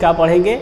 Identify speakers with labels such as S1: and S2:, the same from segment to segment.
S1: क्या पढ़ेंगे।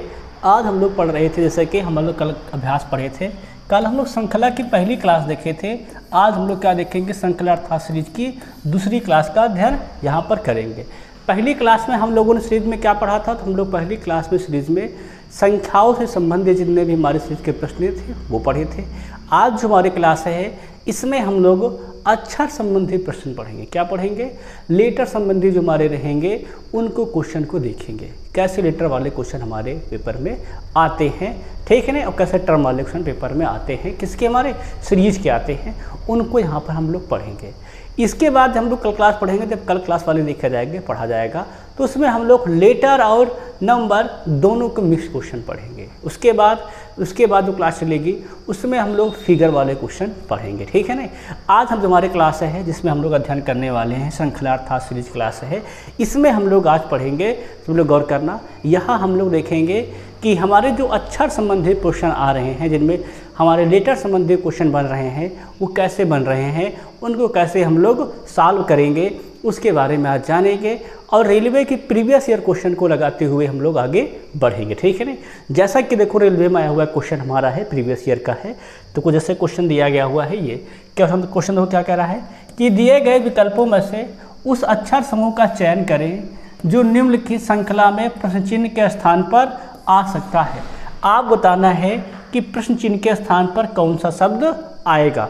S1: आज हम लोग पढ़ रहे थे, जैसे कि हम लोग कल अभ्यास पढ़े थे। कल हम लोग श्रृंखला की पहली क्लास देखे थे। आज हम लोग क्या देखेंगे, श्रृंखला अर्थात सीरीज की दूसरी क्लास का अध्ययन यहाँ पर करेंगे। पहली क्लास में हम लोगों ने सीरीज में क्या पढ़ा था, तो हम लोग पहली क्लास में सीरीज में संख्याओं से संबंधित जितने भी हमारे सीरीज के प्रश्न थे वो पढ़े थे। आज जो हमारी क्लास है इसमें हम लोग अक्षर संबंधी प्रश्न पढ़ेंगे। क्या पढ़ेंगे, लेटर संबंधी जो हमारे रहेंगे उनको क्वेश्चन को देखेंगे, कैसे लेटर वाले क्वेश्चन हमारे पेपर में आते हैं, ठीक है ना, और कैसे टर्म वाले क्वेश्चन पेपर में आते हैं, किसके हमारे सीरीज के आते हैं, उनको यहाँ पर हम लोग पढ़ेंगे। इसके बाद हम लोग कल क्लास पढ़ेंगे, जब कल क्लास वाले देखा जाएंगे पढ़ा जाएगा तो उसमें हम लोग लेटर और नंबर दोनों को मिक्स क्वेश्चन पढ़ेंगे। उसके बाद जो क्लास चलेगी उसमें हम लोग फिगर वाले क्वेश्चन पढ़ेंगे, ठीक है ना। आज हम हमारे क्लास है जिसमें हम लोग अध्ययन करने वाले हैं, श्रृंखला अर्थात सीरीज क्लास है, इसमें हम लोग आज पढ़ेंगे। तुम लोग गौर करना, यहाँ हम लोग देखेंगे कि हमारे जो अक्षर संबंधी क्वेश्चन आ रहे हैं, जिनमें हमारे लेटर संबंधी क्वेश्चन बन रहे हैं, वो कैसे बन रहे हैं, उनको कैसे हम लोग सॉल्व करेंगे, उसके बारे में आज जानेंगे। और रेलवे की प्रीवियस ईयर क्वेश्चन को लगाते हुए हम लोग आगे बढ़ेंगे, ठीक है ना। जैसा कि देखो रेलवे में आया हुआ क्वेश्चन हमारा है, प्रीवियस ईयर का है, तो कुछ जैसे क्वेश्चन दिया गया हुआ है। ये क्या क्वेश्चन हो, क्या कह रहा है कि दिए गए विकल्पों में से उस अक्षर समूह का चयन करें जो निम्नलिखित श्रृंखला में प्रश्न चिन्ह के स्थान पर आ सकता है। आप बताना है कि प्रश्न चिन्ह के स्थान पर कौन सा शब्द आएगा।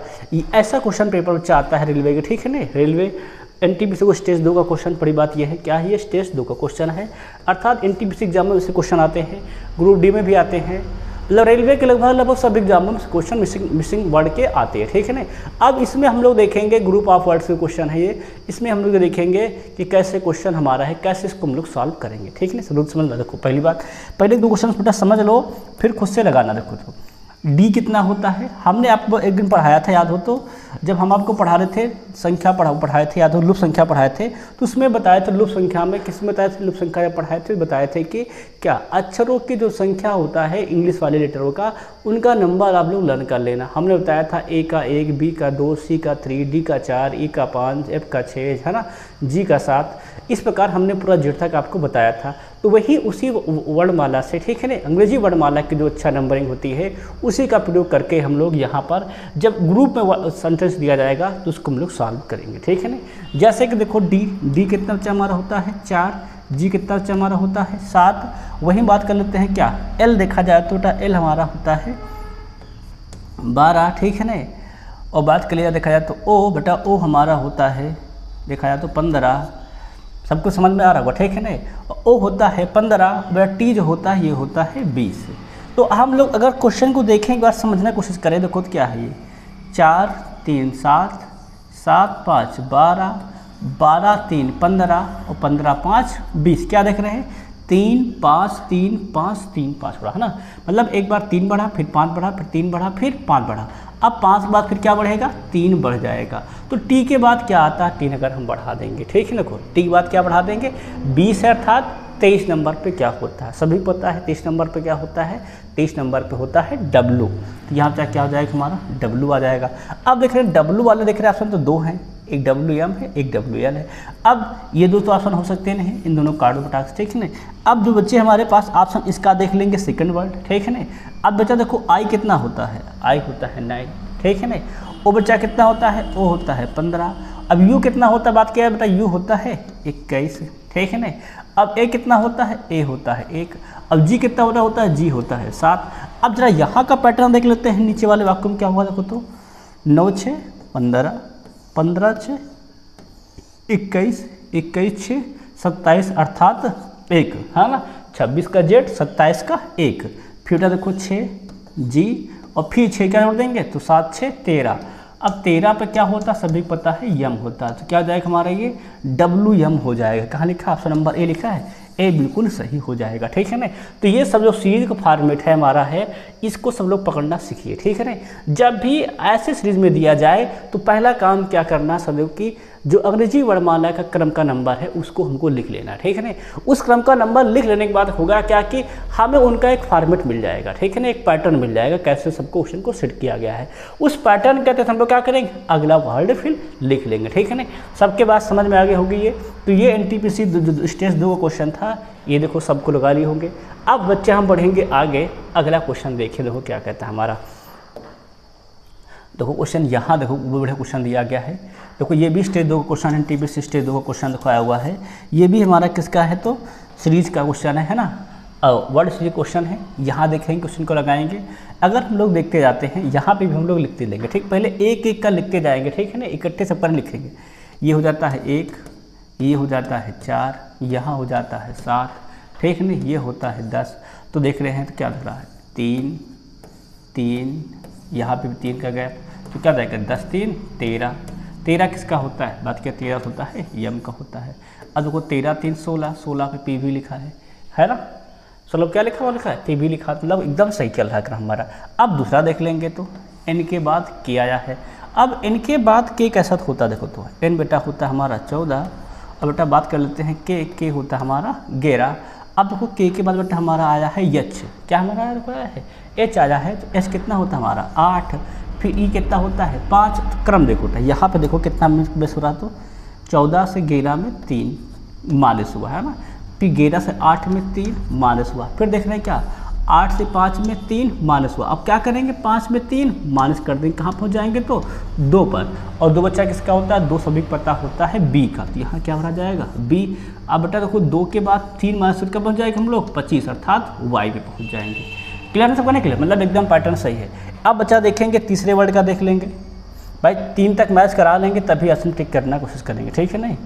S1: ऐसा क्वेश्चन पेपर बच्चा आता है रेलवे के, ठीक है ना। रेलवे एनटीपीसी को स्टेज 2 का क्वेश्चन, बड़ी बात यह है क्या है, ये स्टेज 2 का क्वेश्चन है, अर्थात एनटीपीसी एग्जाम में ऐसे क्वेश्चन आते हैं, ग्रुप डी में भी आते हैं, मतलब रेलवे के लगभग सब एग्जामों में क्वेश्चन मिसिंग वर्ड के आते हैं, ठीक है ना। अब इसमें हम लोग देखेंगे ग्रुप ऑफ वर्ड्स के क्वेश्चन है ये, इसमें हम लोग देखेंगे कि कैसे क्वेश्चन हमारा है, कैसे इसको हम लोग सॉल्व करेंगे, ठीक है ना। रूल समझ लो। देखो पहली बात, पहले 2 क्वेश्चन बेटा समझ लो, फिर खुद से लगाना। देखो तो डी कितना होता है, हमने आपको एक दिन पढ़ाया था, याद हो तो, जब हम आपको पढ़ा रहे थे संख्या पढ़ाए थे, याद हो, लुप्त संख्या पढ़ाए थे, तो उसमें बताए थे लुप्त संख्या में, किस में बताए थे, लुप्त संख्या जब पढ़ाए थे बताए थे कि क्या अक्षरों की जो संख्या होता है इंग्लिश वाले लेटरों का, उनका नंबर आप लोग लर्न कर लेना। हमने बताया था ए का 1, बी का 2, सी का 3, डी का 4, ई का 5, एफ का 6, है ना, जी का 7, इस प्रकार हमने पूरा जेड तक आपको बताया था। तो वही उसी वर्णमाला से, ठीक है ना, अंग्रेजी वर्णमाला की जो अच्छा नंबरिंग होती है उसी का प्रयोग करके हम लोग यहाँ पर जब ग्रुप में सेंटेंस दिया जाएगा तो उसको हम लोग सॉल्व करेंगे, ठीक है ना। जैसे कि देखो डी कितना बच्चा हमारा होता है 4, जी कितना बच्चा हमारा होता है 7। वही बात कर लेते हैं क्या, एल देखा जाए तो बेटा एल हमारा होता है 12, ठीक है ना। और बात कर लिया देखा जाए तो ओ बेटा ओ हमारा होता है देखा जाए तो 15, सबको समझ में आ रहा होगा, ठीक है ना। ओ होता है 15, बेटा टी जो होता है ये होता है 20। तो हम लोग अगर क्वेश्चन को देखें, एक बार समझने की कोशिश करें, देखो तो क्या है ये 4 3 7 7 5 12 12 3 15 और 15 5 20। क्या देख रहे हैं, 3 5 3 5 3 5 बढ़ा, है ना। मतलब एक बार 3 बढ़ा, फिर 5 बढ़ा, फिर 3 बढ़ा, फिर 5 बढ़ा। अब 5 के बाद फिर क्या बढ़ेगा, 3 बढ़ जाएगा। तो टी के बाद क्या आता है, 3 अगर हम बढ़ा देंगे, ठीक है ना। टी के बाद क्या बढ़ा देंगे, 20 है, अर्थात 23 नंबर पे क्या होता है, सभी पता है 23 नंबर पे क्या होता है, 23 नंबर पे होता है डब्लू। तो यहाँ पे क्या हो जाएगा, हमारा डब्लू आ जाएगा। अब देख रहे हैं डब्लू वाले देख रहे हैं ऑप्शन तो 2 हैं, एक डब्ल्यू एम है, एक डब्ल्यू एल है। अब ये 2 तो ऑप्शन हो सकते नहीं, इन दोनों कार्डों पर टास्क, ठीक है ना। अब जो बच्चे हमारे पास ऑप्शन इसका देख लेंगे सेकंड वर्ड, ठीक है ना। अब बच्चा देखो आई कितना होता है, आई होता है 9, ठीक है ना। ओ बच्चा कितना होता है, ओ होता है 15। अब यू कितना होता है, बात क्या है बेटा, यू होता है 21, ठीक है ना। अब ए कितना होता है, ए होता है 1। अब जी कितना होता है, जी होता है 7। अब जरा यहाँ का पैटर्न देख लेते हैं, नीचे वाले वाक्य में क्या हुआ देखो तो, 9 6 15, 15 6 21, 21 6 27, अर्थात 1, है ना। 26 का जेड, 27 का 1, फिर देखो 6 जी, और फिर 6 क्या जोड़ देंगे तो 7 6 13। अब 13 पे क्या होता है, सभी पता है यम होता है, तो क्या हो जाएगा हमारा ये डब्ल्यू यम हो जाएगा। कहाँ लिखा, ऑप्शन नंबर ए लिखा है, ए बिल्कुल सही हो जाएगा, ठीक है ना। तो ये सब जो सीरीज का फॉर्मेट है हमारा है, इसको सब लोग पकड़ना सीखिए, ठीक है ना। जब भी ऐसे सीरीज में दिया जाए तो पहला काम क्या करना, सब लोग की जो अंग्रेजी वर्णमाला का क्रम का नंबर है उसको हमको लिख लेना, ठीक है ना। उस क्रम का नंबर लिख लेने के बाद होगा क्या कि हमें उनका एक फॉर्मेट मिल जाएगा, ठीक है ना, एक पैटर्न मिल जाएगा कैसे सबको क्वेश्चन को सेट किया गया है। उस पैटर्न के तहत हम लोग क्या करेंगे, अगला वर्ड फिर लिख लेंगे, ठीक है ना। सबके बात समझ में आगे होगी ये। तो ये एनटीपीसी स्टेज 2 का क्वेश्चन था, ये देखो सबको लगा लिए होंगे। अब बच्चे हम बढ़ेंगे आगे, अगला क्वेश्चन देखिए, देखो क्या कहता है हमारा। देखो क्वेश्चन यहाँ देखो वो बड़ा क्वेश्चन दिया गया है। देखो ये भी स्टेज 2 का क्वेश्चन है, एनटीपीसी स्टेज 2 का क्वेश्चन देखो आया हुआ है। ये भी हमारा किसका है, तो सीरीज का क्वेश्चन है ना, वर्ड सीरीज क्वेश्चन है। यहाँ देखेंगे क्वेश्चन को लगाएंगे, अगर हम लोग देखते जाते हैं यहाँ पे भी हम लोग लिखते लेंगे, ठीक। पहले एक एक का लिखते जाएंगे, ठीक है ना, इकट्ठे सब पर लिखेंगे। ये हो जाता है 1, ये हो जाता है 4, यहाँ हो जाता है 7, ठीक है ना, ये होता है 10। तो देख रहे हैं तो क्या लग रहा है 3 3, यहाँ पे भी 3 का गैप, तो क्या जाएगा 10 3 13। 13 किसका होता है, बात क्या 13 होता है यम का होता है। अब देखो 13 3 16, 16 पे पी भी लिखा है ना, चलो क्या लिखा हुआ लिखा है पी भी लिखा, मतलब एकदम सही चल रहा है हमारा। अब दूसरा देख लेंगे तो एन के बाद के आया है। अब एन के बाद के कैसा होता है, देखो तो एन बेटा होता है हमारा 14, और बेटा बात कर लेते हैं के होता है हमारा 11। अब देखो के बाद बेटा हमारा आया है एच, क्या हमारा आया है एच आया है, तो एच कितना होता है हमारा 8, फिर ई कितना होता है 5। तो क्रम देखो होता है, यहाँ पे देखो कितना बेस हो रहा, तो 14 से 11 में 3 माइनस हुआ है ना, फिर 11 से 8 में 3 माइनस हुआ, फिर देख रहे हैं क्या 8 से 5 में 3 माइनस हुआ। अब क्या करेंगे 5 में 3 माइनस कर देंगे, कहाँ पहुँच जाएंगे तो 2 पर। और 2 बच्चा किसका होता है, 2 सभी को पता होता है बी का, तो यहाँ क्या भरा जाएगा बी। अब बेटा देखो 2 के बाद 3 माइनस कब पहुँच जाएंगे हम लोग 25, अर्थात वाई पे पहुँच जाएंगे। क्लियर है सबका, नहीं क्लियर, मतलब एकदम पैटर्न सही है। अब बच्चा देखेंगे तीसरे वर्ड का देख लेंगे भाई, 3 तक मैच करा लेंगे तभी असम टिक करना कोशिश करेंगे, ठीक है नहीं।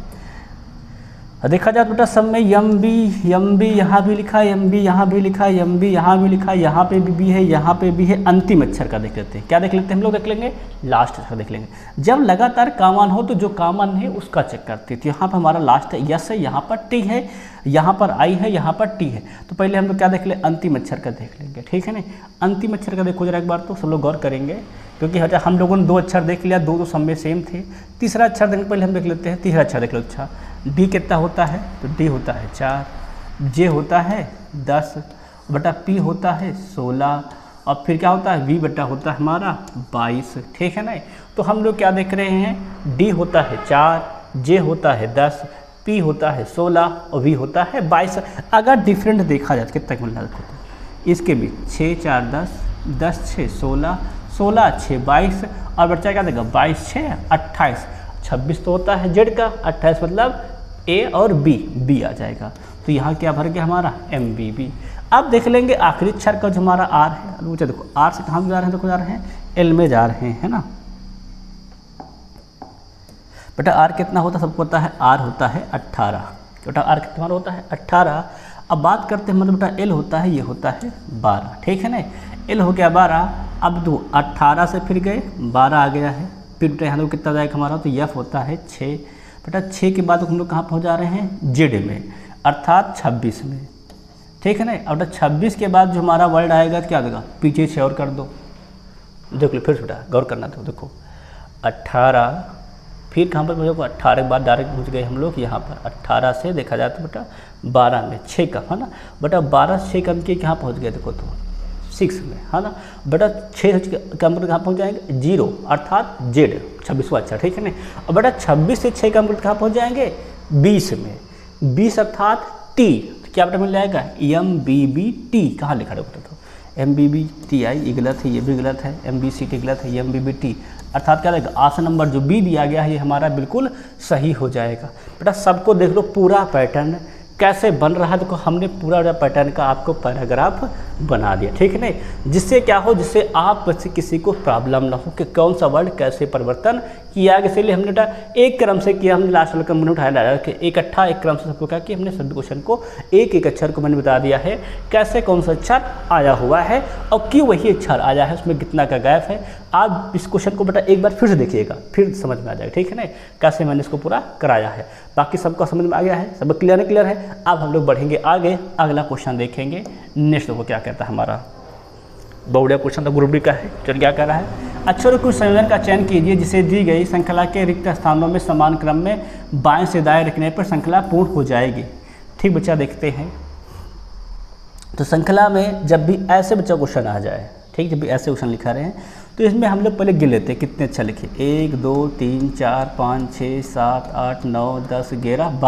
S1: देखा जाए तो बेटा सब में यम बी यहाँ भी लिखा है, यम बी यहाँ भी लिखा है, यम बी यहाँ भी लिखा है, यहाँ पे भी है, यहाँ पे भी है। अंतिम अक्षर का देख लेते हैं, क्या देख लेते हैं हम लोग, देख लेंगे लास्ट अक्षर देख लेंगे। जब लगातार कॉमन हो तो जो कॉमन है उसका चेक करते हैं। तो यहाँ पर हमारा लास्ट है यस है, यहाँ पर टी है, यहाँ पर आई है, यहाँ पर टी है। तो पहले हम लोग क्या देख ले, अंतिम अक्षर का देख लेंगे, ठीक है ना। अंतिम अक्षर का देखो जरा एक बार, तो सब लोग गौर करेंगे, क्योंकि हम लोगों ने 2 अक्षर देख लिया, 2 तो सब में सेम थे। तीसरा अक्षर देखने पहले हम देख लेते हैं, तीसरा अक्षर देख लो। अच्छा डी कितना होता है, तो डी होता है 4, जे होता है 10, बटा पी होता है 16, और फिर क्या होता है वी बटा होता है हमारा 22, ठीक है ना। तो हम लोग क्या देख रहे हैं, डी होता है 4, जे होता है 10, पी होता है 16 और वी होता है 22। अगर डिफरेंट देखा जाए कितना मिल रहा है इसके भी 6 4 10, 10 6 16, 16 6 22, और बच्चा क्या देगा 22 6 28, 26 तो होता है जेड का, 28 मतलब ए और बी आ जाएगा। तो यहाँ क्या भर गया हमारा एम बी बी। अब देख लेंगे आखिरी अक्षर का जो हमारा आर है, वो देखो आर से कहाँ जा रहे हैं, देखो जा रहे हैं एल में जा रहे हैं, है ना। बेटा आर कितना होता है, सबको पता है आर होता है 18, बेटा आर कितना होता है 18। अब बात करते हैं मतलब बेटा एल होता है, ये होता है 12, ठीक है ना। एल हो गया 12, अब दो 18 से फिर गए 12 आ गया है, फिर बेटा यहाँ कितना जाएगा हमारा, तो एफ होता है 6। बेटा 6 के बाद हम लोग कहाँ पहुँच जा रहे हैं, जेड में, अर्थात 26 में, ठीक है ना। अब बेटा 26 के बाद जो हमारा वर्ड आएगा क्या देगा, पीछे 6 और कर दो, देख लो फिर से बेटा गौर करना था। देखो 18, फिर कहाँ पर देखो 18 के बाद डायरेक्ट पहुँच गए हम लोग यहाँ पर, 18 से देखा जाए तो बेटा 12 में 6 का, है ना। बेटा 12 से 6 कम के कहाँ पहुँच गए, देखो तो 6 में, है ना। बेटा 6 कम पर कहाँ पहुँच जाएंगे 0, अर्थात जेड 26वां अच्छा, ठीक है ना। और बेटा 26 से 6 कम पर कहाँ पहुँच जाएंगे 20 में, 20 अर्थात टी, तो क्या बेटा मिल जाएगा एम बी बी टी, कहाँ लिखा है बेटा, तो M B B T I, ये गलत है, ये भी गलत है, एम बी सी टी गलत है, एम बी बी टी, अर्थात क्या रहेगा ऑप्शन नंबर जो बी दिया गया है ये हमारा बिल्कुल सही हो जाएगा। बेटा सबको देख लो पूरा पैटर्न कैसे बन रहा है, देखो हमने पूरा पैटर्न का आपको पैराग्राफ बना दिया, ठीक है ना। जिससे क्या हो, जिससे आप से किसी को प्रॉब्लम ना हो कि कौन सा वर्ड कैसे परिवर्तन किया गया। इसलिए हमने एक क्रम से किया, हमने लास्ट वाला क्रम मैंने उठाया लाया कि इकट्ठा एक क्रम से सबको क्या कि हमने सभी क्वेश्चन को एक एक अक्षर को मैंने बता दिया है कैसे कौन सा अक्षर आया हुआ है और क्यों वही अक्षर आया है, उसमें कितना का गैप है। आप इस क्वेश्चन को बेटा एक बार फिर से देखिएगा, फिर समझ में आ जाएगा, ठीक है ना, कैसे मैंने इसको पूरा कराया है। बाकी सबका समझ में आ गया है, सब क्लियर है। अब हम लोग बढ़ेंगे आगे, अगला क्वेश्चन देखेंगे। नेक्स्ट को क्या कहता है हमारा बहुड़िया क्वेश्चन तो ग्रुप डी का है। चल क्या कह रहा है, अक्षरों के संयोजन का चयन कीजिए जिसे दी गई श्रृंखला के रिक्त स्थानों में समान क्रम में बाएं से दाएं रखने पर श्रृंखला पूर्ण हो जाएगी। ठीक बच्चा, देखते हैं तो श्रृंखला में जब भी ऐसे बच्चा क्वेश्चन आ जाए, ठीक, जब भी ऐसे क्वेश्चन लिखा रहे हैं तो इसमें हम लोग पहले गिन लेते हैं कितने अच्छा लिखे। 1 2 3 4 5 6 7 8 9 10 11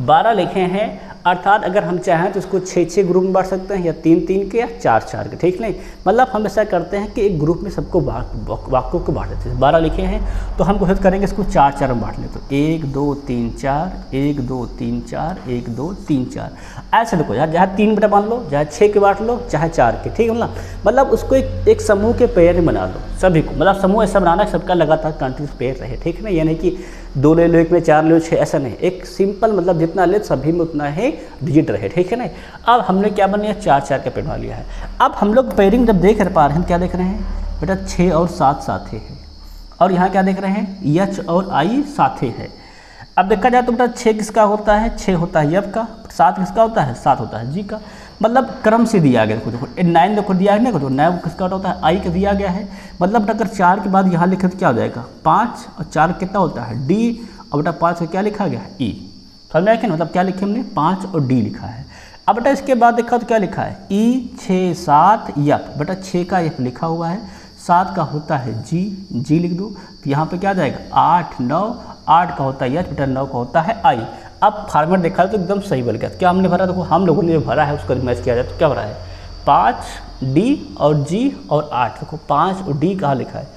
S1: 12 लिखे हैं। अर्थात अगर हम चाहें तो इसको 6 ग्रुप में बांट सकते हैं, या 3 के या 4 के, ठीक नहीं। मतलब हम ऐसा करते हैं कि एक ग्रुप में सबको वाक्यों को बांट देते हैं। 12 लिखे हैं तो हम कोशिश करेंगे इसको 4 में बांट लें। तो 1 2 3 4 1 2 3 4 1 2 3 4 ऐसे देखो यार, चाहे 3 बेटा मान लो, चाहे 6 के बांट लो, चाहे 4 के, ठीक है ना। मतलब उसको एक समूह के पेयर में बना लो सभी को। मतलब समूह ऐसा बनाना है सबका लगातार कंटिन्यूस पेयर रहे, ठीक है ना। यानी कि 2 ले लो, 1 में 4 ले लो, 6, ऐसा नहीं। एक सिंपल मतलब जितना ले सभी में उतना ही डिजिट रहे, ठीक है ना। अब हमने क्या बनाया, 4 का पेड़ बना लिया है। अब हम लोग पेयरिंग जब देख पा रहे हैं, क्या देख रहे हैं बेटा, 6 और 7 साथे हैं। और यहाँ क्या देख रहे हैं, यच और आई साथे है। अब देखा जाए तो बेटा 6 किसका होता है, 6 होता है यप का। 7 किसका होता है, 7 होता है जी का। मतलब क्रम से दिया गया। देखो 9 देखो दिया है ना, देखो 9 किसका होता है, आई का दिया गया है। मतलब अगर 4 के बाद यहाँ लिखे तो क्या हो जाएगा, 5, और 4 कितना होता है, डी। और बेटा 5 का क्या लिखा गया है, ई। समझ में आया कि मतलब क्या लिखे हमने, 5 और डी लिखा है। अब बेटा इसके बाद देखा तो क्या लिखा है, ई 6 7 यप। बेटा 6 का यप लिखा हुआ है, 7 का होता है जी लिख दो। तो यहाँ पे क्या जाएगा 8 9, 8 का होता है यच, बेटा 9 का होता है आई। अब फॉर्मेट देखा तो एकदम सही बन गया। क्या हमने भरा, देखो हम लोगों ने जो भरा है उसको मैच किया जाए तो क्या भरा है, 5 डी और जी और 8। देखो 5 और डी कहाँ लिखा है,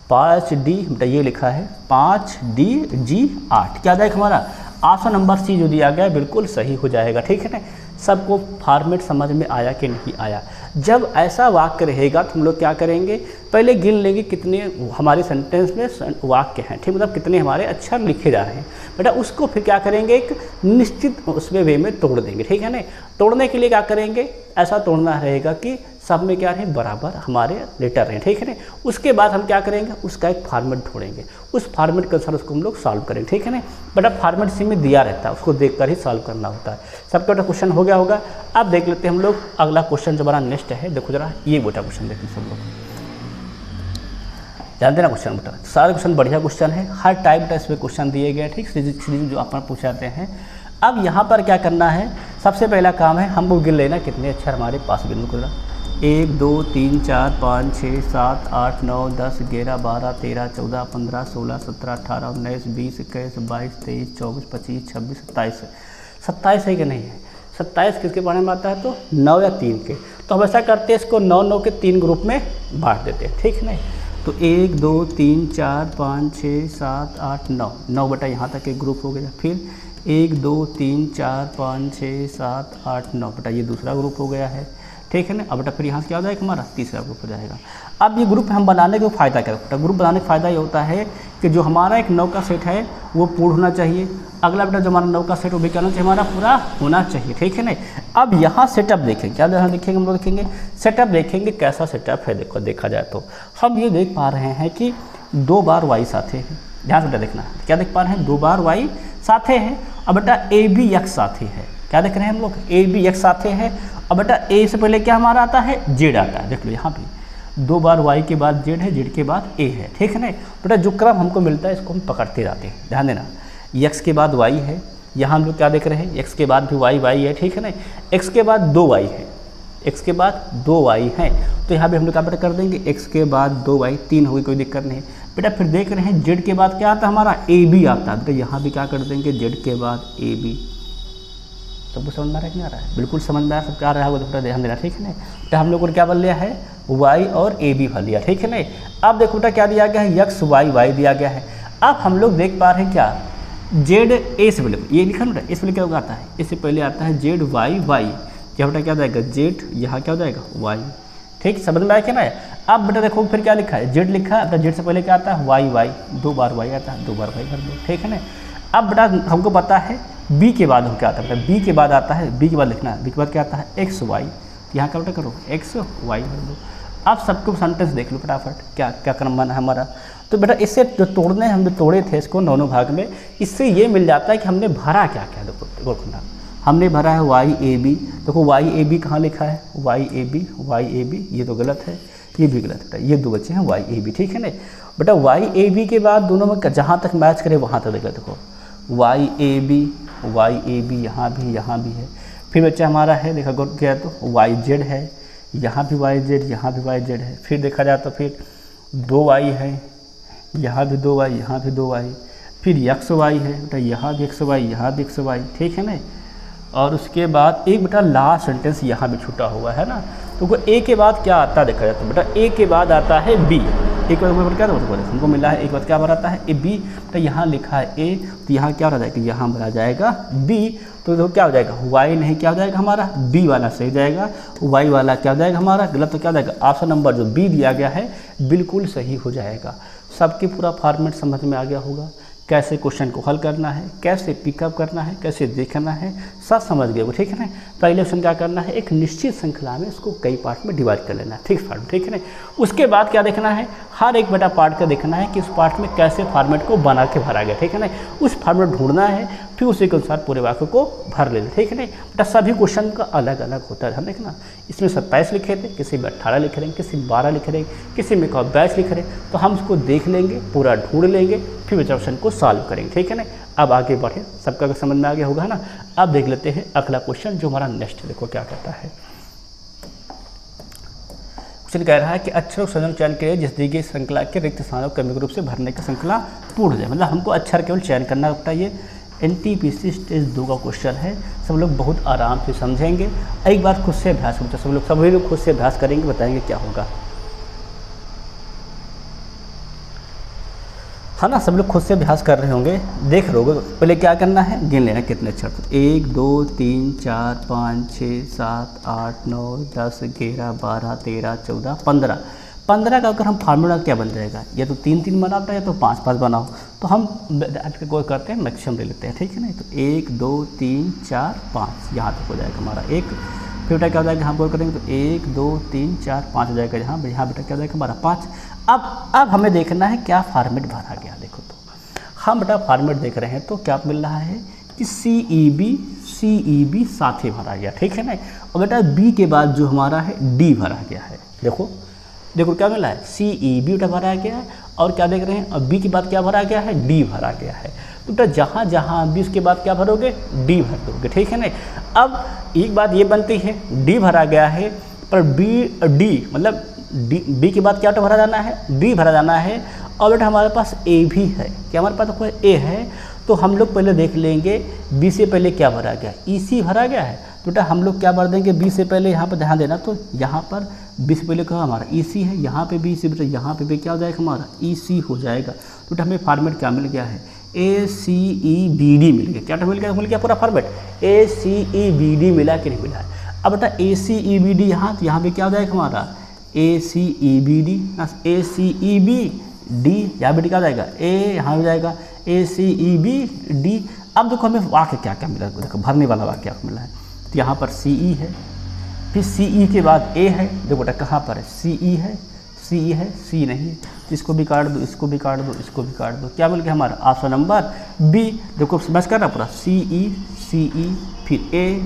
S1: 5 डी, बेटा ये लिखा है 5 डी जी 8। क्या जाएगा हमारा ऑप्शन नंबर सी जो दिया गया है बिल्कुल सही हो जाएगा, ठीक है ना। सबको फॉर्मेट समझ में आया कि नहीं आया। जब ऐसा वाक्य रहेगा तो हम लोग क्या करेंगे, पहले गिन लेंगे कितने हमारे सेंटेंस में वाक्य हैं, ठीक, मतलब कितने हमारे अक्षर लिखे जा रहे हैं। बेटा उसको फिर क्या करेंगे, एक निश्चित उसमें वे में तोड़ देंगे, ठीक है ना। तोड़ने के लिए क्या करेंगे, ऐसा तोड़ना रहेगा कि सब में क्या रहे, बराबर हमारे लेटर रहें, ठीक है ना। उसके बाद हम क्या करेंगे, उसका एक फॉर्मेट ढूंढेंगे, उस फॉर्मेट के अनुसार उसको हम लोग सॉल्व करेंगे, ठीक है ना। बेटा फॉर्मेट इसी में दिया रहता है, उसको देखकर ही सॉल्व करना होता है। सबका बेटा क्वेश्चन हो गया होगा। अब देख लेते हैं हम लोग अगला क्वेश्चन जो हमारा नेक्स्ट है। देखो जरा ये बेटा क्वेश्चन देख लेते सब लोग, ध्यान देना क्वेश्चन बेटा। सारे क्वेश्चन बढ़िया क्वेश्चन है, हर टाइप का इसमें क्वेश्चन दिए गए, ठीक, सीरीज जो अपन पूछाते हैं। अब यहाँ पर क्या करना है, सबसे पहला काम है हमको गिन लेना कितने अक्षर हमारे पास, बिंदु को 1 2 3 4 5 6 7 8 9 10 11 12 13 14 15 16 17 18 19 20 21 22 23 24 25 26 27। 27 है कि नहीं है, 27 किसके बारे में आता है, तो 9 या 3 के। तो हम ऐसा करते हैं इसको 9 9 के 3 ग्रुप में बांट देते हैं, ठीक है नहीं। तो 1 2 3 4 5 6 7 8 9, 9 बेटा यहाँ तक एक ग्रुप हो गया। फिर 1 2 3 4 5 6 7 8 9, बेटा ये दूसरा ग्रुप हो गया है, ठीक है ना। अब बेटा फिर यहाँ से क्या हो जाएगा, हमारा तीसरा ग्रुप हो जाएगा। अब ये ग्रुप हम बनाने का फ़ायदा क्या है, ग्रुप बनाने का फ़ायदा ये होता है कि जो हमारा एक 9 का सेट है वो पूर्ण होना चाहिए। अगला बेटा जो हमारा 9 का सेट वो भी क्या होना चाहिए, हमारा पूरा होना चाहिए, ठीक है ना। अब यहाँ सेटअप देखेंगे, क्या यहाँ देखेंगे, हम लोग देखेंगे सेटअप, देखेंगे कैसा सेटअप है। देखो देखा जाए तो हम ये देख पा रहे हैं कि 2 बार वाई साथे हैं। ध्यान से बेटा देखना, क्या देख पा रहे हैं, 2 बार वाई साथे हैं। अब बेटा ए बी एक्स साथे है, क्या देख रहे हैं हम लोग, ए बी एक्स साथे है। अब बेटा ए से पहले क्या हमारा आता है, जेड आता है। देख लो यहाँ पे 2 बार वाई के बाद जेड है, जेड के बाद ए है, ठीक है ना। बेटा जो क्रम हमको मिलता है इसको हम पकड़ते जाते हैं, ध्यान देना। एक्स के बाद वाई है, यहाँ हम लोग क्या देख रहे हैं, एक्स के बाद भी वाई है, ठीक है ना। एक्स के बाद 2 वाई है, एक्स के बाद 2 वाई हैं, तो यहाँ भी हम लोग क्या बेटा कर देंगे, एक्स के बाद 2 वाई 3 होगी, कोई दिक्कत नहीं। बेटा फिर देख रहे हैं जेड के बाद क्या आता है हमारा, ए बी आता है। बेटा यहाँ भी क्या कर देंगे, जेड के बाद ए बी। सबको समझ में आ रहा है कि नहीं आ रहा है, बिल्कुल समझ में आ सब क्या रहा है वो बेटा ध्यान देना, ठीक है ना। तो हम लोग को क्या बन लिया है, वाई और ए बी भर लिया, ठीक है ना। अब देखो बेटा क्या दिया गया है, एक्स वाई दिया गया है। अब हम लोग देख पा रहे हैं क्या, जेड ए से पहले ये लिखा ना, इससे पहले क्या आता है, इससे पहले आता है जेड वाई, क्या बेटा क्या जाएगा, जेड, यहाँ क्या हो जाएगा वाई, ठीक, समझ में आया क्या ना। अब बेटा देखो फिर क्या लिखा है, जेड लिखा है, जेड से पहले क्या आता है, वाई, 2 बार वाई आता है, 2 बार वाई कर दो, ठीक है ना। अब बेटा हमको पता है बी के बाद हम क्या आता है, बेटा बी के बाद आता है, बी के बाद लिखना है, बी के बाद क्या आता है, एक्स वाई। यहाँ क्या बेटा करो, एक्स वाई कर दो। अब सबको सेंटेंस देख लो फटाफट, क्या क्या क्रम बना है हमारा। तो बेटा इससे जो तोड़ने हम तोड़े थे इसको 9 भाग में, इससे ये मिल जाता है कि हमने भरा क्या क्या। देखो हमने भरा है वाई ए बी। देखो वाई ए बी कहाँ लिखा है, वाई ए बी, ये तो गलत है, ये भी गलत है, ये 2 बच्चे हैं वाई ए बी, ठीक है ना। बेटा वाई ए बी के बाद दोनों में जहाँ तक मैच करे वहाँ तक देखो, देखो वाई ए बी यहाँ भी है। फिर बच्चा हमारा है, देखा गया तो वाई जेड है, यहाँ भी वाई जेड, यहाँ भी वाई जेड है। फिर देखा जाए तो फिर 2y है, यहाँ भी 2y, यहाँ भी 2y, फिर xy है बेटा, यहाँ भी xy, यहाँ भी xy, ठीक है ना। और उसके बाद एक बेटा लास्ट सेंटेंस यहाँ भी छूटा हुआ है ना, तो ए के बाद क्या आता है देखा जाता है बेटा, ए के बाद आता है बी। एक बार क्या हमको मिला है, एक बार क्या आता है ए बी, तो यहाँ लिखा है ए, तो यहाँ क्या हो जाएगा, यहाँ बना जाएगा बी, तो क्या हो जाएगा वाई नहीं, क्या हो जाएगा हमारा बी वाला सही जाएगा, वाई वाला क्या हो जाएगा हमारा गलत, तो क्या हो जाएगा ऑप्शन नंबर जो बी दिया गया है बिल्कुल सही हो जाएगा। सबके पूरा फॉर्मेट समझ में आ गया होगा, कैसे क्वेश्चन को हल करना है, कैसे पिकअप करना है, कैसे देखना है, सब समझ गए वो, ठीक है ना। पहले ऑप्शन क्या करना है, एक निश्चित श्रृंखला में इसको कई पार्ट में डिवाइड कर लेना है, ठीक है ना। उसके बाद क्या देखना है, हर एक बेटा पार्ट का देखना है कि उस पार्ट में कैसे फॉर्मेट को बना के भरा गया, ठीक है ना। उस फॉर्मेट ढूंढना है, फिर उसी के अनुसार पूरे वाक्य को भर लेना, ठीक है ना। बेटा सभी क्वेश्चन का अलग अलग होता है, ध्यान देखना। इसमें 27 लिखे थे, किसी में 18 लिख रहे हैं, किसी में 12 लिख रहे हैं, किसी में 22 लिख रहे हैं, तो हम उसको देख लेंगे, पूरा ढूंढ लेंगे, फिर बचा ऑप्शन को सॉल्व करेंगे, ठीक है ना। अब आगे बढ़े, सबका समझ में आ गया होगा ना। अब देख लेते हैं अगला क्वेश्चन जो हमारा नेक्स्ट, देखो क्या कहता है। क्वेश्चन कह रहा है कि अक्षर संयोजन चयन के लिए जिस दी गई श्रृंखला के रिक्त स्थानों को क्रमिक रूप से भरने की श्रृंखला पूर्ण हो जाए, मतलब हमको अक्षर केवल चयन करना होता है। ये NTPC स्टेज 2 का क्वेश्चन है, सब लोग बहुत आराम से समझेंगे। एक बार खुद से अभ्यास करते, सभी लोग खुद से अभ्यास करेंगे, बताएंगे क्या होगा, है ना। सब लोग खुद से अभ्यास कर रहे होंगे, देख रहे होगे। पहले क्या करना है, गिन लेना कितने अक्षर, 1 2 3 4 5 6 7 8 9 10 11 12 13 14 15 15 का अगर हम फार्मूला क्या बन जाएगा, या तो 3 3 बनाओ या तो 5 5 बनाओ, तो हम कोई करते हैं मैक्सिमम ले लेते हैं, ठीक है ना। तो 1 2 3 4 5 यहाँ तक हो जाएगा हमारा एक, फिर बेटा क्या हो जाएगा, हम गोल करेंगे तो 1 2 3 4 5 हो जाएगा, यहाँ बेटा क्या हो जाएगा हमारा 5। अब हमें देखना है क्या फार्मेट भरा गया, देखो तो हम बेटा फार्मेट देख रहे हैं, तो क्या मिल रहा है कि CEB साथ ही भरा गया, ठीक है ना। और बेटा बी के बाद जो हमारा है डी भरा गया है, देखो क्या मिला है, CEB बेटा भरा गया है, और क्या देख रहे हैं, अब बी के बाद क्या भरा गया है, डी भरा गया है। तो बेटा जहाँ जहाँ बी उसके बाद क्या भरोगे, डी भर दोगे, ठीक है ना। अब एक बात ये बनती है, डी भरा गया है, पर डी मतलब बी के बाद क्या भरा जाना है, डी भरा जाना है। और बेटा हमारे पास ए भी है, क्या हमारे पास कोई ए है, तो हम लोग पहले देख लेंगे बी से पहले क्या भरा गया, EC भरा गया है, तो बेटा हम लोग क्या भर देंगे बी से पहले, यहाँ पर ध्यान देना, तो यहाँ पर बी से पहले क्या हमारा EC है, यहाँ पे बी से बेटा यहाँ पे भी क्या हो जाएगा हमारा EC हो जाएगा। तो बेटा हमें फार्मेट क्या मिल गया है, ACEBD मिल गया, क्या मिल गया पूरा फार्मेट, ACEBD मिला कि नहीं मिला है। अब बेटा ACEBD यहाँ, तो यहाँ पे क्या हो जाएगा हमारा ACEBD यहाँ पे क्या हो जाएगा, ए यहाँ हो जाएगा ACEBD। अब देखो हमें वाक्य क्या क्या मिला, देखो भरने वाला वाक्य मिला है, तो यहाँ पर CE है, फिर CE के बाद A है, देखो बेटा कहाँ पर है, CE है, C नहीं है, तो इसको भी काट दो, इसको भी काट दो, इसको भी काट दो, क्या मिल गया हमारा ऑप्शन नंबर B। देखो समझ कर रहा पूरा, CE फिर A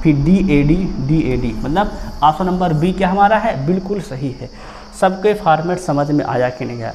S1: फिर DAD, मतलब ऑप्शन नंबर B क्या हमारा है, बिल्कुल सही है। सबके फॉर्मेट समझ में आया कि नहीं आया।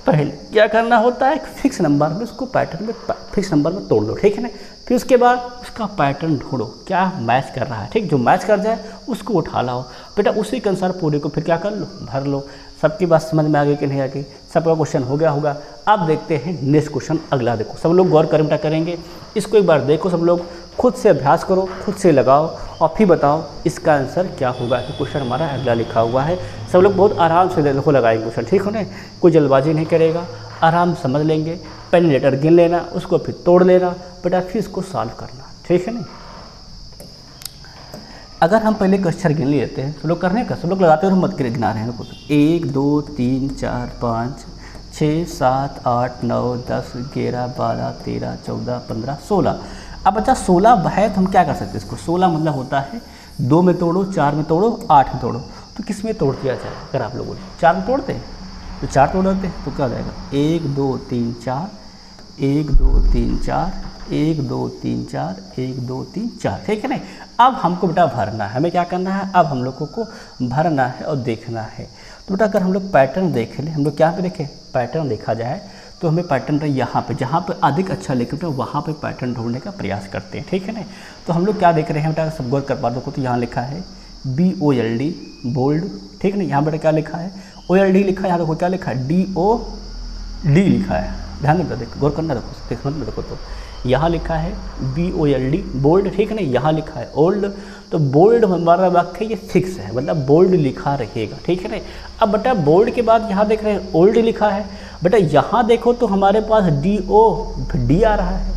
S1: पहले क्या करना होता है, फिक्स नंबर में उसको पैटर्न में फिक्स नंबर में तोड़ लो, ठीक है ना। फिर उसके बाद उसका पैटर्न ढूंढो क्या मैच कर रहा है, ठीक, जो मैच कर जाए उसको उठा लाओ बेटा, उसी के अनुसार पूरे को फिर क्या कर लो, भर लो। सबकी बात समझ में आ गई कि नहीं आ गई, सबका क्वेश्चन हो गया होगा। अब देखते हैं नेक्स्ट क्वेश्चन अगला, देखो सब लोग गौर कर बेटा करेंगे, इसको एक बार देखो, सब लोग खुद से अभ्यास करो, खुद से लगाओ और फिर बताओ इसका आंसर क्या होगा। तो क्वेश्चन हमारा अगला लिखा हुआ है, सब लोग बहुत आराम से देखो लगाएंगे क्वेश्चन, ठीक हो ना, कोई जल्दबाजी नहीं करेगा, आराम समझ लेंगे, पेन लेटर गिन लेना, उसको फिर तोड़ लेना बेटा, फिर इसको सॉल्व करना, ठीक है ना। अगर हम पहले अक्षर गिन लेते हैं, सब लोग करने का, सब लोग लगाते हुए मत गिना रहे हैं, 1 2 3 4 5 6 7 8 9 10 11 12 13 14 15 16। अब बच्चा 16 है तो हम क्या कर सकते हैं इसको, 16 मतलब होता है 2 में तोड़ो, 4 में तोड़ो, 8 में तोड़ो, तो किस में तोड़ दिया जाए। अगर आप लोगों ने 4 में तोड़ते हैं तो 4 तोड़ देते हैं, तो क्या हो जाएगा 1 2 3 4 1 2 3 4 1 2 3 4 1 2 3 4, ठीक है ना। अब हमको बेटा भरना है, हमें क्या करना है, अब हम लोगों को भरना है और देखना है। तो बेटा अगर हम लोग पैटर्न देख लें, हम लोग क्या पे देखें, पैटर्न देखा जाए तो हमें पैटर्न यहाँ पे, जहाँ पे अधिक अच्छा लेकर बेटा वहाँ पे पैटर्न ढूंढने का प्रयास करते हैं, ठीक है ना। तो हम लोग क्या देख रहे हैं बेटा, सब गौर कर पा दो, तो यहाँ लिखा है BOLD बोल्ड, ठीक है ना। यहाँ बेटा क्या लिखा है OLD लिखा है, यहाँ देखो क्या लिखा है, DOD लिखा है, ध्यान में देखो, गौर करना, देखो समझ में देखो, तो यहाँ लिखा है BOLD बोल्ड, ठीक है ना, यहाँ लिखा है ओल्ड, तो बोल्ड हमारा वाक्य ये फिक्स है, मतलब बोल्ड लिखा रहेगा, ठीक है ना। अब बेटा बोल्ड के बाद यहाँ देख रहे हैं ओल्ड लिखा है, बेटा यहाँ देखो तो हमारे पास DOD आ रहा है,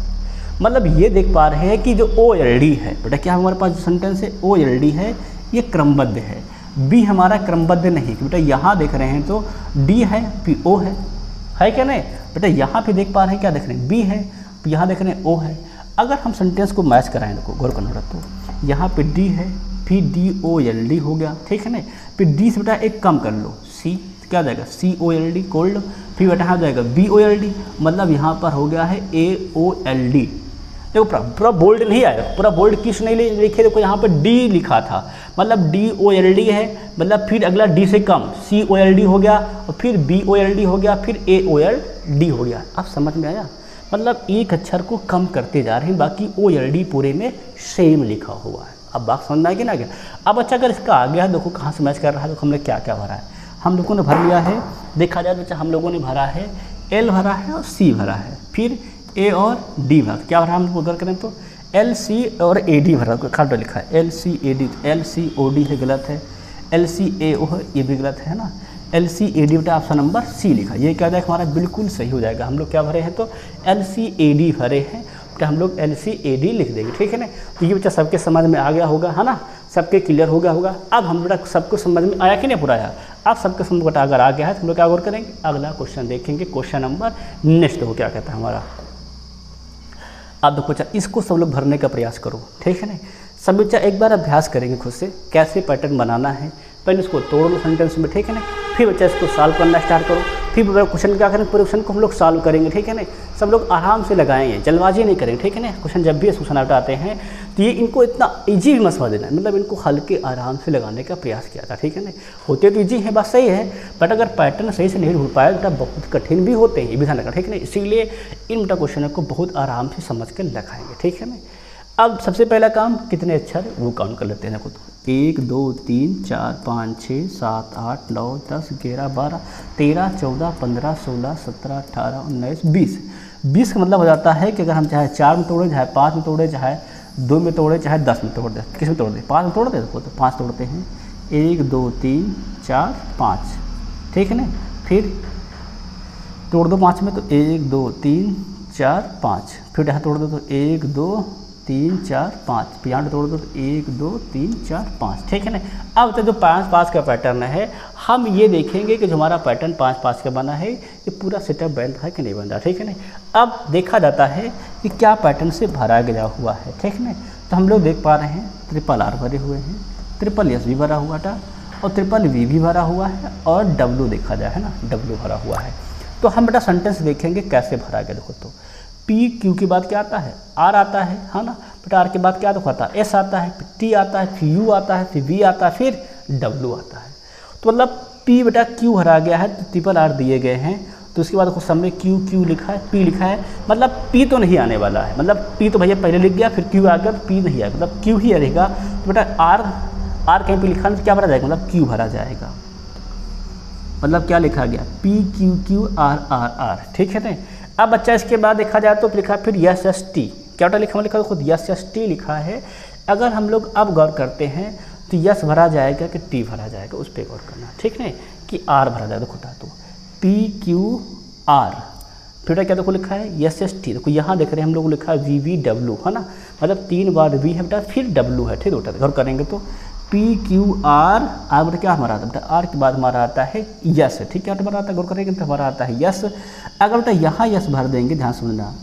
S1: मतलब ये देख पा रहे हैं कि जो OLD है बेटा, क्या हमारे पास जो सेंटेंस है OLD है, ये क्रमबद्ध है, B हमारा क्रमबद्ध नहीं, बेटा यहाँ देख रहे हैं तो D है फिर O है क्या नहीं बेटा, यहाँ पे देख पा रहे हैं क्या देख रहे हैं, B है, यहाँ देख रहे हैं O है। अगर हम सेंटेंस को मैच कराएं, देखो गौर करना, तो यहाँ पे D है फिर DOLD हो गया, ठीक है ना, फिर D से बेटा एक कम कर लो, C क्या जाएगा COLD कोल्ड, फिर बेटा यहाँ जाएगा BOLD, मतलब यहाँ पर हो गया है AOLD। देखो पूरा बोल्ड नहीं आएगा, पूरा बोल्ड किस नहीं लिखे, देखो यहाँ पर D लिखा था, मतलब DOLD है, मतलब फिर अगला D से कम COLD हो गया, और फिर BOLD हो गया, फिर AOLD हो गया। अब समझ में आया, मतलब एक अक्षर को कम करते जा रहे हैं, बाकी OLD पूरे में सेम लिखा हुआ है। अब बात समझ में आएगी ना क्या। अब अच्छा अगर इसका आ गया, देखो कहाँ से मैच कर रहा है, देखो हमने क्या क्या भरा है, हम लोगों ने भर लिया है, देखा जाए बच्चा हम लोगों ने भरा है L भरा है और C भरा है, फिर A और D भरा, क्या भरा हम उधर करें तो LC और AD भरा, खाट पर लिखा है LCAD, LCOD है गलत है, LCAO है ये भी गलत है ना, LCAD बेटा ऑप्शन नंबर C लिखा, ये क्या जाएगा हमारा बिल्कुल सही हो जाएगा। हम लोग क्या भरे हैं तो LCAD भरे हैं, तो हम लोग LCAD लिख देंगे, ठीक है ना। तो ये बच्चा सबके समझ में आ गया होगा, है ना, सबके क्लियर हो गया होगा। अब हम बेटा सबको समझ में आया कि नहीं पूरा आया, अब सबके समझ बेटा अगर आ गया है तो हम लोग क्या गौर करेंगे, अगला क्वेश्चन देखेंगे, क्वेश्चन नंबर नेक्स्ट हो क्या कहता है हमारा। अब देखो बच्चा इसको सब लोग भरने का प्रयास करो, ठीक है ना। सब बच्चा एक बार अभ्यास करेंगे खुद से कैसे पैटर्न बनाना है, पहले इसको तोड़ लो सेंटेंस में, ठीक है ना, फिर बच्चा इसको सॉल्व करना स्टार्ट करो, फिर क्वेश्चन क्या करेंगे, पूरे क्वेश्चन को हम लोग सॉल्व करेंगे, ठीक है ना। सब लोग आराम से लगाएंगे, जल्दबाजी नहीं करेंगे, ठीक है ना। क्वेश्चन जब भी क्वेश्चन आते हैं तो ये इनको इतना ईजी भी मत समझ देना, मतलब इनको हल्के आराम से लगाने का प्रयास किया था, ठीक है ना। होते तो ईजी है, बात सही है, बट अगर पैटर्न सही से नहीं हो पाया बेटा बहुत कठिन भी होते हैं, ये भी ध्यान रखना, ठीक है ना। इसीलिए इन बेटा क्वेश्चन को बहुत आराम से समझ कर लगाएंगे, ठीक है ना। अब सबसे पहला काम कितने अक्षर वो काउंट कर लेते हैं, देखो तो 1 2 3 4 5 6 7 8 9 10 11 12 13 14 15 16 17 18 19 20। 20 का मतलब हो जाता है कि अगर हम चाहे 4 में तोड़े, चाहे 5 में तोड़े, चाहे 2 में तोड़े, चाहे 10 में तोड़ दे, किस में तोड़ दे, 5 में तोड़ दे, देखो तो 5 तोड़ते हैं, 1 2 3 4 5, ठीक है ना। फिर तोड़ दो 5 में तो 1 2 3 4 5, फिर यहाँ तोड़ दो तो 1 2 3 4 5, फिर यहाँ तोड़ दो तो 1 2 3 4 5, ठीक है ना। अब तो जो 5-5 का पैटर्न है, हम ये देखेंगे कि जो हमारा पैटर्न 5-5 का बना है ये पूरा सेटअप बन रहा है कि नहीं बन रहा, ठीक है ना। अब देखा जाता है कि क्या पैटर्न से भरा गया हुआ है, ठीक है ना। तो हम लोग देख पा रहे हैं RRR भरे हुए हैं, SSS भी भरा हुआ था, और SSV भी भरा हुआ है, और W देखा जाए है ना, W भरा हुआ है। तो हम बेटा सेंटेंस देखेंगे कैसे भरा गया, देखो तो PQ के बाद क्या आता है, R आता है ना बेटा, R के बाद क्या तो आता है S आता है, फिर T आता है, फिर U आता है, फिर V आता है, फिर W आता है। तो मतलब P बेटा Q भरा गया है तो RRR दिए गए हैं, तो उसके बाद कुछ सामने Q लिखा है, P लिखा है, मतलब P तो नहीं आने वाला है, मतलब P तो भैया पहले लिख गया, फिर Q आ गया, तो P नहीं आएगा, मतलब Q ही रहेगा। तो बेटा R कहीं पे लिखा है तो क्या भरा जाएगा, मतलब Q भरा जाएगा, मतलब क्या लिखा गया PQQRRR, ठीक है ना। अब बच्चा इसके बाद देखा जाए तो लिखा फिर SST, क्या बेटा लिखा, लिखा खुद SST लिखा है। अगर हम लोग अब गौर करते हैं तो यस भरा जाएगा कि T भरा जाएगा, उस पर गौर करना, ठीक है, कि R भरा जाएगा, देखो तो PQR, फिर क्या देखो लिखा है SST, देखो यहाँ देख रहे हैं हम लोग लिखा है VVW, है ना, मतलब 3 बार V है बेटा, फिर W है, ठीक है बेटा, गौर करेंगे तो PQR, अब बेटा क्या हमारा आता है बेटा, R के बाद हमारा आता है यस, ठीक है, हमारा आता है, गौर करेंगे तो हमारा आता है यस। अगर बेटा यहाँ यस भर देंगे, ध्यान समझना,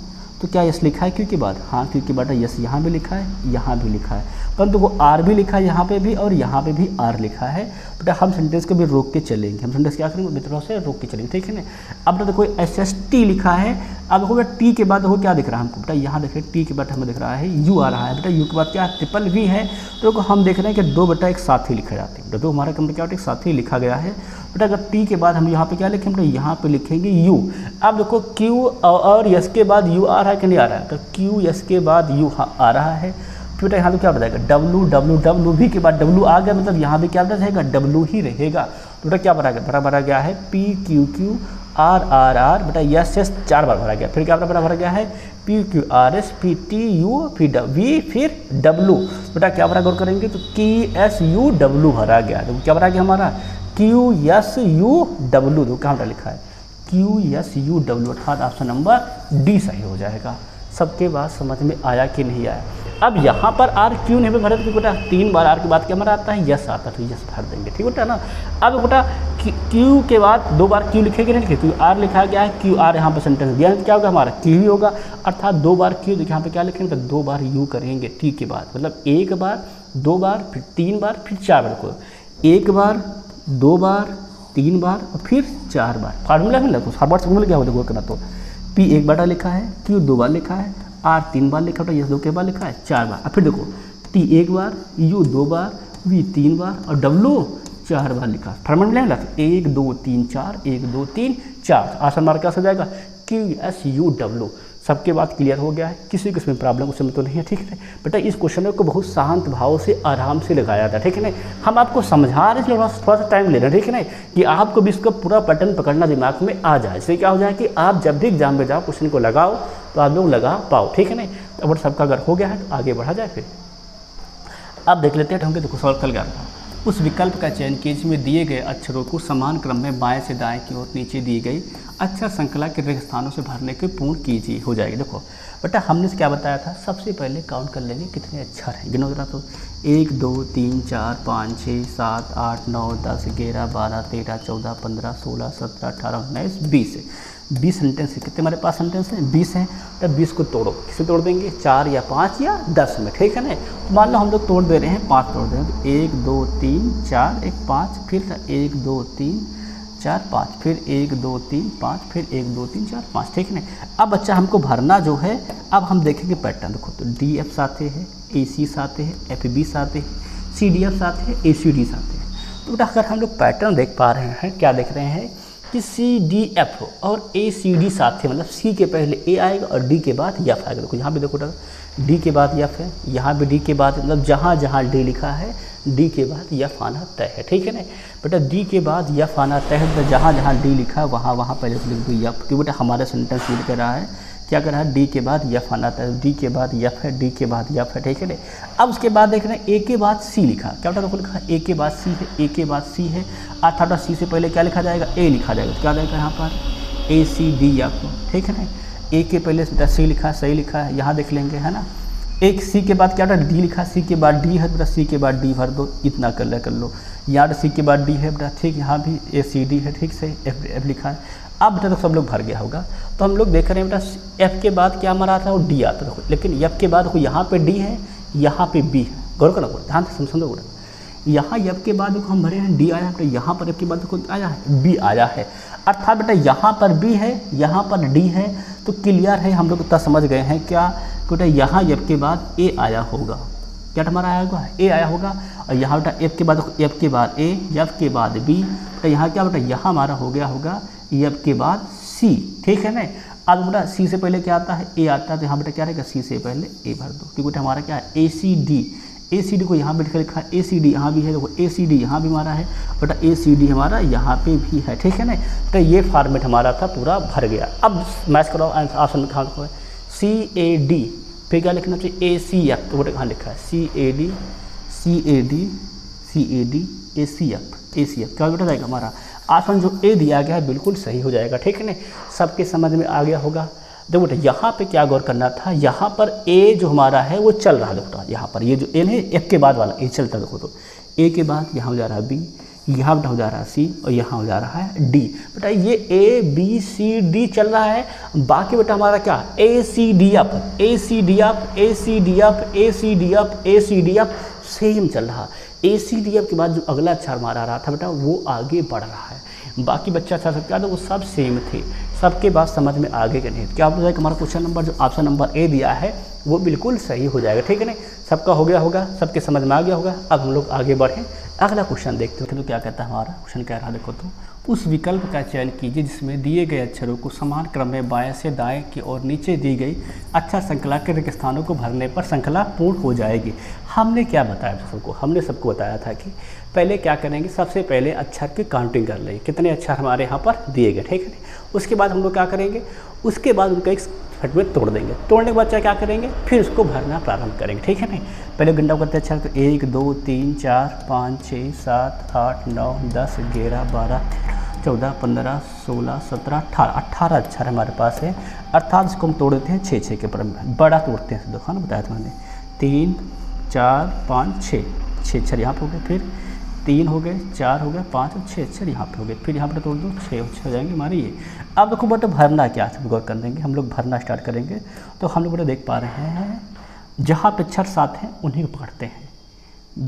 S1: तो क्या यस लिखा है क्यू के बाद, हाँ क्यू के बाद यस यहाँ भी लिखा है, यहाँ भी लिखा है, परंतु वो आर भी लिखा है यहाँ पे भी, और यहाँ पे भी आर लिखा है। बेटा हम सेंटेंस को भी रोक के चलेंगे, हम सेंटेंस क्या करेंगे मित्रों से रोक के चलेंगे, ठीक है ना। अब तो देखो SST लिखा है, अब देखो बेटा टी के बाद देखो क्या दिख रहा है हमको, बेटा यहाँ देखिए टी के बाद हमें दिख रहा है यू आ रहा है, बेटा यू के बाद क्या SSSV है, तो हम देख रहे हैं कि 2 बेटा एक साथ ही लिखे जाते हैं, बेटा 2 हमारे कंप्यूटर क्या एक साथ ही लिखा गया है। बेटा अगर टी के बाद हम यहाँ पे क्या लिखेंगे, बेटा यहाँ पे लिखेंगे यू। अब देखो क्यू और यस के बाद यू आ रहा है कि नहीं आ रहा है, तो क्यू यस के बाद यू आ रहा है, तो बेटा यहाँ पे क्या बताएगा डब्लू डब्लू डब्लू भी के बाद डब्लू आ गया, मतलब यहाँ पे क्या रहेगा डब्लू ही रहेगा। तो बेटा क्या भरा गया है P Q Q R R R, बेटा यस यस 4 बार भरा गया। फिर क्या भरा गया है P Q R S P T U फिर वी फिर डब्लू। बेटा क्या भरा गौर करेंगे तो की एस यू डब्लू भरा गया। तो क्या भरा गया हमारा क्यू एस यू डब्लू। तो कहाँ लिखा है क्यू एस यू डब्लू, अर्थात ऑप्शन नंबर डी सही हो जाएगा। सबके बात समझ में आया कि नहीं आया। अब यहाँ पर आर क्यों नहीं भरा, क्योंकि बेटा 3 बार आर के बाद क्या हमारा आता है यस आता है, तो यस भर देंगे, ठीक बेटा ना। अब बेटा क्यू के बाद 2 बार क्यू लिखेंगे नहीं लिखे, क्योंकि आर लिखा गया है क्यू आर यहाँ पर सेंटेंस दिया है, क्या होगा हमारा क्यू ही होगा, अर्थात 2 बार क्यू। देखिए यहाँ पे क्या लिखेंगे तो 2 बार यू करेंगे टी के बाद, मतलब 1 बार 2 बार फिर 3 बार फिर 4 बार को 1 बार 2 बार 3 बार और फिर 4 बार। फार्मूला मिला तो हर बार फार्मूला क्या होगा करना, तो पी 1 बार लिखा है, क्यू 2 बार लिखा है, आर 3 बार लिखा है, यस 2 के बार लिखा है 4 बार। अब फिर देखो टी 1 बार यू 2 बार वी 3 बार और डब्लू 4 बार लिखा। फार्मूला मिला तो 1 2 3 4 1 2 3 4 आसान मार्क क्या हो जाएगा क्यू एस यू डब्लू। सबके बात क्लियर हो गया है, किसी को इसमें प्रॉब्लम उसमें तो नहीं है, ठीक है बेटा। इस क्वेश्चन को बहुत शांत भाव से आराम से लगाया था, ठीक है ना। हम आपको समझा रहे थे, थोड़ा सा टाइम ले रहे हैं, ठीक है ना, कि आपको भी इसका पूरा पैटर्न पकड़ना दिमाग में आ जाए। इससे क्या हो जाए कि आप जब भी एग्जाम में जाओ क्वेश्चन को लगाओ तो आप लोग लगा पाओ, ठीक है ना। तो अगर सबका अगर हो गया है तो आगे बढ़ा जाए। फिर अब देख लेते हैं, देखो सवाल कल गया था। उस विकल्प का चयन कीजिए में दिए गए अक्षरों को समान क्रम में बाएं से दाएं की ओर नीचे दी गई अक्षर श्रृंखला के रिक्त स्थानों से भरने के पूर्ण कीजिए हो जाएगी। देखो बेटा हमने क्या बताया था, सबसे पहले काउंट कर लेंगे कितने अक्षर हैं, गिनो जरा। तो 1 2 3 4 5 6 7 8 9 10 11 12 13 14 15 16 17 18 19 20 20 सेंटेंस है। कितने हमारे पास सेंटेंस हैं 20 हैं। तो 20 को तोड़ो, किसे तोड़ देंगे 4 या 5 या 10 में, ठीक है ना। तो मान लो हम लोग तोड़ दे रहे हैं 5 तोड़ दे रहे हैं, तो 1 2 3 4 1 5 फिर 1 2 3 4 5 फिर 1 2 3 5 फिर 1 2 3 4 5, ठीक है ना। अब बच्चा हमको भरना जो है, अब हम देखेंगे पैटर्न। देखो तो डी एफ साथे है, ए सी साथे है, एफ बी साथे है, सी डी एफ साथे है, ए सी डी साथे है। तो बेटा अगर हम लोग पैटर्न देख पा रहे हैं, क्या देख रहे हैं कि सी डी एफ और ए सी डी साथ है, मतलब सी के पहले ए आएगा और डी के बाद एफ आएगा। देखो यहाँ पे देखो डी के बाद एफ है, यहाँ पे डी के बाद, मतलब जहाँ जहाँ डी लिखा है डी के बाद एफ आना तय है, ठीक है ना बेटा। डी के बाद एफ आना तय है, तो जहाँ जहाँ डी लिखा है वहाँ वहाँ पहले से लिख दो एफ, क्योंकि बेटा हमारा सेंटेंस लिख कर रहा है क्या कर रहा है डी के बाद एफ आना तय, डी के बाद एफ है, डी के बाद एफ है, ठीक है ना। अब उसके बाद देख रहे हैं ए के बाद सी लिखा, क्या बेटा देखो लिखा है ए के बाद सी है, ए के बाद सी है, अर्थात सी से पहले क्या लिखा जाएगा ए लिखा जाएगा, तो क्या जाएगा यहाँ पर ए सी डी एफ, ठीक है ना। ए के पहले बेटा सी लिखा है, सही लिखा है, यहाँ देख लेंगे, है ना। एक सी के बाद क्या बेटा डी लिखा, सी के बाद डी है, बेटा सी के बाद डी भर दो, इतना कर लो। यहाँ सी के बाद डी है बेटा, ठीक, यहाँ भी ए सी डी है, ठीक से एफ लिखा है। अब बेटा तो सब लोग भर गया होगा, तो हम लोग देख रहे हैं बेटा एफ के बाद क्या हमारा आता है वो डी आता है, लेकिन एफ के बाद देखो यहाँ पे डी है, यहाँ पे बी है, गौर करना पड़ता, ध्यान से समझो। यहाँ एफ के बाद देखो हम भरे हैं डी आया है, यहाँ पर एफ के बाद देखो आया है बी आया है, अर्थात बेटा यहाँ पर बी है, यहाँ पर डी है, तो क्लियर है, हम लोग इतना समझ गए हैं क्या बेटा यहाँ एफ के बाद ए आया होगा, क्या हमारा आया होगा ए आया होगा, और यहाँ बेटा एफ के बाद ए, एफ के बाद बी, तो यहाँ क्या बेटा यहाँ हमारा हो गया होगा एफ के बाद सी, ठीक है ना। अब बेटा सी से पहले क्या आता है ए आता है, तो यहाँ बेटा क्या रहेगा सी से पहले ए भर दो, क्योंकि बेटा हमारा क्या है ए सी डी को यहाँ पे लिखा है, ए सी डी यहाँ भी है, देखो ए सी डी यहाँ भी हमारा है, बेटा ए सी डी हमारा यहाँ पे भी है, ठीक है ना। तो ये फॉर्मेट हमारा था पूरा भर गया। अब मैच करो ऑप्शन में कहाँ है सी ए डी, फिर क्या लिखना चाहिए ए सी एफ, तो बेटा कहाँ लिखा है सी A D A C F, क्या बेटा जाएगा हमारा ऑप्शन जो ए दिया गया है बिल्कुल सही हो जाएगा, ठीक है ना। सबके समझ में आ गया होगा। देखो बेटा यहाँ पे क्या गौर करना था, यहाँ पर ए जो हमारा है वो चल रहा है, देखो यहाँ पर ये जो ए है एफ के बाद वाला ए चलता है, देखो तो ए के बाद यहाँ हो जा रहा है बी, यहाँ बेटा हो जा रहा है सी और यहाँ हो जा रहा है डी। बेटा ये ए बी सी डी चल रहा है, बाकी बेटा हमारा क्या A C D F A C D F A C D F A C D F A C D F same चल रहा। ए सी डी एफ के बाद जो अगला अक्षर मारा रहा था बेटा वो आगे बढ़ रहा है, बाकी बच्चा अच्छा सकता था वो सब सेम थे। सबके बात समझ में आगे के नहीं, क्या आप लोग हमारा क्वेश्चन नंबर जो ऑप्शन नंबर ए दिया है वो बिल्कुल सही हो जाएगा, ठीक है ना। सबका हो गया होगा, सबके समझ में आ गया होगा। अब हम लोग आगे बढ़ें, अगला क्वेश्चन देखते हैं तो क्या कहता है हमारा क्वेश्चन कह रहा है, देखो तो उस विकल्प का चयन कीजिए जिसमें दिए गए अक्षरों को समान क्रम में बाएं से दाएं की ओर नीचे दी गई अक्षर श्रृंखला के रिक्त स्थानों को भरने पर श्रृंखला पूर्ण हो जाएगी। हमने क्या बताया सबको, हमने सबको बताया था कि पहले क्या करेंगे, सबसे पहले अक्षर की काउंटिंग कर लेंगे कितने अक्षर हमारे यहाँ पर दिए गए, ठीक है। उसके बाद हम लोग क्या करेंगे, उसके बाद उनका एक फट में तोड़ देंगे, तोड़ने के बाद क्या करेंगे, फिर उसको भरना प्रारंभ करेंगे, ठीक है नहीं। पहले गिनना करते अक्षर तो 1 2 3 4 5 6 7 8 9 10 11 12 14 15 16 17 18 अक्षर हमारे पास है, अर्थात इसको हम तोड़ देते हैं 6 के क्रम में, बड़ा तोड़ते हैं देखो ना, बताया था मैंने 3 4 5 6 अक्षर यहाँ पर हो गए, फिर 3 हो गए, 4 हो गए, 5 और 6 अक्षर यहाँ पे हो गए, फिर यहाँ पर तोड़ दो 6 अक्षर हो जाएंगे हमारे ये। अब देखो बेटा भरना क्या है, गौर कर देंगे हम लोग, भरना स्टार्ट करेंगे तो हम लोग बेटा देख पा रहे हैं जहाँ पे अक्षर साथ हैं उन्हीं को पकड़ते हैं,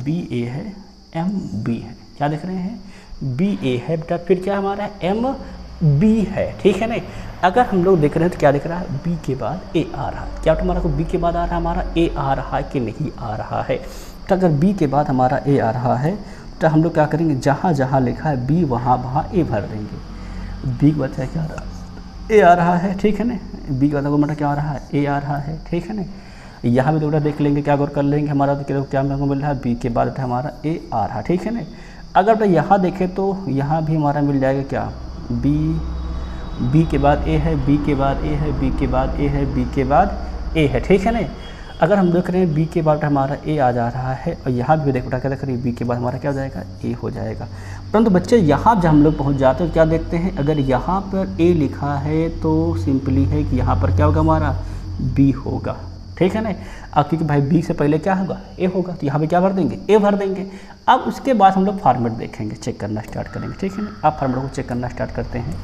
S1: BA है, MB है, क्या देख रहे हैं, BA है बेटा, फिर क्या हमारा MB है, ठीक है नहीं। अगर हम लोग देख रहे हैं तो क्या दिख रहा है, B के बाद A आ रहा है, क्या हमारा को B के बाद आ रहा है, हमारा A आ रहा है कि नहीं आ रहा है। तो अगर B के बाद हमारा A आ रहा है तो हम लोग क्या करेंगे, जहाँ जहाँ लिखा है B वहाँ A भर देंगे। B के बाद क्या आ रहा है, A आ रहा है, ठीक है ना, B के बाद मतलब क्या आ रहा है, A आ रहा है, ठीक है ना। यहाँ भी थोड़ा देख लेंगे, क्या गौर कर लेंगे हमारा तो क्या हमको मिल रहा है, B के बाद हमारा A आ रहा है, ठीक है ना। अगर तो यहाँ देखें तो यहाँ भी हमारा मिल जाएगा क्या, B के बाद A है, B के बाद A है, B के बाद A है, B के बाद A है, ठीक है ना। अगर हम देख रहे हैं B के बाद हमारा A आ जा रहा है और यहाँ भी देख क्या देख रहे हैं, B के बाद हमारा क्या हो जाएगा, A हो जाएगा। परंतु बच्चे यहाँ जब हम लोग पहुँच जाते हैं क्या देखते हैं, अगर यहाँ पर A लिखा है तो सिंपली है कि यहाँ पर क्या होगा हमारा B होगा, ठीक है ना। अब क्योंकि भाई B से पहले क्या होगा, A होगा, तो यहाँ पे क्या भर देंगे, A भर देंगे। अब उसके बाद हम लोग फॉर्मेट देखेंगे, चेक करना स्टार्ट करेंगे, ठीक है ना। अब फॉर्मेट को चेक करना स्टार्ट करते हैं,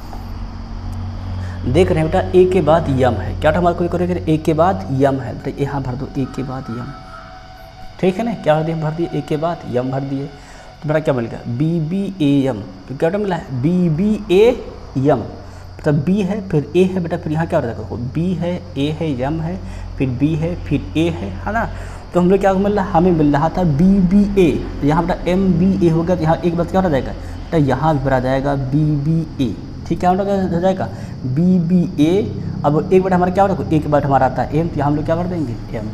S1: देख रहे हैं बेटा A के बाद यम है, क्या हमारे को करेंगे, A के बाद यम है, तो यहाँ भर दो A के बाद यम, ठीक है ना। क्या भर दिए, भर दिए A के बाद यम भर दिए, तो मेरा क्या मिल गया, BBAM, तो क्या मिला है, BBAM, मतलब B है फिर A है बेटा, फिर यहाँ क्या हो रहा है, B है, A है, यम है, फिर B है, फिर A है ना। तो हम लोग क्या मिल रहा, हमें मिल रहा था BBA, यहाँ बेटा MBA होगा, तो यहाँ एक बात क्या हो जाएगा, तो यहाँ भी भरा जाएगा BBA, ठीक है, हो जाएगा BBA। अब एक बार हमारा क्या हो रहा है, एक बार हमारा आता है M, तो यहाँ हम लोग क्या कर देंगे M,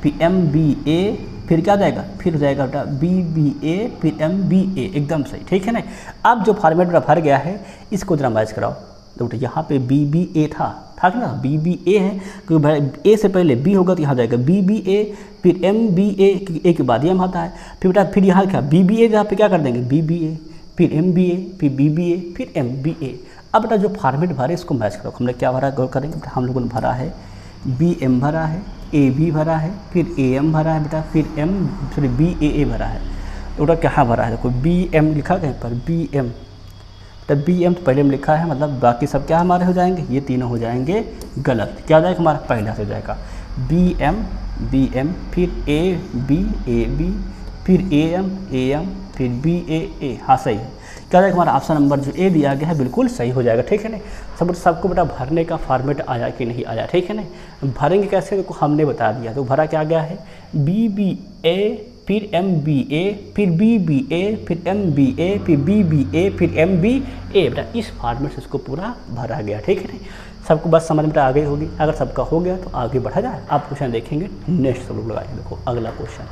S1: फिर MBA, फिर क्या हो जाएगा, फिर हो जाएगा बेटा BBA, फिर MBA, एकदम सही, ठीक है ना। अब जो फॉर्मेट मेरा भर गया है इसको जरा मैच कराओ, तो बेटा यहाँ पे BBA था ना, BBA है क्योंकि भाई A से पहले B होगा तो यहाँ जाएगा BBA, फिर MBA, A के बाद M आता है, फिर बेटा फिर यहाँ क्या BBA, जहाँ पे क्या कर देंगे BBA, फिर MBA, फिर BBA, फिर MBA। अब बेटा जो फॉर्मेट भरे इसको मैच करो, हमने क्या भरा गौर करेंगे, हम लोगों ने भरा है BM भरा है, AB भरा है, फिर AM भरा है बेटा, फिर BAA भरा है, तो बेटा कहाँ भरा है, देखो BM लिखा कहीं पर BM, तो BM तो पहले में लिखा है, मतलब बाकी सब क्या हमारे हो जाएंगे, ये तीनों हो जाएंगे गलत, क्या हो जाएगा हमारा पहला से हो जाएगा BM, फिर AB, फिर AM, फिर BAA, हाँ सही है, क्या हो जाएगा हमारा ऑप्शन नंबर जो A दिया गया है बिल्कुल सही हो जाएगा, ठीक है ना। सबको बेटा भरने का फॉर्मेट आया कि नहीं आया, ठीक है ना। भरेंगे कैसे, देखो हमने बता दिया, तो भरा क्या गया है BBA, फिर MBA, फिर BBA, फिर MBA, फिर BBA, फिर MBA, बेटा इस फॉर्मेट से इसको पूरा भरा गया, ठीक है नहीं। सबको बस समझ में आ गई होगी, अगर सबका हो गया तो आगे बढ़ा जाए। आप क्वेश्चन देखेंगे नेक्स्ट सब लोग लगाएंगे, देखो अगला क्वेश्चन,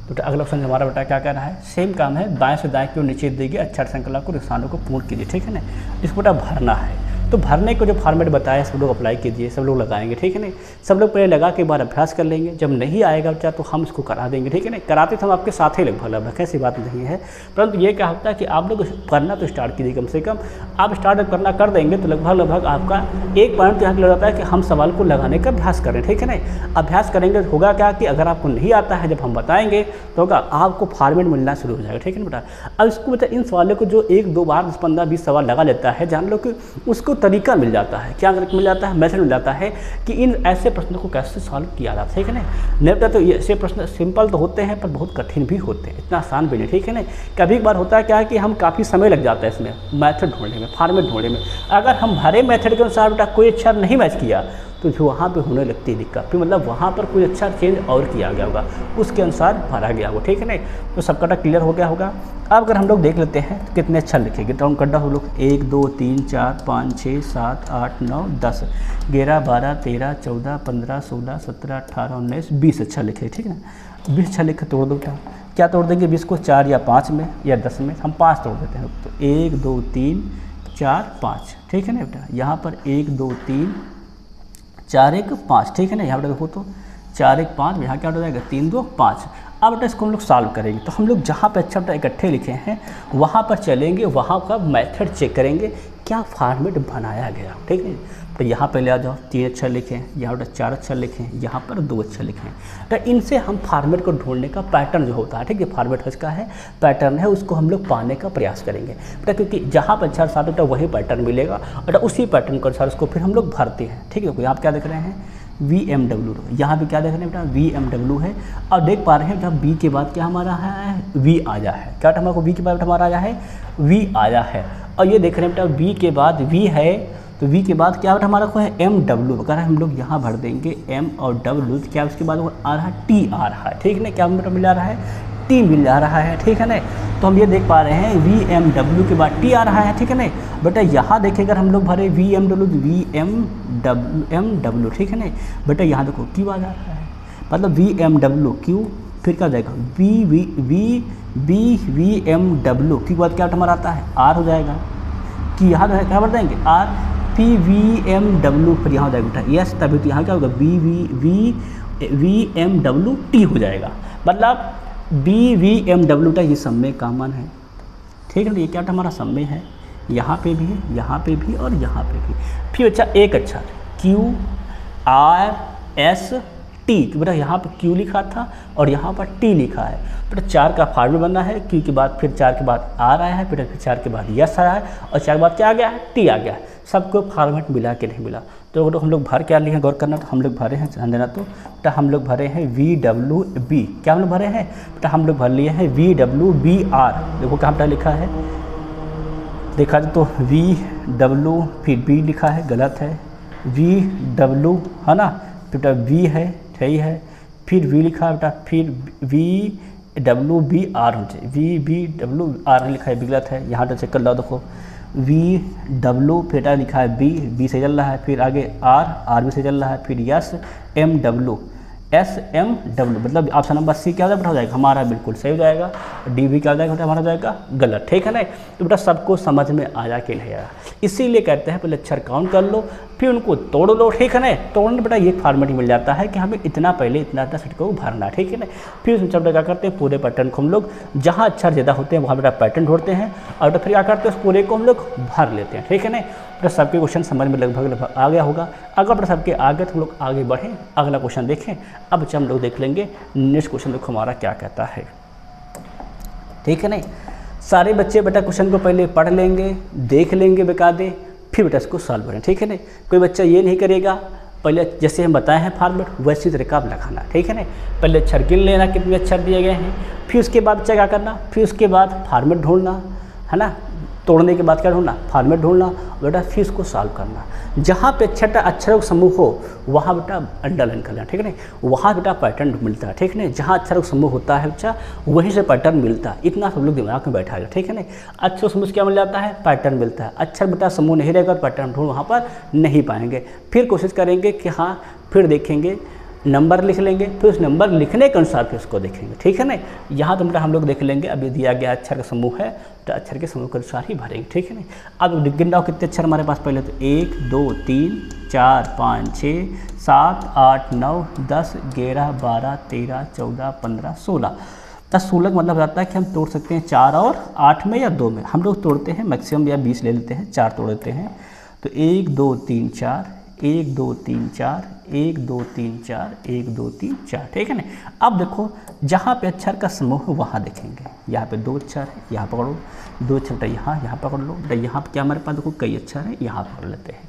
S1: तो अगला क्वेश्चन हमारा बेटा क्या कह रहा है, सेम काम है, दाएं से दाएं की ओर नीचे देगी अक्षर श्रृंखला को स्थानों को पूर्ण कीजिए, ठीक है ना। इसको बेटा भरना है, तो भरने को जो फॉर्मेट बताया सब लोग अप्लाई कीजिए, सब लोग लगाएंगे, ठीक है ना। सब लोग पहले लगा के बार अभ्यास कर लेंगे, जब नहीं आएगा बच्चा तो हम इसको करा देंगे, ठीक है ना। कराते तो हम आपके साथ ही लगभग ऐसी बात नहीं है, परंतु ये क्या होता है कि आप लोग करना तो स्टार्ट कीजिए, कम से कम आप स्टार्ट करना कर देंगे तो लगभग आपका एक पॉइंट यहाँ लग जाता है कि हम सवाल को लगाने का अभ्यास करें, ठीक है ना। अभ्यास करेंगे तो होगा क्या कि अगर आपको नहीं आता है, जब हम बताएंगे तो होगा आपको फॉर्मेट मिलना शुरू हो जाएगा, ठीक है ना बेटा। अब इसको बेटा इन सवालों को जो 1-2 बार 10, 15, 20 सवाल लगा लेता है, जान लो कि उसको तरीका मिल जाता है, क्या मिल जाता है, मैथड मिल जाता है कि इन ऐसे प्रश्नों को कैसे सॉल्व किया जाता है, ठीक है ना। नहीं बेटा तो ये ऐसे प्रश्न सिंपल तो होते हैं पर बहुत कठिन भी होते हैं, इतना आसान भी नहीं, ठीक है ना। कभी बार होता है क्या है कि हम काफ़ी समय लग जाता है इसमें मैथड ढूंढने में, फॉर्मेट ढूंढने में। अगर हम भरे मैथड के अनुसार बेटा कोई अक्षर नहीं मैच किया तो जो वहाँ पे होने लगती है दिक्कत, फिर मतलब वहाँ पर कोई अच्छा चेंज और किया गया होगा, उसके अनुसार भरा गया होगा, ठीक है ना। तो सबका क्लियर हो गया होगा। अब अगर हम लोग देख लेते हैं तो कितने अक्षर लिखेंगे, तो हम करना हम लोग 1 2 3 4 5 6 7 8 9 10 11 12 13 14 15 16 17 18 19 20 अक्षर लिखे, ठीक है ना। 20 अक्षर लिखे तोड़ दो, क्या तोड़ देंगे 20 को, 4 या 5 में या 10 में, हम 5 तोड़ देते हैं। तो 1 2 3 4 5, ठीक है ना बेटा। यहाँ पर 1 2 3 4 1 5, ठीक है ना। यहाँ पर देखो तो 4 1 5, यहाँ क्या हो जाएगा 3 2 5। अब बेटा इसको हम लोग सॉल्व करेंगे, तो हम लोग जहाँ पे अक्षर इकट्ठे लिखे हैं वहाँ पर चलेंगे, वहाँ का मेथड चेक करेंगे क्या फॉर्मेट बनाया गया, ठीक है। तो यहाँ पे ले आ जाओ, 3 अक्षर लिखें, यहाँ पर 4 अक्षर लिखें, यहाँ पर 2 अक्षर लिखें। तो इनसे हम फॉर्मेट को ढूंढने का पैटर्न जो होता है, ठीक है, फॉर्मेट इसका है, पैटर्न है, उसको हम लोग पाने का प्रयास करेंगे बेटा, क्योंकि जहाँ पर अक्षर साथ बेटा वही पैटर्न मिलेगा और उसी पैटर्न के अनुसार उसको फिर हम लोग भरते हैं, ठीक है। यहाँ आप क्या देख रहे हैं VMW, यहाँ पे क्या देख रहे हैं बेटा VMW है। अब देख पा रहे हैं जब B के बाद क्या हमारा है V आया है, क्या हमारा B के बाद हमारा आया है V आया है। और ये देख रहे हैं बेटा B के बाद V है, तो V के बाद क्या बेटा हमारा को है MW, अगर हम लोग यहाँ भर देंगे M और W, तो क्या उसके बाद वो आ रहा है T आ रहा है, ठीक है ना। क्या बेटा मिल रहा है T मिल जा रहा है, ठीक है ना। तो हम ये देख पा रहे हैं VMW के बाद T आ रहा है, ठीक है ना बेटा। यहाँ देखिए अगर हम लोग भरे VMW MW, ठीक है ना बेटा। यहाँ देखो Q आ जा रहा है, मतलब VMW Q, फिर क्या जाएगा VMW Q के बाद क्या हमारा आता है R हो जाएगा, कि यहाँ जो है क्या भर देंगे R PVMW, फिर यहाँ हो जाएगा बेटा यस, तभी तो यहाँ क्या होगा VMW T हो जाएगा, मतलब BVMW ये समय कॉमन है, ठीक है ना। ये क्या हमारा समय है, यहाँ पे भी है, यहाँ पे भी और यहाँ पे भी। फिर अच्छा एक अक्षर QRST, बेटा यहाँ पर Q लिखा था और यहाँ पर T लिखा है बेटा। 4 का फॉर्मूला बनना है, Q के बाद फिर 4 के बाद R आया है, फिर 4 के बाद यस आया है और 4 के बाद क्या आ गया है T आ गया है। सबको फॉर्मेट मिला के नहीं मिला, तो हम लोग भर क्या लिए हैं गौर करना। तो हम लोग भरे हैं, ध्यान देना, तो बेटा हम लोग भरे हैं VWB, क्या हम लोग भरे हैं बेटा, हम लोग भर लिए हैं VWBR। देखो कहाँ पर लिखा है, देखा तो VW फिर B लिखा है, गलत है, VW है ना बेटा, V है सही है, फिर V लिखा है बेटा, फिर VWBR हो जाए, VBWR लिखा है, गलत है। यहाँ तो चेक कर लो, देखो VW बेटा लिखा है B से चल रहा है, फिर आगे R भी से चल रहा है, फिर SMW मतलब ऑप्शन नंबर C क्या हो जाएगा हमारा, बिल्कुल सही हो जाएगा। D भी क्या हो जाएगा हमारा जाएगा गलत, ठीक है ना। तो बेटा सबको समझ में आया कि नहीं आया, इसीलिए कहते हैं पहले अक्षर काउंट कर लो फिर उनको तोड़ लो, ठीक है ना। तोड़ने बेटा ये फॉर्मेट मिल जाता है कि हमें इतना पहले इतना सेट को भरना, ठीक है ना। फिर उसमें बेटा क्या करते हैं पूरे पैटर्न को हम लोग जहाँ अक्षर ज़्यादा होते हैं वहाँ बेटा पैटर्न ढूंढते हैं और बेटा फिर क्या करते हैं उस पूरे को हम लोग भर लेते हैं, ठीक है ना। बेटा सबके क्वेश्चन समझ में लगभग आ गया होगा। अगर बेटा सबके आगे तो हम लोग आगे बढ़ें, अगला क्वेश्चन देखें। अब बच्चा हम लोग देख लेंगे नेक्स्ट क्वेश्चन देखो हमारा क्या कहता है, ठीक है ना। सारे बच्चे बेटा क्वेश्चन को पहले पढ़ लेंगे, देख लेंगे बेकायदे, फिर बेटा इसको सॉल्व करें, ठीक है ना। कोई बच्चा ये नहीं करेगा, पहले जैसे हम बताए हैं फॉर्मेट वैसी तरीका आप लगाना, ठीक है ना। पहले अक्षर गिन लेना कितने अक्षर दिए गए हैं, फिर उसके बाद बच्चा क्या करना, फिर उसके बाद फॉर्मेट ढूंढना है ना, तोड़ने के बाद क्या ढूंढना फॉर्मेट ढूंढना बेटा, फिर इसको सॉल्व करना। जहाँ पे अक्षरों का समूह हो वहाँ बेटा अंडरलाइन करना, ठीक है ना, वहाँ बेटा पैटर्न मिलता है, ठीक है ना। जहाँ अक्षरों का समूह होता है बच्चा वहीं से पैटर्न मिलता है, इतना सब लोग दिमाग में बैठा है, ठीक है ना। अक्षरों समूह से क्या मिल जाता है पैटर्न मिलता है, अक्षर बेटा समूह नहीं रहेगा तो पैटर्न ढूंढ वहाँ पर नहीं पाएंगे। फिर कोशिश करेंगे कि हाँ, फिर देखेंगे नंबर लिख लेंगे, फिर उस नंबर लिखने के अनुसार फिर उसको देखेंगे, ठीक है ना। यहाँ तो बेटा हम लोग देख लेंगे, अभी दिया गया अक्षर का समूह है तो अक्षर के समूह के अनुसार ही भरेंगे, ठीक है ना। अब गिन रहा हो कितने अक्षर हमारे पास पहले, तो 1 2 3 4 5 6 7 8 9 10 11 12 13 14 15 16। 16 का मतलब आता है कि हम तोड़ सकते हैं 4 और 8 में या 2 में, हम लोग तोड़ते हैं मैक्सिमम या 20 ले लेते हैं, 4 तोड़ देते हैं। तो 1 2 3 4 1 2 3 4 1 2 3 4 1 2 3 4, ठीक है ना। अब देखो जहाँ पे अक्षर का समूह है वहाँ देखेंगे, यहाँ पे 2 अक्षर है, यहाँ पकड़ो 2 अक्षर, यहाँ पकड़ लो बेटा, यहाँ पे क्या हमारे पास देखो कई अक्षर है, यहाँ पकड़ लेते हैं।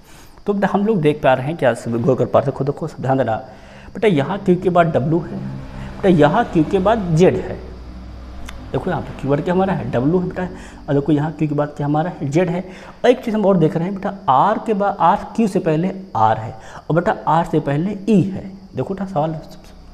S1: तो बेटा हम लोग देख पा रहे हैं क्या गौर कर पा रहे हैं, खुद देखो ध्यान देना बेटा। यहाँ Q के बाद W है बेटा, यहाँ Q के बाद Z है, देखो यहाँ पे कीवर्ड क्या हमारा है W है बेटा, और देखो यहाँ Q के बाद क्या हमारा है Z है। और एक चीज़ हम और देख रहे हैं बेटा, R के बाद Q से पहले R है और बेटा R से पहले E है। देखो बेटा सवाल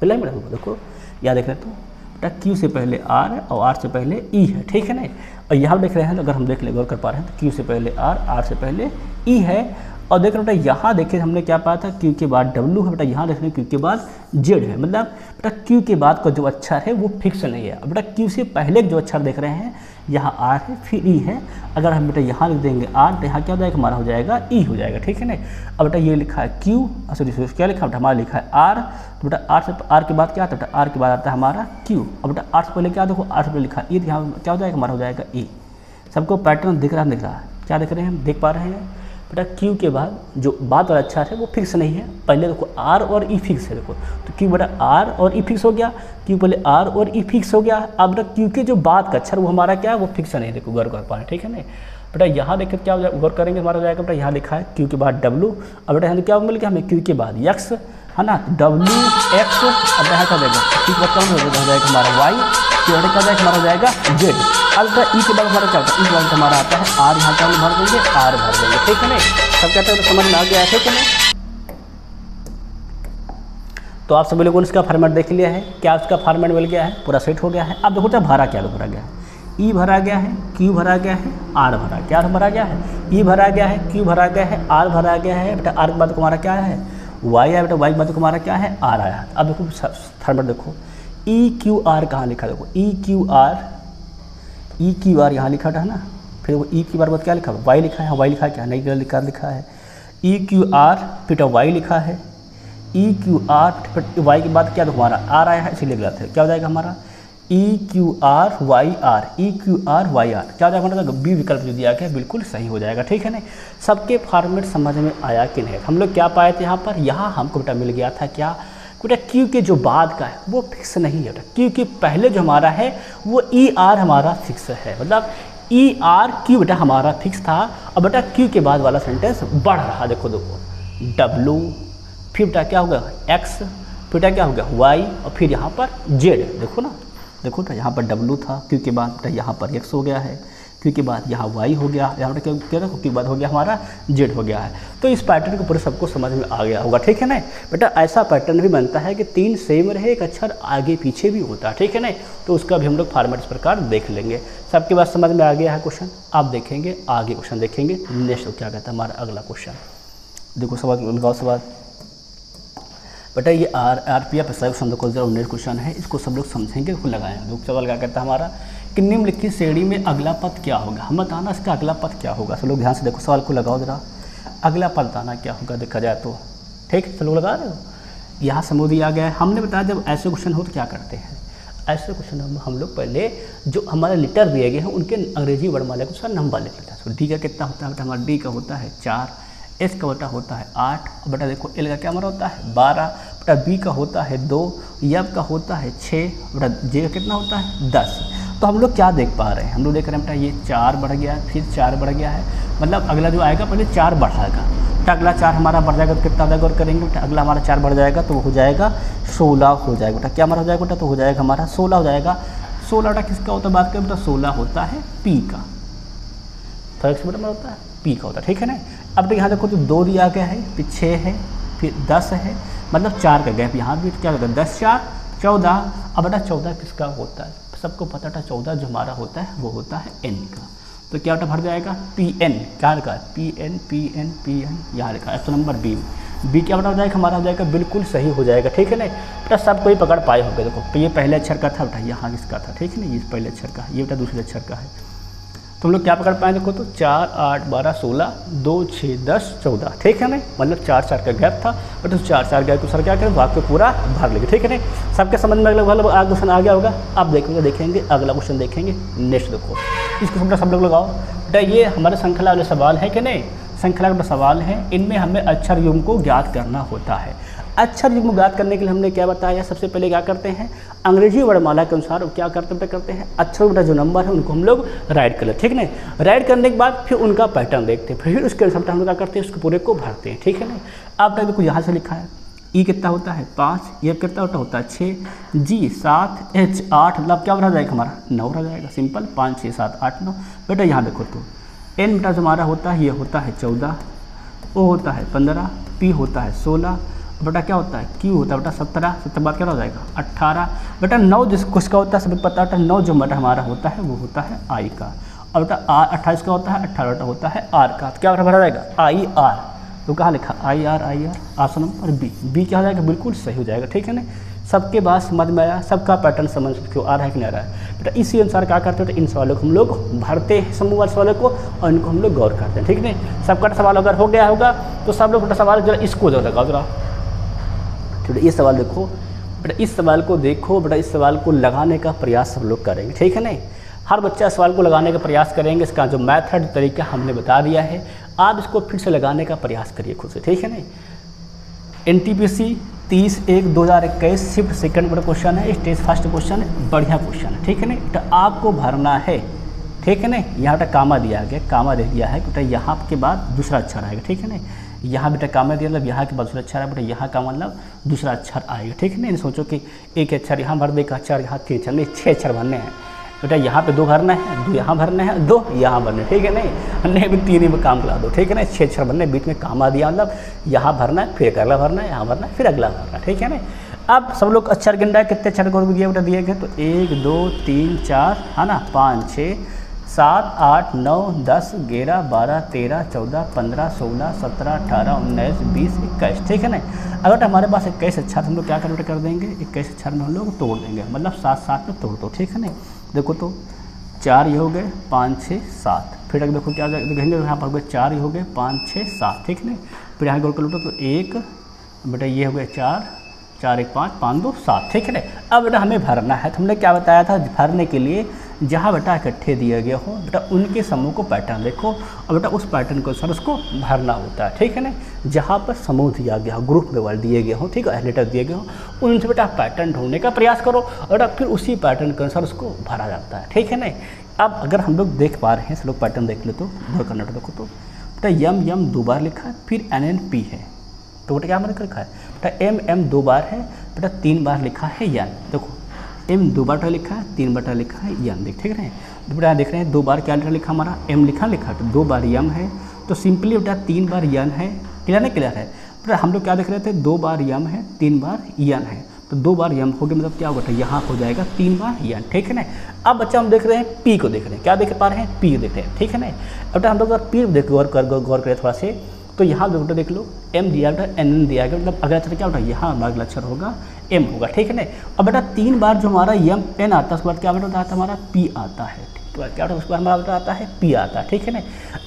S1: पहले ही बेटा देखो याद देख रहे तो बेटा Q से पहले R है और R से पहले E है, ठीक है ना। और यहाँ देख रहे हैं तो अगर हम देख ले गौर कर पा रहे हैं तो Q से पहले R से पहले E है। और देख रहे बेटा यहाँ देखिए हमने क्या पाया था, Q के बाद W है बेटा, यहाँ देख रहे हैं Q के बाद Z है। मतलब बेटा Q के बाद का जो अक्षर है वो फिक्स नहीं है। अब बेटा Q से पहले जो अक्षर देख रहे हैं यहाँ R है फिर E है। अगर हम बेटा यहाँ लिख देंगे R तो यहाँ क्या हो जाएगा हमारा हो जाएगा E हो जाएगा, ठीक है ना। अब बेटा ये लिखा है Q, सॉरी क्या लिखा बेटा हमारा लिखा है R, तो बेटा R के बाद क्या आता है बेटा, R के बाद आता है हमारा Q। अब बेटा R से पहले क्या देखो R से पहले लिखा है E, यहाँ क्या हो जाएगा हमारा हो जाएगा E। सबको पैटर्न दिख रहा है, क्या देख रहे हैं हम, देख पा रहे हैं बेटा Q के बाद जो बाद वाला अक्षर है वो फिक्स नहीं है। पहले देखो R और E फिक्स है, देखो तो Q बेटा R और E फिक्स हो गया, Q पहले R और E फिक्स हो गया। अब बेटा Q के जो बाद का अक्षर वो हमारा क्या है वो फिक्स नहीं है, देखो गौर कर पा रहे हैं, ठीक है ना। बेटा यहाँ देखिए क्या हो जाएगा, गौर करेंगे हमारा हो जाएगा बेटा यहाँ लिखा है Q के बाद W। अब बेटा यहाँ क्या मिल गया हमें, Q के बाद X है ना, W X। अब यहाँ क्या देगा Q के बाद क्या हो जाएगा हमारा Y, Q क्या हो जाएगा हमारा हो जाएगा Z। अब बेटा E के बाद हमारा क्या होता है, E के बाद हमारा आता है R, यहाँ क्या भर देंगे R भर देंगे, ठीक है ना। सब कहते हैं समझ में आ गया है, ठीक है ना। तो आप सभी लोगों ने इसका फॉर्मेट देख लिया है, क्या उसका फॉर्मेट मिल गया है, पूरा सेट हो गया है। अब देखो क्या भरा, क्या भरा गया है, E भरा गया है, Q भरा गया है, R भरा, क्या भरा गया है, E भरा गया है, Q भरा गया है, R भरा गया है। बेटा R के बाद हमारा क्या है Y है, बेटा Y के बाद हमारा क्या है R आया। अब देखो फॉर्मेट देखो E Q R कहाँ लिखा, देखो E Q R यहाँ लिखा था ना, फिर वो E के बाद क्या लिखा Y लिखा है, Y लिखा है क्या नहीं लिखा है E Q R फिर Y लिखा है, E Q R फिर Y के बाद क्या हमारा R आया है, इसीलिए गलत है। क्या हो जाएगा हमारा E Q R Y R, E Q R Y R क्या हो जाएगा हमारा बी विकल्प जो दिया गया है बिल्कुल सही हो जाएगा, ठीक है ना। सबके फॉर्मेट समझ में आया कि नहीं। हम लोग क्या पाए थे यहाँ पर, यहाँ हमको बेटा मिल गया था क्या बेटा Q के जो बाद का है वो फिक्स नहीं है बेटा, Q के पहले जो हमारा है वो E R हमारा फिक्स है। मतलब E R Q बेटा हमारा फिक्स था। अब बेटा Q के बाद वाला सेंटेंस बढ़ रहा, देखो W फिर बेटा क्या होगा X, फिर बेटा क्या हो गया Y और फिर यहाँ पर Z। देखो ना, देखो बेटा यहाँ पर W था, Q के बाद बेटा यहाँ पर X हो गया है, Q के बाद यहाँ Y हो गया, यहाँ पर क्या देखो Q के बाद हो गया हमारा Z हो गया है। तो इस पैटर्न को पूरे सबको समझ में आ गया होगा, ठीक है ना। बेटा ऐसा पैटर्न भी बनता है कि 3 सेम रहे, एक अक्षर आगे पीछे भी होता है, ठीक है ना। तो उसका भी हम लोग फॉर्मेट इस प्रकार देख लेंगे। सबके बाद समझ में आ गया है क्वेश्चन। आप देखेंगे आगे क्वेश्चन देखेंगे नेक्स्ट क्या कहता है हमारा अगला क्वेश्चन। देखो सवाल लगाओ सवाल बेटा, ये RPF क्वेश्चन 2019 क्वेश्चन है, इसको सब लोग समझेंगे, इसको लगाएंगे। लोग सवाल क्या कहता है हमारा कि निम्नलिखित श्रेणी में अगला पद क्या होगा, हम बताना इसका अगला पद क्या होगा। सब लोग ध्यान से देखो सवाल को लगाओ जरा, अगला पद बताना क्या होगा देखा जाए तो, ठीक है। सब लोग लगा रहे हो, यहाँ समूह दिया गया है। हमने बताया जब ऐसे क्वेश्चन हो तो क्या करते हैं, ऐसे क्वेश्चन हम लोग पहले जो हमारे लेटर दिए गए हैं उनके अंग्रेजी वर्णमाला को उसका नंबर लिख लेते हैं। डी का कितना होता है बेटा, हमारा डी का होता है 4, एस का बेटा होता है 8, बेटा देखो एल का क्या हमारा होता है 12, बेटा बी का होता है 2, एफ का होता है 6, बेटा जे का कितना होता है 10। तो हम लोग क्या देख पा रहे हैं, हम लोग देख रहे हैं बेटा ये 4 बढ़ गया है, फिर 4 बढ़ गया है, मतलब अगला जो आएगा पहले 4 बढ़ाएगा, बेटा अगला 4 हमारा बढ़ जाएगा तो कितना गौर करेंगे बेटा, अगला हमारा 4 बढ़ जाएगा तो वो हो जाएगा 16 हो जाएगा बेटा। क्या हमारा हो जाएगा बेटा, तो हो जाएगा हमारा 16 हो जाएगा। 16 बेटा किसका होता है बात करें बेटा, 16 होता है पी का, फर्क बेटा होता है पी का होता है, ठीक है ना। अब तो यहाँ देखो तो 2 दिया गया है, फिर 6 है, फिर 10 है, मतलब 4 का गैप यहाँ भी क्या होता है 10 4 14। अब बेटा 14 किसका होता है, सबको पता था 14 जो हमारा होता है वो होता है एन का। तो क्या बेटा भर जाएगा PN, क्या लिखा है PN यहाँ लिखा है ऑप्शन नंबर बी क्या बेटा हो जाएगा हमारा हो जाएगा बिल्कुल सही हो जाएगा, ठीक है ना। बेटा सब कोई पकड़ पाए होंगे। देखो ये पहले अक्षर का था बेटा, यहाँ किसका था, ठीक है ना, ये पहले अक्षर का, ये बेटा दूसरे अक्षर का है। तो हम लोग क्या पकड़ पाए, देखो तो 4 8 12 16 2 6 10 14, ठीक है ना, मतलब 4 4 का गैप था, बट उस 4 4 गैप को सर क्या करें वाक्य पूरा भर लेंगे, ठीक है ना। सबके समझ में अगला वाला आगे क्वेश्चन आ गया होगा। अब देखेंगे अगला क्वेश्चन देखेंगे नेक्स्ट। देखो इसको सब लोग लगाओ बेटा, ये हमारे श्रृंखला वाले सवाल है कि नहीं, श्रृंखला का सवाल है, इनमें हमें अक्षर युग्म को ज्ञात करना होता है। अक्षर युग्म ज्ञात करने के लिए हमने क्या बताया, सबसे पहले क्या करते हैं अंग्रेजी वर्णमाला के अनुसार क्या करते हैं अक्षर बेटा जो नंबर है उनको हम लोग राइट कर लेते, ठीक है ना। राइट करने के बाद फिर उनका पैटर्न देखते हैं, फिर उसके अनुसार हम लोग क्या करते हैं उसको पूरे को भरते हैं, ठीक है ना। अब तक देखो यहाँ से लिखा है ई कितना होता है 5, ये कितना होता है 6, जी 7, एच 8, मतलब क्या रह जाएगा हमारा 9 रह जाएगा। सिंपल 5 6 7 8 9। बेटा यहाँ देखो तो एन बेटा जो हमारा होता है ये होता है 14, ओ होता है 15, पी होता है 16, बेटा क्या होता है क्यू होता है बेटा 17, 17 बाद क्या हो जाएगा 18। बेटा 9 जिस किसका होता है सब पता है, 9 जो बेटा हमारा होता है वो होता है आई का। और बेटा आर 28 का होता है, 18 बेटा होता है आर का। तो क्या भरा जाएगा आई आर। तो कहाँ लिखा I R option number B क्या हो जाएगा, बिल्कुल सही हो जाएगा। ठीक है ना, सबके बाद समझ में आया, सबका पैटर्न समझ क्यों आ रहा है कि नहीं आ रहा है। बेटा इसी अनुसार क्या करते हैं, इन सवालों को हम लोग भरते हैं, समूह वाले सवालों को, और इनको हम लोग गौर करते हैं। ठीक है, सबका सवाल अगर हो गया होगा तो सब लोग बेटा सवाल जरा इसको जरा लगाओ जरा। ठीक है, ये सवाल देखो बेटा, इस सवाल को देखो बेटा, इस सवाल को लगाने का प्रयास सब लोग करेंगे। ठीक है नहीं, हर बच्चा सवाल को लगाने का प्रयास करेंगे। इसका जो मेथड तरीका हमने बता दिया है, आप इसको फिर से लगाने का प्रयास करिए खुद से। ठीक है नहीं, NTPC 30/1/2021 शिफ्ट सेकंड बड़ा क्वेश्चन है, स्टेज फर्स्ट क्वेश्चन है, बढ़िया क्वेश्चन है। ठीक है नहीं, तो आपको भरना है। ठीक है नहीं, यहाँ बेटा कामा दिया गया, कामा दे दिया है बेटा, यहाँ के बाद दूसरा अक्षर आएगा। ठीक है नहीं, यहाँ बेटा कामा दिया मतलब यहाँ के बाद दूसरा अक्षर है बेटा, यहाँ का मतलब दूसरा अक्षर आएगा। ठीक है नहीं, सोचो कि एक अक्षर यहाँ भर दे, एक अक्षर यहाँ 3 अक्षर नहीं 6 अक्षर भरने हैं बेटा। यहाँ पे 2 भरना है, 2 यहाँ भरना है, 2 यहाँ भरने। ठीक है नहीं, भी 3 ही में काम करा दो। ठीक है ना, 6 अक्षर भरने, बीच में कामा दिया मतलब यहाँ भरना है, फिर अगला भरना है, यहाँ भरना है, फिर अगला भरना है। ठीक है ना, अब सब लोग अक्षर गिन रहा है, कितने अक्षर को दिए बेटा दिए गए, तो 1 2 3 4 है ना, 5 6 7 8 9 10 11 12 13 14 15 16 17 18 19 20 21। ठीक है ना, अगर हमारे पास 21 अक्षर हम लोग क्या कर देंगे, 21 अक्षर में हम लोग तोड़ देंगे, मतलब 7 में तोड़ दो। ठीक है ना, देखो तो 4 ये हो गए, 5 6 7, फिर अगर देखो क्या देखेंगे यहाँ पर 4 ये हो गए, 5 6 7। ठीक है, फिर यहाँ गोल कर लो तो 1 बेटा ये हो गए 4 4 1 5 5 2 7। ठीक है, अब बेटा हमें भरना है। तो हमने क्या बताया था, भरने के लिए जहाँ बेटा इकट्ठे दिए गए हो बेटा उनके समूह को पैटर्न देखो, और बेटा उस पैटर्न के अनुसार उसको भरना होता है। ठीक है ना, जहाँ पर समूह दिया गया हो, ग्रुप में दिए गए हो, ठीक है, लेटर दिए गए हो, उनसे बेटा पैटर्न ढूंढने का प्रयास करो, और बेटा फिर उसी पैटर्न के अनुसार उसको भरा जाता है। ठीक है ना, अब अगर हम लोग देख पा रहे हैं, सब लोग पैटर्न देख ले तो गौर करना देखो तो बेटा यम 2 बार लिखा है, फिर NNP है, तो बेटा क्या मैंने लिखा है बेटा M 2 बार है बेटा, 3 बार लिखा है यन। देखो M 2 बार लिखा है, 3 बार लिखा है यन, देख रहे हैं तो बेटा देख रहे हैं 2 बार क्या लिखा हमारा M लिखा तो 2 बार यम है, तो सिंपली बेटा 3 बार यन है। क्लियर है बेटा, हम लोग क्या देख रहे थे, 2 बार यम है, 3 बार यन है, तो 2 बार यम हो गया, मतलब क्या होगा यहाँ हो जाएगा 3 बार यन। ठीक है ना, अब बच्चा हम देख रहे हैं पी को देख रहे हैं, क्या देख पा रहे हैं, पी देख रहे हैं। ठीक है ना, अब बेटा हम लोग अगर पी देख गौर करें थोड़ा से, तो यहाँ बेटा देख लो M दिया बेटा, NN दिया गया, मतलब अगला अक्षर क्या होगा, यहाँ अगला अक्षर होगा M होगा। ठीक है ना, अब बेटा 3 बार जो हमारा M N आता है, उसके बाद क्या बेटा आता है हमारा P आता है। ठीक है, क्या उसके बाद हमारा बेटा आता है P आता है। ठीक है ना,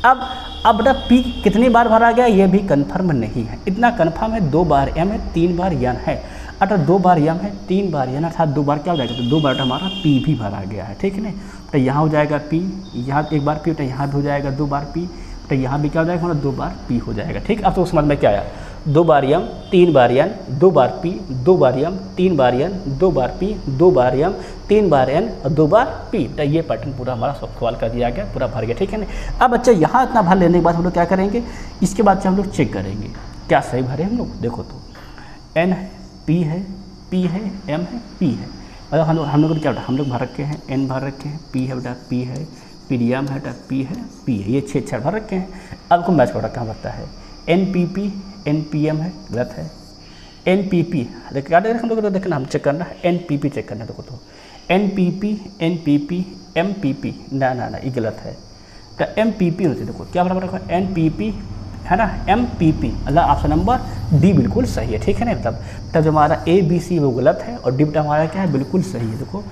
S1: अब बेटा P कितनी बार भरा गया ये भी कन्फर्म नहीं है, इतना कन्फर्म है 2 बार M है, 3 बार यन है, अर्थात 2 बार यम है, 3 बार यन, अर्थात 2 बार क्या हो जाएगा, तो 2 बार हमारा P भी भरा गया है। ठीक है ना, तो यहाँ हो जाएगा P, यहाँ 1 बार P, तो यहाँ भी हो जाएगा 2 बार P, तो यहाँ भी क्या हो जाएगा हमारा 2 बार P हो जाएगा। ठीक, अब तो समझ में क्या आया, 2 बार यम 3 बार यन, 2 बार P, 2 बार यम 3 बार यन, 2 बार P, 2 बार यम 3 बार N और 2 बार P। तो ये पैटर्न पूरा हमारा सवाल कर दिया गया, पूरा भर गया। ठीक है ना, अब बच्चा यहाँ इतना भर लेने के बाद हम लोग क्या करेंगे, इसके बाद से हम लोग चेक करेंगे क्या सही भरे हम लोग। देखो तो N है, P है, P है, M है, P है, और हम लोग क्या हम लोग भर रखे हैं, N भर रखे हैं, P है बेटा, P है, पीडियम है, P है, P है, ये 6 अक्षर भर रखे हैं। अब को मैच कर कहाँ भरता है, NPP NPM है, गलत है, NPP देखिए क्या हम लोग देखना, हम चेक करना है, NPP चेक करना है। देखो तो NPP MPP ना ये गलत है, तो MPP होती है। देखो क्या बराबर रखो NPP है ना, MPP, मतलब ऑप्शन नंबर डी बिल्कुल सही है। ठीक है ना, मतलब जो हमारा ABC वो गलत है और डी हमारा क्या है, बिल्कुल सही है। देखो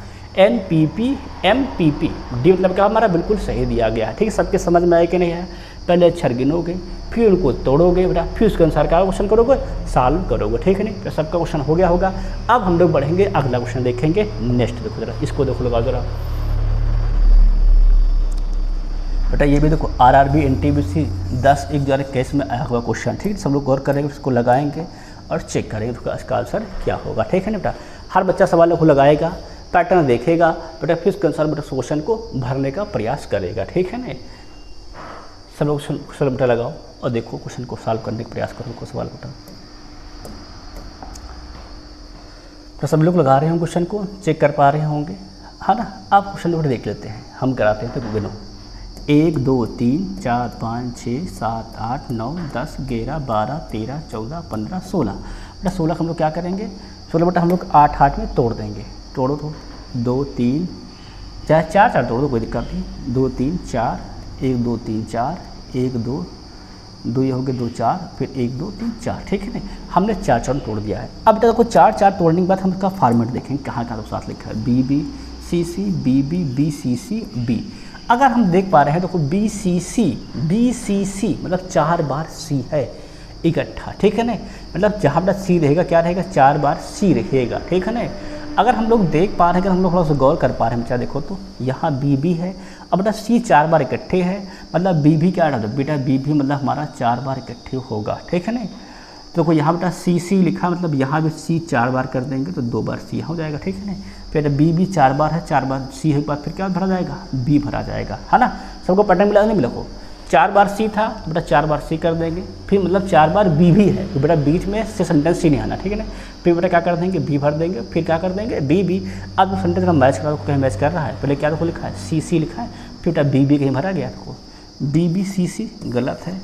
S1: NPP MPP डी मतलब क्या हमारा बिल्कुल सही दिया गया है। ठीक है, सबके समझ में आया कि नहीं है, पहले अक्षर गिनोगे, फिर उनको तोड़ोगे बेटा, फिर उसके अनुसार क्या क्वेश्चन करोगे, सॉल्व करोगे। ठीक है नहीं, तो सबका क्वेश्चन हो गया होगा। अब हम लोग बढ़ेंगे, अगला क्वेश्चन देखेंगे नेक्स्ट। देखो जरा इसको देखो, लगाओ जरा बेटा, ये भी देखो RRB NTPC 10/1/2021 में आया हुआ क्वेश्चन। ठीक है, सब लोग गौर करेंगे, उसको लगाएंगे और चेक करेंगे तो इसका आंसर क्या होगा। ठीक है ना बेटा, हर बच्चा सवालों को लगाएगा, पैटर्न देखेगा बेटा, फिर उसके अनुसार बेटा क्वेश्चन को भरने का प्रयास करेगा। ठीक है ना, सब लोग क्वेश्चन बेटा लगाओ और देखो क्वेश्चन को सॉल्व करने का प्रयास करो। सवाल बेटा तो सब लोग लगा रहे होंगे क्वेश्चन को, चेक कर पा रहे होंगे, है ना। आप क्वेश्चन नंबर देख लेते हैं, हम कराते हैं। तो गिनो 1 2 3 4 5 6 7 8 9 10 11 12 13 14 15 16। बेटा 16 हम लोग क्या करेंगे, 16 बेटा हम लोग 8 8 में तोड़ देंगे। तोड़ो तो 2 3 चाहे 4 4 तोड़ दो, कोई दिक्कत नहीं। 2 3 4 1 2 3 4 1 2 2 ये हो गए 2 4, फिर 1 2 3 4, ठीक है ना। हमने 4 4 तोड़ दिया है। अब बेटा देखो 4 4 तोड़ने के बाद हम इसका फॉर्मेट देखेंगे, कहाँ कहाँ तो साथ लिखा है B B C C B B B C C B. अगर हम देख पा रहे हैं देखो बी सी सी मतलब 4 बार सी है इकट्ठा, ठीक है ना। मतलब जहाँ बेटा सी रहेगा क्या रहेगा, 4 बार सी रहेगा, ठीक है ना। अगर हम लोग देख पा रहे हैं, अगर हम लोग थोड़ा सा गौर कर पा रहे हैं बच्चा, देखो तो यहाँ बी बी है। अब बेटा सी 4 बार इकट्ठे है, मतलब बी भी क्या है बेटा, बी भी मतलब हमारा 4 बार इकट्ठे होगा, ठीक है ना। तो कोई यहाँ बेटा सी सी लिखा, मतलब यहाँ भी सी 4 बार कर देंगे तो 2 बार सी हो जाएगा, ठीक है ना। फिर बी भी 4 बार है, 4 बार सी है के बाद फिर क्या भरा जाएगा, बी भरा जाएगा, है ना। सबको पैटर्न मिला नहीं मिला को, 4 बार सी था बेटा 4 बार सी कर देंगे, फिर मतलब 4 बार बी भी है तो बेटा बीच में से सेंटेंस सी नहीं आना, ठीक है ना। फिर बेटा क्या कर देंगे, बी भर देंगे, फिर क्या कर देंगे बी बी। अब सेंटेंस का मैच करो, कहीं मैच कर रहा है, पहले क्या देखो लिखा है सी सी लिखा है, फिर बेटा बी बी कहीं भरा गया देखो, बी बी सी सी गलत है,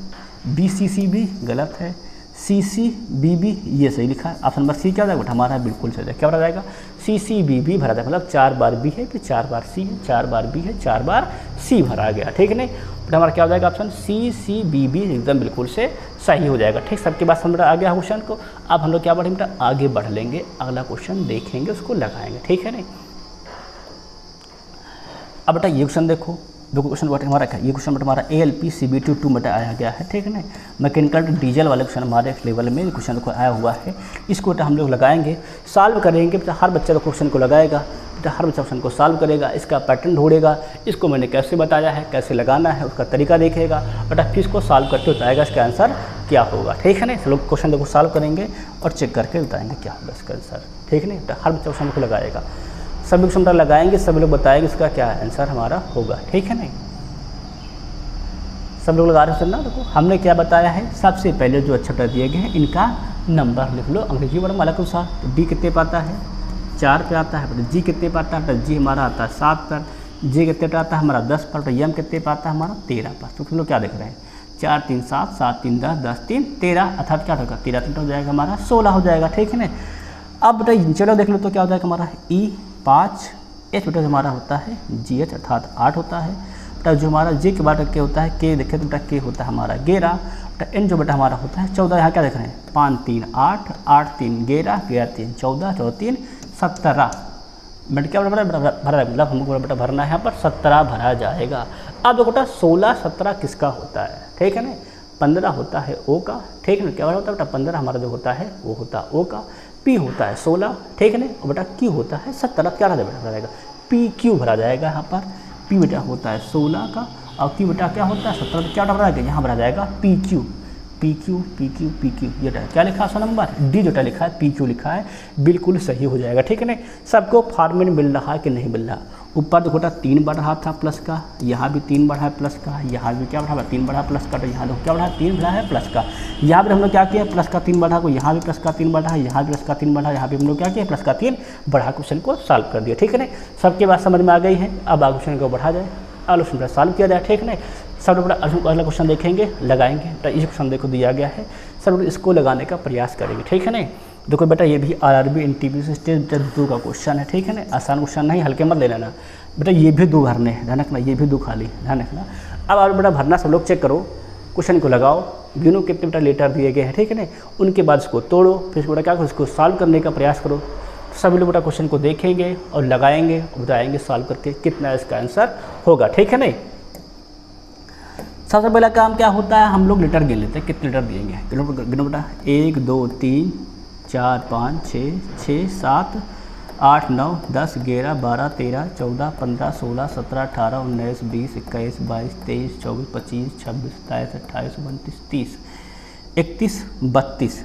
S1: बी सी सी भी गलत है, सी सी बी बी ये सही लिखा है। ऑप्शन नंबर सी क्या हो जाएगा बेटा हमारा, बिल्कुल सही है। क्या भरा जाएगा, सी सी बी बी भरा जाएगा, मतलब 4 बार बी है फिर 4 बार सी है, 4 बार बी है 4 बार सी भरा गया, ठीक है ना। बेटा हमारा क्या हो जाएगा option C C B B एकदम बिल्कुल से सही हो जाएगा, ठीक। सबके बाद हम बेटा आ गया क्वेश्चन को। अब हम लोग क्या बढ़ेंगे बेटा, आगे बढ़ लेंगे, अगला क्वेश्चन देखेंगे, उसको लगाएंगे, ठीक है ना। अब बेटा ये क्वेश्चन देखो, दो क्वेश्चन बट हमारा क्या, ये क्वेश्चन बट हमारा ALP CBT 2 बटा आया गया है, ठीक है ना। मैकेनिकल डीजल वाले क्वेश्चन हमारे लेवल में क्वेश्चन को आया हुआ है। इसको बेटा हम लोग लगाएंगे, सॉल्व करेंगे। बेटा हर बच्चा क्वेश्चन को लगाएगा, बेटा हर बच्चा क्वेश्चन को सॉल्व करेगा, इसका पैटर्न ढूंढेगा, इसको मैंने कैसे बताया है, कैसे लगाना है उसका तरीका देखेगा, बेटा फिर इसको सॉल्व करके बताएगा इसका आंसर क्या होगा, ठीक है ना। लोग क्वेश्चन देखो सॉल्व करेंगे और चेक करके बताएंगे क्या होगा इसका आंसर, ठीक है ना। बेटा हर बच्चा क्वेश्चन को लगाएगा, सभी क्वेश्चन लगाएंगे, सभी लोग बताएंगे इसका क्या आंसर हमारा होगा, ठीक है नहीं। सब लोग लगा रहे हैं ना। देखो हमने क्या बताया है, सबसे पहले जो चैप्टर दिए गए हैं इनका नंबर लिख लो अंग्रेजी वर्ड वाला के अनुसार। तो डी कितने पे आता है, 4 पे आता है। जी कितने पे आता है, जी हमारा आता है 7 पर। जे कितने पे आता है हमारा 10 पर। तो एम कितने पे आता है हमारा 13 पर। तो हम लोग क्या देख रहे हैं, 4 3 7 7 3 10 10 3 13, अर्थात क्या होगा 13 3 हो जाएगा हमारा 16 हो जाएगा, ठीक है ना। अब बेटा चलो देख लो तो क्या हो जाएगा हमारा ई 5, एच बेटा हमारा होता है जी एच अर्थात 8 होता है। बेटा जो हमारा जे के बाद के होता है के, देखे तो बेटा के होता है हमारा 11। बेटा एन जो बेटा हमारा होता है 14। यहाँ क्या देख रहे हैं 5 3 8 8 3 11 11 3 14 14 3 17। बेटा क्या भरा मतलब हमको बेटा भरना है यहाँ पर 17 भरा जाएगा। अब देखो बेटा 16 17 किसका होता है, ठीक है ना। 15 होता है ओ का, ठीक है ना। क्या होता है बेटा 15 हमारा जो होता है वो होता है ओ का। पी होता है 16, ठीक है ना। और बेटा क्यू होता है 17। क्या भरा जाएगा पी क्यू भरा जाएगा यहाँ पर। पी बेटा होता है 16 का और क्यू बेटा क्या होता है 17। तो क्या भरा जाएगा यहाँ भरा जाएगा P Q P Q P Q P Q. ये क्या लिखा है नंबर डी जो लिखा है पी क्यू लिखा है, बिल्कुल सही हो जाएगा, ठीक है ना। सबको फॉर्मेट मिल रहा है कि नहीं मिल रहा। ऊपर देखो बेटा 3 बढ़ रहा था प्लस का, यहाँ भी 3 बढ़ा है प्लस का, यहाँ भी क्या बढ़ा 3 बढ़ा प्लस का। तो यहाँ देखो क्या बढ़ा 3 बढ़ा है प्लस का। यहाँ भी हम लोग क्या किया प्लस का 3 बढ़ा को, यहाँ भी प्लस का 3 बढ़ा है, यहाँ भी प्लस का 3 बढ़ा, यहाँ भी हम लोग क्या किया प्लस का 3 बढ़ा क्वेश्चन को सॉल्व कर दिया, ठीक है ना। सबके बात समझ में आ गई है। अब आगे क्वेश्चन को बढ़ा जाए, अगला क्वेश्चन सॉल्व किया जाए, ठीक है ना। सब लोग अगला क्वेश्चन देखेंगे, लगाएंगे। तो इस क्वेश्चन देखो दिया गया है, सब लोग इसको लगाने का प्रयास करेंगे, ठीक है ना। देखो बेटा ये भी आरआरबी एनटीपीसी स्टेज 2 का क्वेश्चन है, ठीक है ना। आसान क्वेश्चन नहीं, हल्के मत ले लेना बेटा। ये भी 2 भरने हैं, ध्यान रखना, ये भी 2 खाली ध्यान रखना। अब और बेटा भरना सब लोग चेक करो, क्वेश्चन को लगाओ, गिनो कितने बेटा लेटर दिए गए हैं, ठीक है ना। उनके बाद इसको तोड़ो, फिर बेटा क्या उसको सॉल्व करने का प्रयास करो। सभी लोग बेटा क्वेश्चन को देखेंगे और लगाएंगे और बताएंगे सॉल्व करके कितना इसका आंसर होगा, ठीक है ना। सबसे पहला काम क्या होता है, हम लोग लेटर गिन लेते हैं, कितने लेटर दिएंगे गिनो बेटा। 1 2 3 4 5 6 6 7 8 9 10 11 12 13 14 15 16 17 18 19 20 21 22 23 24 25 26 27 28 29 30 31 32।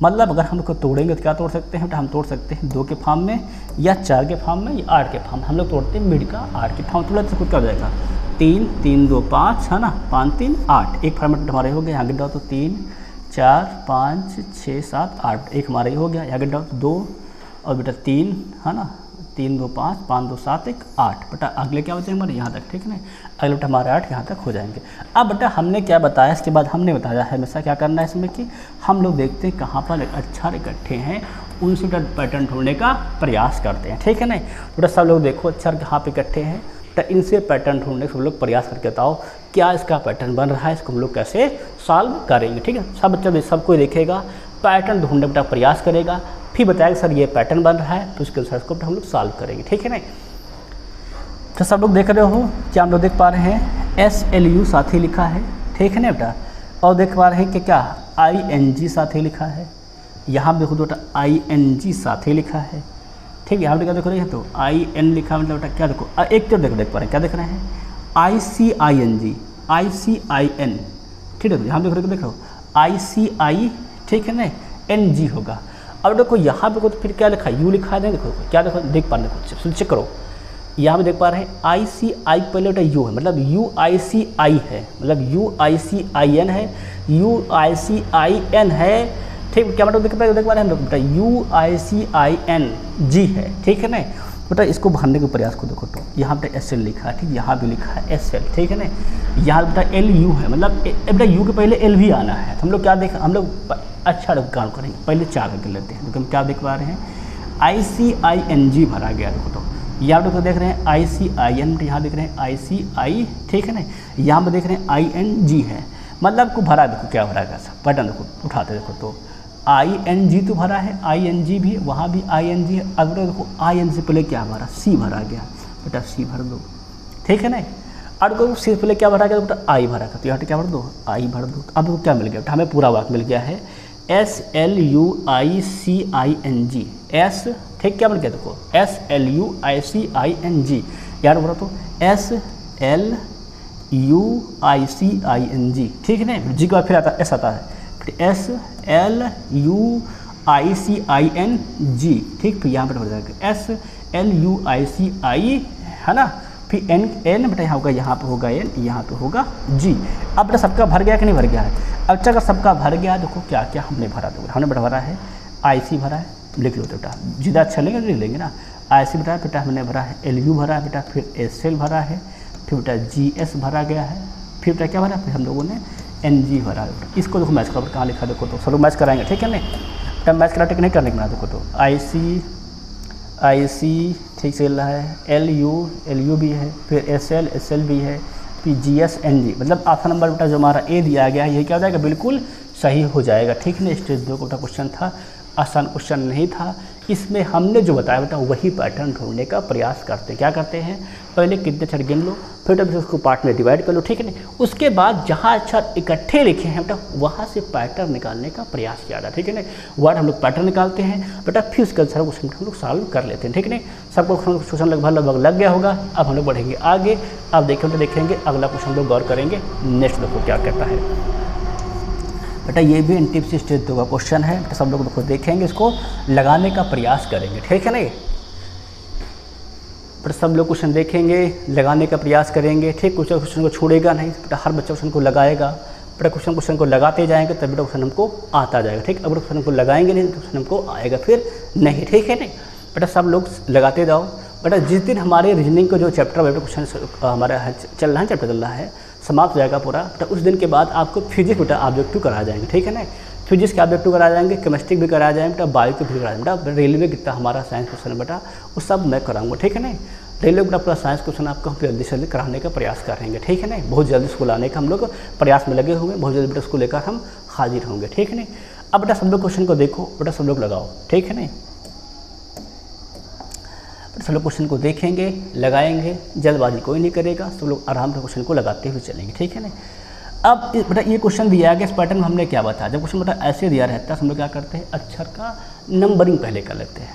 S1: मतलब अगर हम लोग को तोड़ेंगे तो क्या तोड़ सकते हैं, हम तोड़ सकते हैं 2 के फॉर्म में या 4 के फॉर्म में या 8 के फॉर्म। हम लोग तोड़ते हैं मिड का 8 के फॉर्म, तोड़ा तो कुछ क्या हो जाएगा 3 3 2 5 है ना, 5 3 8। एक फॉर्मेट हमारे हो गए, यहाँ गिन डाओ तो 3 4 5 6 7 8, एक हमारा ही हो गया। यहाँ गिन डाओ 2 और बेटा 3 है ना, 3 2 5, 5 2 7 1 8, बेटा अगले क्या बचे हमारे यहाँ तक, ठीक है ना, अगले बेटा हमारे 8 यहाँ तक हो जाएंगे। अब बेटा हमने क्या बताया, इसके बाद हमने बताया है हमेशा क्या करना है इसमें कि हम लोग देखते हैं कहाँ पर अक्षर इकट्ठे हैं, उनसे बेटा पैटर्न ढूंढने का प्रयास करते हैं, ठीक है ना। बेटा सब लोग देखो अक्षर कहाँ पे इकट्ठे हैं, तो इनसे पैटर्न ढूंढने का सब लोग प्रयास करके बताओ क्या इसका पैटर्न बन रहा है, इसको हम लोग कैसे सॉल्व करेंगे, ठीक है। सब बच्चा सबको देखेगा, पैटर्न ढूंढने का प्रयास करेगा, फिर बताएगा सर ये पैटर्न बन रहा है, तो उसके अनुसार इसको हम लोग सॉल्व करेंगे, ठीक है ना। तो सब लोग देख रहे हो क्या हम लोग देख पा रहे हैं, SLU साथ ही लिखा है, ठीक है ना बेटा, और देख पा रहे हैं कि क्या ING साथ ही लिखा है, यहाँ देखो तो बेटा ING साथ ही लिखा है, ठीक है। यहाँ पे क्या देख रहे हैं, तो IN लिखा मतलब बेटा क्या देखो, एक तो देख पा रहे हैं क्या देख रहे हैं, ICING ICIN, ठीक है। यहाँ देख रहे हो, देखो ICI, ठीक है ना, NG होगा। अब देखो यहाँ पे तो फिर क्या लिखा है, U लिखा है, देखो क्या देखो देख पा रहे हैं, देखो चेक करो, यहाँ पे देख पा रहे हैं ICI पहले बेटा U है, मतलब UICI है, मतलब UICIN है, UICIN है, ठीक, क्या मतलब देख पा रहे हैं हम लोग बेटा UICING है, ठीक है ना। बेटा इसको भरने के प्रयास को देखो, तो यहाँ पे SL लिखा है, ठीक, यहाँ भी लिखा है SL, ठीक है ना, यहाँ बेटा LU है, मतलब बेटा U के पहले L भी आना है, तो हम लोग क्या देख, हम लोग अच्छा काम करेंगे, पहले 4 करके लेते हैं, तो हम क्या देख पा रहे हैं ICING भरा गया, देखो तो यहाँ पे देख रहे हैं ICIN, यहाँ देख रहे हैं ICI, ठीक है ना, यहाँ पे देख रहे हैं ING है, मतलब को भरा, देखो क्या भरा गया सब पैटर्न, देखो उठाते देखो तो ING तो भरा है, ING भी, वहाँ भी ING है। अब देखो IN से पहले क्या भरा, C भरा गया, बेटा C भर दो, ठीक है ना। अब देखो C से पहले क्या भरा गया, बेटा I भरा गया, तो यहाँ क्या भर दो, I भर दो। अब देखो क्या मिल गया, हमें पूरा वाक्य मिल गया है SLUICING, S, ठीक, क्या मिल गया देखो SLUICING, यार बोला तो SLUICING, ठीक है ना, जी के बाद फिर आता S आता है, SLUICING, ठीक, फिर यहाँ पर हो जाएगा SLUICI, है ना, फिर N बेटा यहाँ होगा, यहाँ पे होगा N, यहाँ पे होगा G। अब बेटा सबका भर गया कि नहीं भर गया है, अब अगर सबका भर गया देखो क्या क्या हमने भरा, दो हमने बेटा भरा है IC भरा है, लिख लो बेटा जितना अच्छा लेंगे लिख लेंगे ना, IC भरा है बेटा, हमने भरा है LU भरा है बेटा, फिर SL भरा है, फिर बेटा GS भरा गया है, फिर बेटा क्या भरा, फिर हम लोगों ने NG भरा है। इसको देखो मैच करा, कहाँ लिखा देखो, तो सब लोग मैच कराएंगे, ठीक है ना, बेटा मैच करा टेक नहीं करने का, देखो तो IC ठीक से चल रहा है, LU भी है, फिर SL भी है, फिर GS NG, मतलब आखिरी नंबर बेटा जो हमारा A दिया गया है ये क्या हो जाएगा, बिल्कुल सही हो जाएगा, ठीक है। स्टेज 2 का क्वेश्चन था, आसान क्वेश्चन नहीं था, इसमें हमने जो बताया बेटा वही पैटर्न ढूंढने का प्रयास करते हैं। क्या करते हैं, पहले कितने अक्षर गिन लो, फिर उसको पार्ट में डिवाइड कर लो, ठीक है ना, उसके बाद जहाँ अक्षर इकट्ठे लिखे हैं बेटा वहाँ से पैटर्न निकालने का प्रयास किया जाता है, ठीक है ना। वर्ड हम लोग पैटर्न निकालते हैं बेटा, फिर उसके अनुसार क्वेश्चन हम लोग सॉल्व कर लेते हैं, ठीक है ना। सबको क्वेश्चन लगभग लग गया होगा। अब हम लोग बढ़ेंगे आगे, अब देखेंगे अगला क्वेश्चन लोग गौर करेंगे, नेक्स्ट देखो क्या कहता है बेटा, ये भी एनटीपीसी स्टेज 2 का क्वेश्चन है बेटा, सब लोग देखो देखेंगे, इसको लगाने का प्रयास करेंगे, ठीक है ना। बेटा सब लोग क्वेश्चन देखेंगे, लगाने का प्रयास करेंगे, ठीक, कुछ क्वेश्चन को छोड़ेगा नहीं बेटा, हर बच्चा क्वेश्चन को लगाएगा बेटा, क्वेश्चन को लगाते जाएंगे तब बेटा क्वेश्चन हमको आता जाएगा, ठीक। अगर क्वेश्चन को लगाएंगे नहीं तो क्वेश्चन हमको आएगा फिर नहीं, ठीक है ना। बेटा सब लोग लगाते जाओ बेटा, जिस दिन हमारे रीजनिंग का जो चैप्टर बेटा क्वेश्चन हमारा चल रहा है, चैप्टर चल रहा है, समाप्त हो जाएगा पूरा बेटा, उस दिन के बाद आपको फिजिक्स बेटा ऑब्जेक्टिव करा जाएंगे, ठीक है ना। फिजिक्स के ऑब्जेक्टिव करा जाएंगे, केमिस्ट्री भी करा जाएंगे बेटा, बायो के भी करा जाएंगे बेटा, रेलवे कितना हमारा साइंस क्वेश्चन है बेटा वो सब मैं कराऊंगा, ठीक है ना। रेलवे बेटा पूरा साइंस क्वेश्चन आपको जल्दी से जल्दी कराने का प्रयास करेंगे, ठीक है ना। बहुत जल्दी उसको लाने का हम लोग प्रयास में लगे होंगे, बहुत जल्दी बेटा उसको लेकर हम हाजिर होंगे, ठीक है ना। अब बेटा सब लोग क्वेश्चन को देखो बेटा, सब लोग लगाओ, ठीक है ना। सब लोग क्वेश्चन को देखेंगे, लगाएंगे, जल्दबाजी कोई नहीं करेगा, सब लोग आराम से क्वेश्चन को लगाते हुए चलेंगे, ठीक है ना। अब बेटा ये क्वेश्चन दिया गया, इस पैटर्न में हमने क्या बताया, जब क्वेश्चन बेटा ऐसे दिया रहता है हम लोग क्या करते हैं, अक्षर का नंबरिंग पहले कर लेते हैं।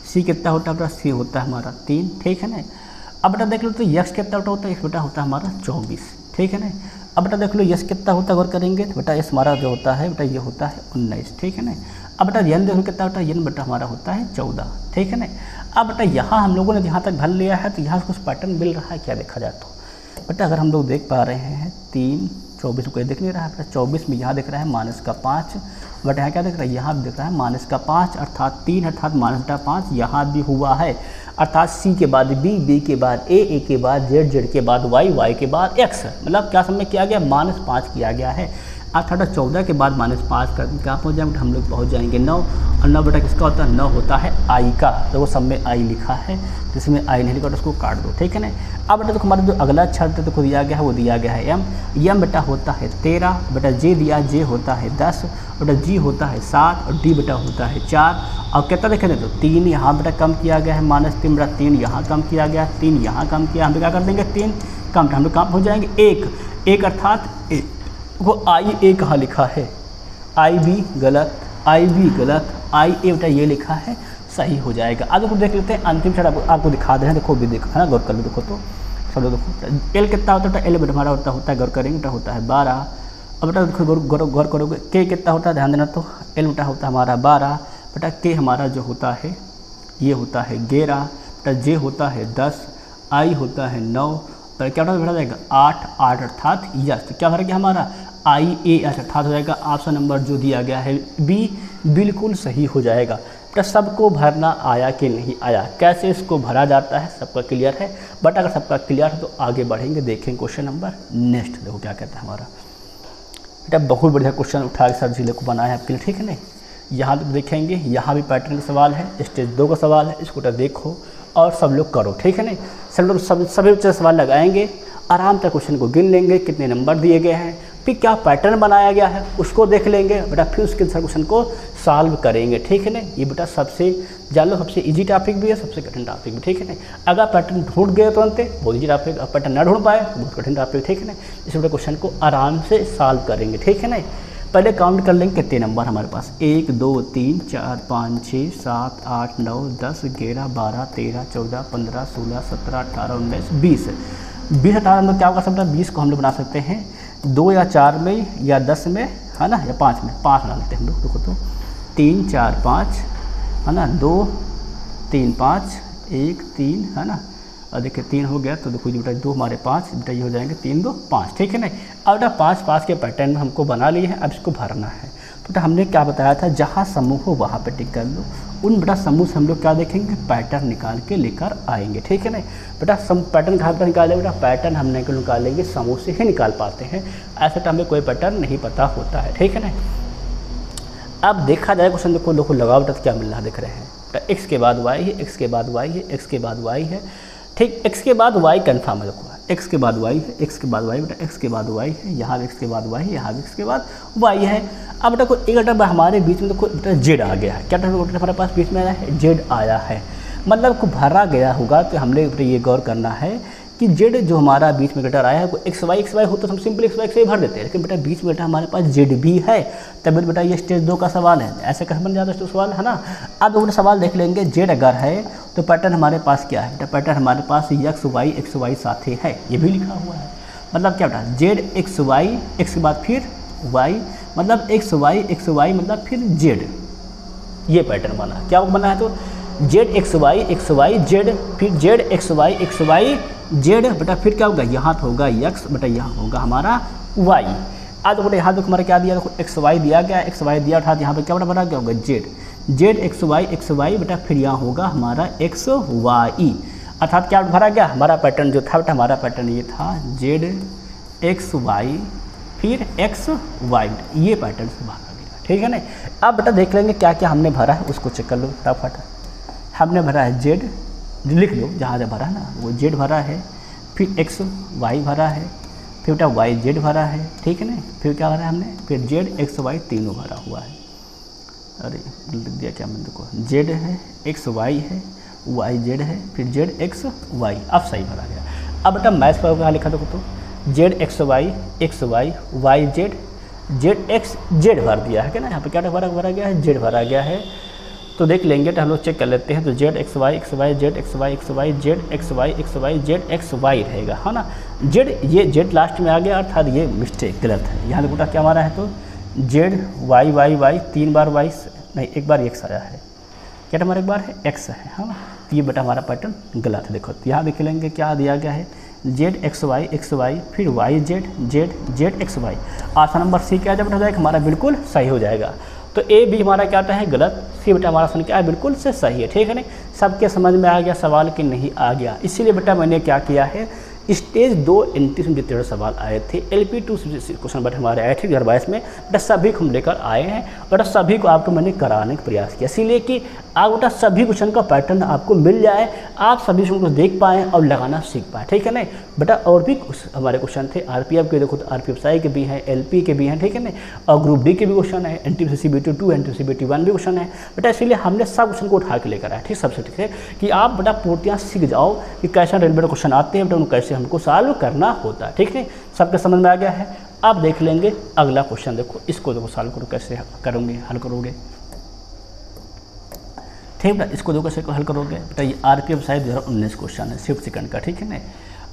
S1: C कितना होता है बेटा, C होता है हमारा 3, ठीक है ना। अब बेटा देख लो तो यक्स कितना होता है, बेटा होता है हमारा 24, ठीक है ना। अब बेटा देख लो यस कितना होता है, गौर करेंगे तो बेटा यस हमारा जो होता है बेटा ये होता है 19, ठीक है ना। अब बेटा यन देखो कितना होता है, यन बेटा हमारा होता है 14, ठीक है ना। अब बेटा यहाँ हम लोगों ने यहाँ तक भर लिया है, तो यहाँ से कुछ पैटर्न मिल रहा है क्या, देखा जाए तो बेटा अगर हम लोग देख पा रहे हैं 3 24 को दिख नहीं रहा है, 24 में यहाँ दिख रहा है -5, बट यहाँ क्या दिख रहा है, यहाँ भी दिख रहा है -5 अर्थात 3 अर्थात -5 यहाँ भी हुआ है। अर्थात C के बाद B के बाद A के बाद Z के बाद Y के बाद X, मतलब क्या समय किया गया, -5 किया गया है। अर्थात 14 के बाद -5 कर क्या पहुँच जाएंगे, हम लोग पहुँच जाएंगे 9, और 9 बेटा किसका होता है, 9 होता है I का। तो वो सब में I लिखा है, जिसमें I नहीं लिखा तो उसको काट दो, ठीक है ना। अब बेटा तो हमारा जो अगला अक्षर तो दिया गया है वो दिया गया है M बेटा होता है 13, बेटा J दिया, J होता है 10, बेटा G होता है 7 और D बेटा होता है 4। और कितना देखेंगे तो 3 यहाँ बेटा कम किया गया है, -3 बेटा 3 यहाँ कम किया गया, 3 यहाँ कम किया, हम क्या कर देंगे 3 कम, हम लोग कम हो जाएंगे 1 अर्थात वो I कहाँ लिखा है, IB गलत, IB गलत, IA बेटा ये लिखा है, सही हो जाएगा। अब देखो देख लेते हैं अंतिम अक्षर आपको दिखा दे हैं, देखो भी देखो है ना, गौर कर लो, देखो तो सब लोग देखो L कितना होता है, L बेटा हमारा होता है गौर करेंगे बेटा होता है 12। अब बेटा देखो गौर करोगे K कितना होता है, ध्यान देना, तो L बेटा होता है हमारा 12, बेटा K हमारा जो होता है ये होता है 11, बेटा J होता है 10, I होता है 9, पर क्या बेटा जाएगा 8 अर्थात यस। तो क्या भरा गया हमारा IA अर्थात हो जाएगा ऑप्शन नंबर जो दिया गया है B बिल्कुल सही हो जाएगा। बेटा सबको भरना आया कि नहीं आया, कैसे इसको भरा जाता है सबका क्लियर है, बट अगर सबका क्लियर है तो आगे बढ़ेंगे, देखेंगे क्वेश्चन नंबर नेक्स्ट। देखो क्या कहता है हमारा, बेटा बहुत बढ़िया क्वेश्चन उठा के सर जिले को बनाया है आपके लिए, ठीक है नहीं। यहाँ देखेंगे, यहाँ भी पैटर्न का सवाल है, स्टेज 2 का सवाल है, इसको बेटा देखो और सब लोग करो, ठीक है नहीं। सब लोग सभी बच्चे सवाल लगाएंगे, आराम से क्वेश्चन को गिन लेंगे कितने नंबर दिए गए हैं, फिर क्या पैटर्न बनाया गया है उसको देख लेंगे बेटा, फिर उसके अनुसार क्वेश्चन को सॉल्व करेंगे, ठीक है ना। ये बेटा सबसे जान लो सबसे इजी टॉपिक भी है, सबसे कठिन टॉपिक भी, ठीक है ना। अगर पैटर्न ढूंढ गए तुरंत बहुत इजी टॉपिक, अब पैटर्न ना ढूंढ पाए तो बहुत कठिन टॉपिक, ठीक है ना। इसमें बेटा क्वेश्चन को आराम से सॉल्व करेंगे, ठीक है ना। पहले काउंट कर लेंगे कितने नंबर हमारे पास, 1 2 3 4 5 6 7 8 9 10 11 12 13 14 15 16 17 18 19 20 18 में क्या होगा सब, 20 को हम लोग बना सकते हैं 2 या 4 में या 10 में, है ना, या 5 में, 5 बना लेते हैं हम लोग। देखो तो 3 4 5 है ना, 2 3 5 1 3 है ना, और देखिए 3 हो गया तो देखो बेटा 2 हमारे 5 बेटा ये हो जाएंगे 3 2 5, ठीक है ना। अब बेटा 5 के पैटर्न में हमको बना लिए हैं, अब इसको भरना है। तो बेटा हमने क्या बताया था, जहाँ समूह हो वहाँ पे टिक कर लो, उन बेटा समूह से हम लोग क्या देखेंगे, पैटर्न निकाल के लेकर आएंगे, ठीक है ना। बेटा पैटर्न कहाँ पर निकालेंगे, बेटा पैटर्न हम निकालेंगे समूह से ही निकाल पाते हैं, ऐसे तो हमें कोई पैटर्न नहीं पता होता है, ठीक है ना। अब देखा जाए क्वेश्चन, देखो लोगों लगाओ बेटा क्या मिल रहा देख रहे हैं, बेटा x के बाद y है, x के बाद y है, x के बाद y है, ठीक, x के बाद y कन्फर्म है, देखो x के बाद y है, x के बाद y बेटा x के बाद y है, यहाँ भी x के बाद y है, यहाँ भी x के बाद y है। अब बेटा कोई एक बेटा हमारे बीच में देखो बेटा z आ गया है, क्या बेटा हमारे पास बीच में आया है, z आया है, मतलब को भरा गया होगा। तो हमने ये गौर करना है कि z जो हमारा बीच में बेटा आया है वो x y हो तो हम सिंपल x y से भर देते हैं, लेकिन बेटा बीच में बेटा हमारे पास z भी है, तब बेटा ये स्टेज 2 का सवाल है, ऐसे कैसे बन जाता है सवाल, है ना। अब बेटा सवाल देख लेंगे, z अगर है तो पैटर्न हमारे पास क्या है, बेटा पैटर्न हमारे पास x y साथ ही है, ये भी लिखा हुआ है, मतलब क्या बेटा z x y x के बाद फिर y, मतलब x y मतलब फिर z, ये पैटर्न बना, क्या बना है तो z x y z, फिर z x y z, बेटा फिर क्या होगा, यहाँ तो होगा x, बेटा यहाँ होगा हमारा y। आज बेटा यहाँ देखो हमारा क्या दिया, देखो x y दिया गया, x y दिया अर्थात यहाँ पे क्या बेटा बना क्या होगा z x y बेटा फिर यहाँ होगा हमारा x y, अर्थात क्या भरा गया हमारा पैटर्न जो था बेटा, हमारा पैटर्न ये था z x y फिर x y, ये पैटर्न से भरा गया, ठीक है ना। अब बेटा देख लेंगे क्या क्या हमने भरा है उसको चेक कर लो फटाफट। हमने भरा है z, लिख लो जहाँ जहाँ भरा है ना, वो z भरा है, फिर x y भरा है, फिर बेटा y z भरा है, ठीक है ना। फिर क्या भरा है हमने, फिर z x y तीनों भरा हुआ है, अरे लिख दिया क्या मैंने, देखो z है x y है y z है, फिर z x y, अब सही भरा गया। अब बेटा मैथ्स पर कहाँ लिखा देखो तो z x y y z x z भर दिया है क्या ना, यहाँ पे क्या भरा गया है, z भरा गया है। तो देख लेंगे तो हम लोग चेक कर लेते हैं, तो z x y z x y z x y रहेगा, है ना। z ये z लास्ट में आ गया अर्थात ये मिस्टेक गलत है, यहाँ देखो क्या हमारा है तो z y 3 बार y नहीं, एक बार x आया है, क्या हमारा एक बार है x है ना। तो ये बेटा हमारा पैटर्न गलत है, देखो तो यहाँ देख लेंगे क्या दिया गया है जेड एक्स वाई फिर Y Z X Y. Option number C क्या जब हो जाएगा हमारा बिल्कुल सही हो जाएगा। तो ए बी हमारा क्या होता है गलत, सी बेटा हमारा ऑप्शन क्या है बिल्कुल से सही है। ठीक है नहीं, सबके समझ में आ गया सवाल कि नहीं आ गया। इसीलिए बेटा मैंने क्या किया है, स्टेज 2 NT से जितने सवाल आए थे LP2 क्वेश्चन बेटा हमारे आए थे 2022 में, बेटा सभी को हम लेकर आए हैं, बेटा सभी को आपको मैंने कराने का प्रयास किया, इसीलिए कि आप बेटा सभी क्वेश्चन का पैटर्न आपको मिल जाए, आप सभी क्वेश्चन को देख पाएँ और लगाना सीख पाएँ। ठीक है नहीं बेटा, और भी हमारे क्वेश्चन थे RPF के, देखो तो RPFSI के भी हैं, LP के भी हैं। ठीक है नहीं, और ग्रुप डी के भी क्वेश्चन है, NTPC CBT2 NTPC CBT1 भी क्वेश्चन है बेटा, इसीलिए हमने सब क्वेश्चन को उठा के लेकर आए। ठीक, सबसे ठीक है कि आप बेटा पूर्तियाँ सीख जाओ कि कैसा रेलवे क्वेश्चन आते हैं बेटा, उनको कैसे हमको सॉल्व करना होता है। ठीक है, सबके समझ में आ गया है। अब देख लेंगे अगला क्वेश्चन, देखो इसको देखो सॉल्व करो कैसे करोगे, हल करोगे। ठीक बेटा, इसको देखो कैसे हल करोगे बेटा, ये RPFSI 2019 क्वेश्चन है शिफ्ट सेकंड का। ठीक है ना,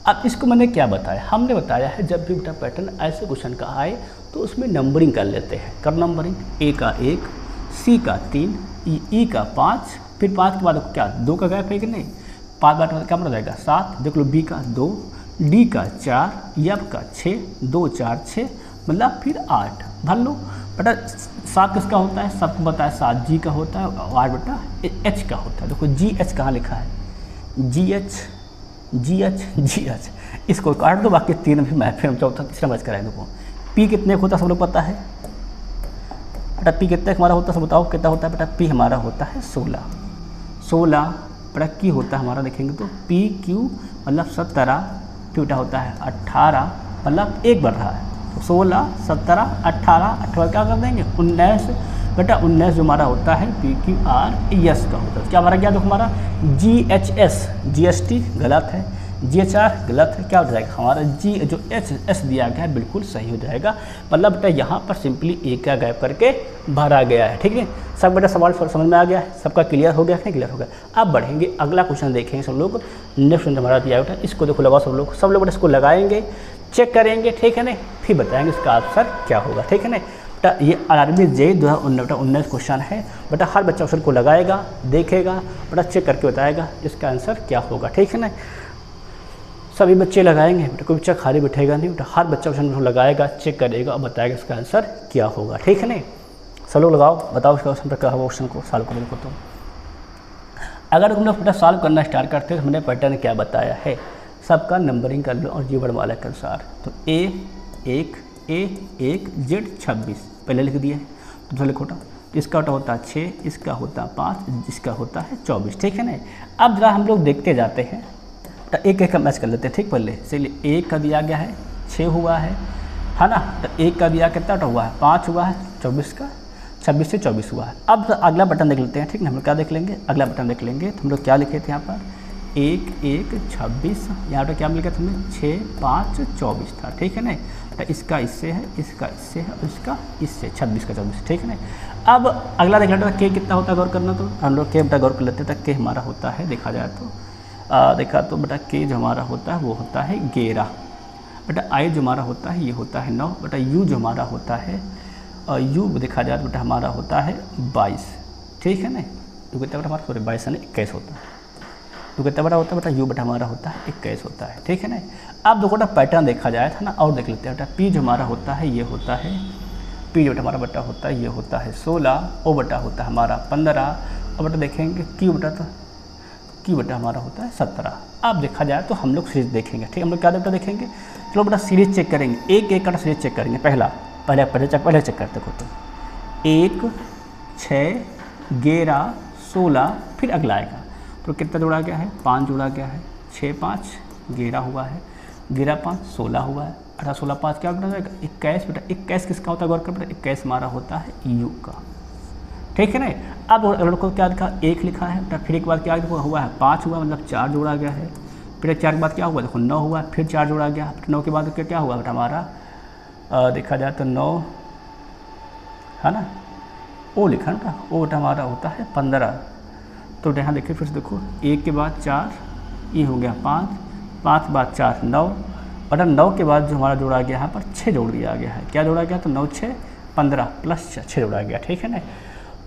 S1: अब इसको मैंने क्या बताया, हमने बताया है जब भी बेटा पैटर्न ऐसे क्वेश्चन का आए तो उसमें नंबरिंग कर लेते हैं। कर नंबरिंग, A का 1, C का 3, E का 5, फिर 5 के बाद क्या 2 का गैप है कि नहीं, 5 बार क्या बन जाएगा 7, देख लो B का 2, D का 4, F का 6, 2 4 6 मतलब फिर 8 भर लो बेटा। 7 किसका होता है, सबको बताया 7 G का होता है, और 8 बेटा H का होता है। देखो GH कहाँ लिखा है, GH, इसको काट दो, बाकी 3 भी मैं फिर चौथा तीसरा मैच कराए। देखो P कितने होता है सब लोग पता है बेटा, P कितने हमारा होता है सब बताओ कितना होता है बेटा, P हमारा होता है 16 बेटा, Q होता है हमारा देखेंगे तो PQ मतलब 17, फिर बेटा होता है 18 मतलब 1 बढ़ रहा है, 16 17 18 क्या कर देंगे 19 बेटा, 19 जो हमारा होता है PQRS का होता है। क्या हमारा क्या, देखो हमारा GHS GST गलत है, GHR गलत है, क्या हो जाएगा हमारा G जो HS दिया गया है बिल्कुल सही हो जाएगा। मतलब बेटा यहाँ पर सिंपली एक का गैप करके भरा गया है। ठीक है, सब बेटा सवाल समझ में आ गया है, सबका क्लियर हो गया, नहीं क्लियर हो गया। अब बढ़ेंगे अगला क्वेश्चन देखेंगे सब लोग। नेक्स्ट हमारा दिया बेटा, इसको देखो लगाओ सब लोग बेटा इसको लगाएंगे, चेक करेंगे। ठीक है नहीं, फिर बताएंगे इसका आंसर क्या होगा। ठीक है नहीं बेटा, ये RRB JEE 2019 क्वेश्चन है बेटा, हर बच्चा क्वेश्चन को लगाएगा, देखेगा बेटा, चेक करके बताएगा इसका आंसर क्या होगा। ठीक है ना, सभी बच्चे लगाएंगे बेटा, कोई बच्चा खाली बैठेगा नहीं बेटा, हर बच्चा क्वेश्चन लगाएगा, चेक करेगा और बताएगा इसका आंसर क्या होगा। ठीक है नहीं, सब लोग लगाओ, बताओ इसका क्वेश्चन क्या होगा, क्वेश्चन को सॉल्व करो। देखो तो अगर तुम लोग बेटा सॉल्व करना स्टार्ट करते हो तो हमने पैटर्न क्या बताया है, सबका नंबरिंग कर लो और जी वर्णमाला के अनुसार। तो A1 Z 26 पहले लिख दिया है, दूसरा लिखो तो इसका होता है 6, इसका होता है 5, इसका होता है 24। ठीक है ना, अब जरा हम लोग देखते जाते हैं तो एक का मैच कर लेते हैं। ठीक, पहले चलिए 1 का दिया गया है 6 हुआ है ना, तो 1 का दिया कितना हुआ है 5 हुआ है, 24 का 26 से 24 हुआ है। अब अगला बटन देख लेते हैं। ठीक ना, हम लोग क्या देख लेंगे, अगला बटन देख लेंगे। तो हम लोग क्या लिखे थे यहाँ पर 1 1 26, यहाँ पर क्या मिल गया तुम्हें 6 5 24 था। ठीक है ना, तो इसका इससे है, इसका इससे है और इसका इससे 26 का 24। ठीक है ना, अब अगला देख लेते हैं के कितना होता है, गौर करना। तो हम लोग के बेटा गौर कर लेते हैं, के हमारा होता है देखा जाए तो देखा तो बेटा के जो हमारा होता है वो होता है 11 बेटा, आई जो हमारा होता है ये होता है 9 बेटा, यू जो हमारा होता है यू देखा जाए तो बेटा हमारा होता है 22। ठीक है ना, यू कितना बेटा हमारा 22 यानी 21 होता है, यू कितना बड़ा होता है बेटा, यू बेटा हमारा होता है 21 होता है। ठीक है ना, अब देखो बेटा पैटर्न देखा जाए था ना, और देख लेते हैं बेटा, पी जो हमारा होता है ये होता है, पी जो बेटा हमारा बेटा होता है ये होता है 16, ओ बेटा होता है हमारा 15, और बेटा देखेंगे क्यू बेटा, तो क्यू बेटा हमारा होता है 17। अब देखा जाए तो हम लोग सीरीज देखेंगे। ठीक, हम लोग क्या बेटा देखेंगे, चलो बेटा सीरीज चेक करेंगे, एक एक का सीरीज चेक करेंगे। पहले चेक करते हो तो 1 6 11 16, फिर अगला आएगा तो कितना जोड़ा गया है 5 जोड़ा गया है, 6 5 11 हुआ है, 11 5 16 हुआ है, 18 16 5 क्या जोड़ा जाएगा 21 बेटा, 21 किसका होता है गौर कर बेटा, 21 हमारा होता है यू का। ठीक है ना, अब अगर को क्या लिखा 1 लिखा है बेटा, फिर एक बार क्या हुआ है 5 हुआ, मतलब 4 जोड़ा गया है, फिर 4 के बाद क्या हुआ देखो 9 हुआ, फिर 4 जोड़ा गया, फिर 9 के बाद क्या हुआ बेटा हमारा देखा जाए तो 9 है ना, ओ लिखा ना, ओ बेटा हमारा होता है 15। तो यहाँ देखिए फिर से देखो 1 के बाद 4, ये हो गया 5, 5 के बाद 4 9, बटा 9 के बाद जो हमारा जोड़ा गया यहाँ पर 6 जोड़ दिया गया है, क्या जोड़ा गया तो 9 6 15 प्लस 6 जोड़ा गया। ठीक है ना,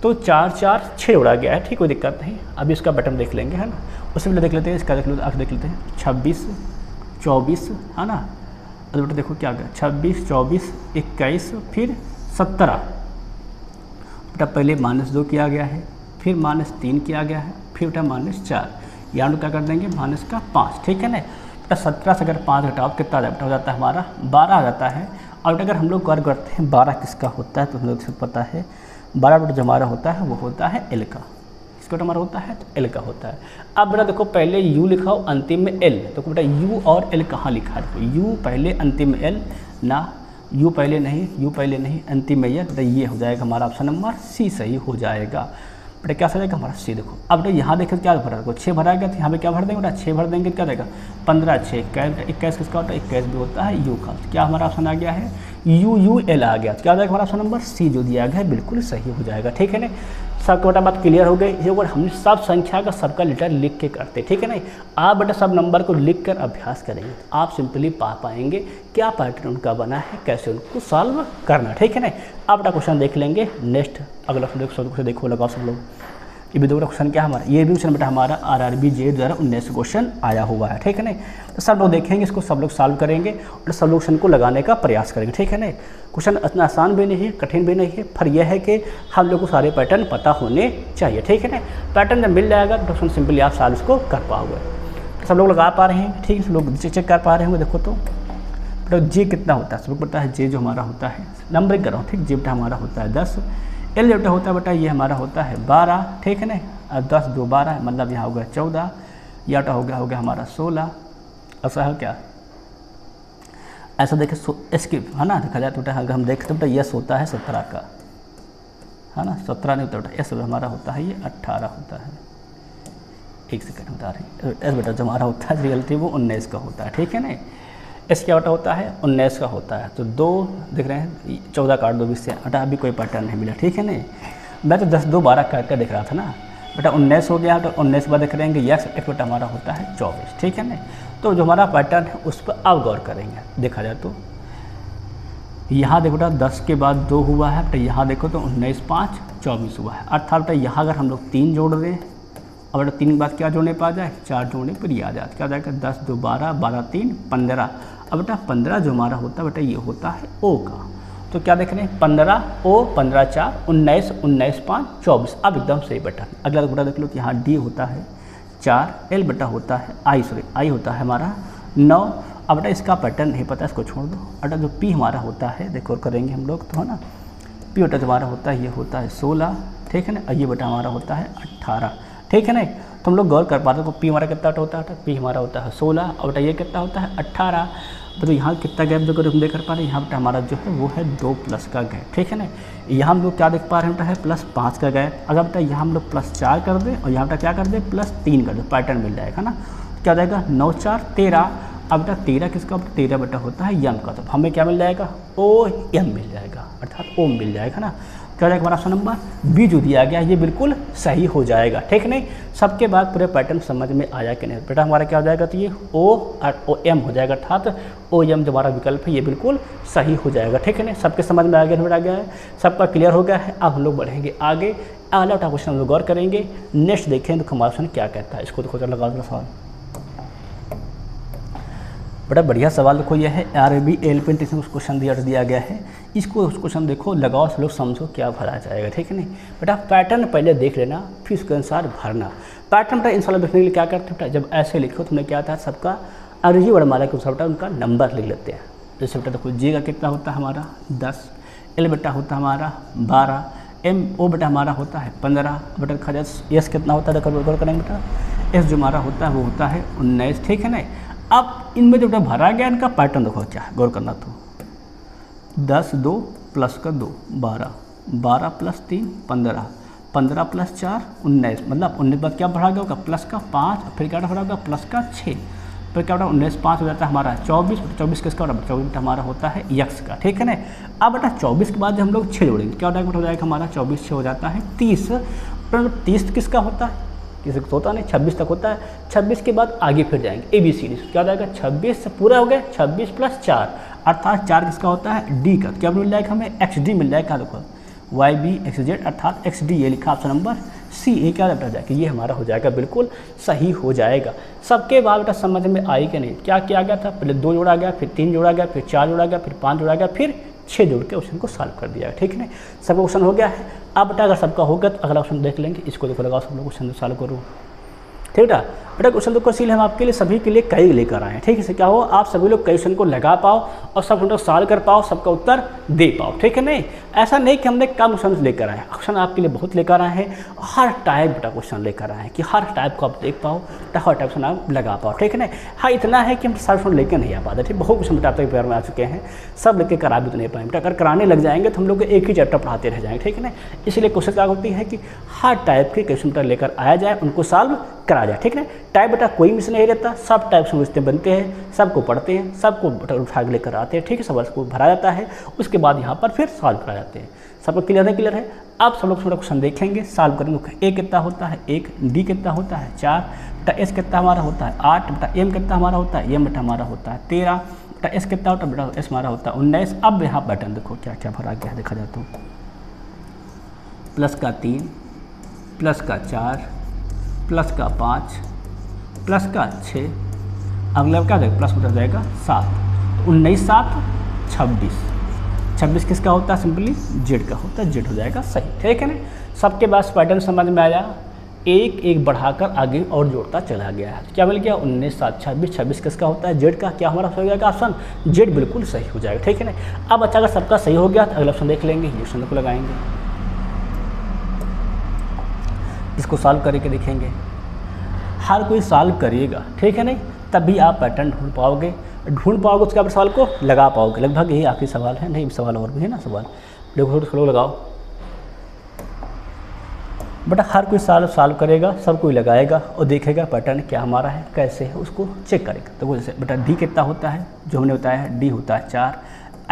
S1: तो 4 4 6 जोड़ा गया है। ठीक, कोई दिक्कत नहीं। अभी इसका बटन देख लेंगे है ना, उससे पहले देख लेते हैं इसका, देख लेते हैं 26 24 है ना। अब बेटा देखो क्या गया 26, 24, 21 फिर 17। बेटा पहले -2 किया गया है, फिर -3 किया गया है, फिर बेटा -4, यहाँ क्या कर देंगे -5, ठीक है ना। बेटा 17 से अगर 5 घटाओ कितना आ बेटा हो जाता है हमारा 12 आ जाता है। और अगर हम लोग गौर करते हैं 12 किसका होता है तो हम लोग से पता है 12 बेटा जो हमारा होता है वो होता है L का। किसका बेटा हमारा होता है तो L का होता है। अब बेटा देखो पहले U लिखा हो अंतिम में L, तो बेटा U और L कहाँ लिखा है, तो U पहले अंतिम में L ना, U पहले नहीं, U पहले नहीं, अंतिम में L, तो ये हो जाएगा हमारा ऑप्शन नंबर C सही हो जाएगा। बेटा क्या सही जाएगा हमारा C। देखो अब बेटा यहाँ देखो क्या भरा, देखो 6 भरा गया तो यहाँ पे क्या भर देंगे बेटा 6 भर देंगे, क्या देगा 15, 6, 21 किसका होता है 21 भी होता है U का। क्या हमारा ऑप्शन आ गया है UUL आ गया, तो क्या हो जाएगा हमारा ऑप्शन नंबर C जो दिया गया है बिल्कुल सही हो जाएगा, ठीक है ना। सबको बेटा बात क्लियर हो गई। ये हम सब संख्या का सबका लेटर लिख के करते, ठीक है ना। आप बेटा सब नंबर को लिख कर अभ्यास करेंगे, आप सिंपली पा पाएंगे क्या पैटर्न उनका बना है, कैसे उनको सॉल्व करना, ठीक है ना। आप बेटा क्वेश्चन देख लेंगे। नेक्स्ट अगला क्वेश्चन देखो लगाओ सब लोग। ये भी दो क्वेश्चन क्या हमारा, ये भी क्वेश्चन बेटा हमारा RRB JEE 2019 क्वेश्चन आया हुआ है, ठीक है ना। तो सब लोग देखेंगे, इसको सब लोग सॉल्व करेंगे और सब लोग क्वेश्चन को लगाने का प्रयास करेंगे, ठीक है ना। क्वेश्चन इतना आसान भी नहीं है, कठिन भी नहीं है, पर यह है कि हम लोग को सारे पैटर्न पता होने चाहिए, ठीक है ना। पैटर्न जब मिल जाएगा तो क्वेश्चन सिंपली आप सॉल्व इसको कर पाओगे। सब लोग लगा पा रहे हैं, ठीक है, सब लोग चेक कर पा रहे होंगे। देखो तो J कितना होता है, सब लोग पता है J जो हमारा होता है, नंबरिंग करो, ठीक। J बेटा हमारा होता है 10, L बेटा होता है बेटा ये हमारा होता है 12, ठीक है ना। 10 2 12 मतलब यहाँ हो गया 14, या बेटा हो गया हमारा 16। ऐसा है क्या, ऐसा देखे इसकी है ना, देखा जाए तो बेटा अगर हम देखते बेटा यस होता है 17 का, है ना। 17 नहीं होता बेटा, एस हमारा होता है ये 18 होता है। एक सेकंड बता रहे, एस बेटा जो हमारा होता है रियलिटी वो 19 का होता है, ठीक है ना। एस क्या बेटा होता है 19 का होता है। तो 2 देख रहे हैं 14 काट 2 20 से बेटा अभी कोई पैटर्न नहीं मिला, ठीक है ना। मैं तो 10 2 12 करके देख रहा था ना बेटा, 19 हो गया तो 19 के बाद देख रहे हैं यस एक बेटा हमारा होता है 24, ठीक है ना। तो जो हमारा पैटर्न है उस पर अब गौर करेंगे। देखा जाए तो यहाँ देखो बेटा 10 के बाद 2 हुआ है बेटा, यहाँ देखो तो 19 5 24 हुआ है। अर्थात बेटा यहाँ अगर हम लोग 3 जोड़ दें और बेटा 3 के बाद क्या जोड़ने पा जाए 4 जोड़ने पर ये आ जाए, क्या जाएगा 10 2 12 12 3 15। अब बेटा 15 जो हमारा होता है बेटा ये होता है O का। तो क्या देख रहे हैं 15 O 15 4 19 19 5 24। अब एकदम सही बेटा। अगला बेटा देख लो कि यहाँ D होता है 4, L बेटा होता है I होता है हमारा 9। अब बेटा इसका पैटर्न नहीं पता, इसको छोड़ दो। बेटा जो P हमारा होता है देखो करेंगे हम लोग तो है ना, P बेटा जो हमारा होता है ये होता है 16, ठीक है ना। और ये बेटा हमारा होता है 18, ठीक है ना। तो हम लोग गौर कर पाते हैं P हमारा कितना होता है, P हमारा होता है 16 और बेटा ये कितना होता है 18। तो यहाँ कितना गैप जो हम देख पा रहे हैं, यहाँ बेटा हमारा जो है वो है 2 प्लस का गैप, ठीक है ना। यहाँ हम लोग क्या देख पा रहे हैं बेटा है +5 का गैप। अगर बेटा यहाँ हम लोग +4 कर दें और यहाँ बेटा क्या कर दें +3 कर दें, पैटर्न मिल जाएगा ना। क्या हो जाएगा 9 4 13। अब बेटा 13 किसका, 13 बेटा होता है यम का, तो हमें क्या मिल जाएगा OM मिल जाएगा, अर्थात ओम मिल जाएगा ना। क्या हो जाएगा हमारा ऑप्शन नंबर B जो दिया गया ये बिल्कुल सही हो जाएगा, ठीक नहीं। सबके बाद पूरे पैटर्न समझ में आया कि नहीं बेटा, हमारा क्या हो जाएगा तो ये O और OM हो जाएगा, अर्थात OM जो हमारा विकल्प है ये बिल्कुल सही हो जाएगा, ठीक है ना। सबके समझ में आ गया है, सबका क्लियर हो गया है। अब हम लोग बढ़ेंगे आगे, अगला क्वेश्चन हम लोग गौर करेंगे। नेक्स्ट देखें तो हमारा क्वेश्चन क्या कहता है, इसको देखो लगा दो सवाल। बड़ा बढ़िया सवाल देखो, यह है RRB LP क्वेश्चन दिया गया है। इसको उस क्वेश्चन देखो लगाओ, सब लोग समझो क्या भरा जाएगा, ठीक है नहीं। बेटा पैटर्न पहले देख लेना फिर उसके अनुसार भरना। पैटर्न बेटा इंशाल्लाह देखने के लिए क्या करते हैं बेटा, जब ऐसे लिखो तुमने क्या था सबका अंग्रेजी वर्णमाला के अनुसार बेटा उनका नंबर लिख लेते हैं। जैसे बेटा देखो J का कितना होता है हमारा 10, L बेटा होता है हमारा 12, MO बेटा हमारा होता है 15। बेटा देखा जाए S कितना होता है देखो करेंगे बेटा, S जो हमारा होता है वो होता है 19, ठीक है ना। अब इनमें जो बेटा भरा गया इनका पैटर्न देखो क्या है, गौर करना। तो 10 2 प्लस का 2 12, 12 प्लस 3 15, 15 प्लस 4 19, मतलब 19 बाद क्या बढ़ा गया होगा प्लस का 5, फिर क्या बढ़ा होगा प्लस का 6, फिर क्या बेटा 19 5 हो जाता है हमारा 24। 24 किसका बराबर 24 बेटा हमारा होता है x का, ठीक है ना। अब बेटा 24 के बाद जब हम लोग 6 जोड़ेंगे क्या हो जाएगा हमारा 24 6 हो जाता है 30। 30 किसका होता है, किसी को होता नहीं 26 तक होता है। 26 के बाद आगे फिर जाएंगे ABCD, क्या हो जाएगा 26 से पूरा हो गया 26 प्लस 4, अर्थात 4 किसका होता है D का। क्या मिल जाएगा हमें XD मिल जाएगा, देखो YB XZ अर्थात XD, ये लिखा ऑप्शन नंबर सी, ये क्या बेटा हो जाएगा, ये हमारा हो जाएगा बिल्कुल सही हो जाएगा। सबके बाद बेटा समझ में आई कि नहीं, क्या किया गया था, पहले 2 जोड़ा गया, फिर 3 जोड़ा गया, फिर 4 जोड़ा गया, फिर 5 जोड़ा गया, फिर 6 जोड़ के क्वेश्चन को सॉल्व कर दिया, ठीक है ना। सबका क्वेश्चन हो गया है। अब बेटा अगर सबका हो गया तो अगला क्वेश्चन देख लेंगे, इसको देखो लगाओ सब लोग, क्वेश्चन सॉल्व करो, ठीक है बेटा। क्वेश्चन तो क्वेश्चन हम आपके लिए सभी के लिए कई लेकर आए हैं, ठीक है। इससे क्या हो, आप सभी लोग क्वेश्चन को लगा पाओ और सब लोग सॉल्व कर पाओ, सबका उत्तर दे पाओ, ठीक है। नहीं ऐसा नहीं कि हमने कम क्वेश्चन लेकर आए हैं, क्वेश्चन आपके लिए बहुत लेकर आए हैं, हर टाइप बेटा क्वेश्चन लेकर आए हैं कि हर टाइप को आप देख पाओ, हर टाइप क्वेश्चन आप लगा पाओ, ठीक है ना। हाँ इतना है कि हम सारे क्वेश्चन लेकर नहीं आ पाते, ठीक। बहुत क्वेश्चन बेटा आप तक पेपर में आ चुके हैं, सब लेकर करा भी तो नहीं पाए बेटा। अगर कराने लग जाएंगे तो हम लोग एक ही चैप्टर पढ़ाते रह जाएंगे, ठीक है ना। इसलिए कोशिश क्या होती है कि हर टाइप के क्वेश्चन बेटा लेकर आया जाए, उनको सॉल्व करा जाए, ठीक है। टाइप बेटा कोई मिस नहीं रहता, सब टाइप समझते बनते हैं, सबको पढ़ते हैं, सबको उठा के लेकर आते हैं, ठीक है। सवाल को भरा जाता है, उसके बाद यहाँ पर फिर सॉल्व करा जाते हैं। सबको क्लियर है, क्लियर है। अब सब लोग थोड़ा क्वेश्चन देखेंगे, सॉल्व करेंगे। ए कितना होता है 1, डी कितना होता है 4, बेटा एस कितना हमारा होता है 8, बेटा एम कितना हमारा होता है, एम बेटा हमारा होता है 13, बेटा एस कितना होता है, बेटा एस हमारा होता है 19। अब यहाँ पैटर्न देखो क्या क्या भरा गया है, देखा जाए तो प्लस का 3, प्लस का 4, प्लस का 5, प्लस का 6, अगला क्या देगा प्लस हो जाएगा 7, 19 7 26, 26 किसका होता है, सिंपली जेड का होता है, जेड हो जाएगा सही, ठीक है ना। सबके पास पैटर्न समझ में आया, एक एक बढ़ाकर आगे और जोड़ता चला गया है। क्या मिल गया 19 7 26, 26 किसका होता है, जेड का। क्या हमारा हो जाएगा ऑप्शन जेड बिल्कुल सही हो जाएगा, ठीक है ना। अब अच्छा अगर सबका सही हो गया तो अगला ऑप्शन देख लेंगे, ये ऑप्शन को लगाएंगे, इसको सॉल्व करके देखेंगे। हर कोई सॉल्व करिएगा, ठीक है नहीं, तभी आप पैटर्न ढूंढ पाओगे, उसके बाद सवाल को लगा पाओगे। लगभग यही आखिरी सवाल है, नहीं सवाल और भी है ना, सवाल देखो लगाओ बेटा। हर कोई सॉल्व करेगा, सब कोई लगाएगा और देखेगा पैटर्न क्या हमारा है, कैसे है, उसको चेक करेगा। तो जैसे बेटा डी कितना होता है, जो हमने बताया है, डी होता है 4,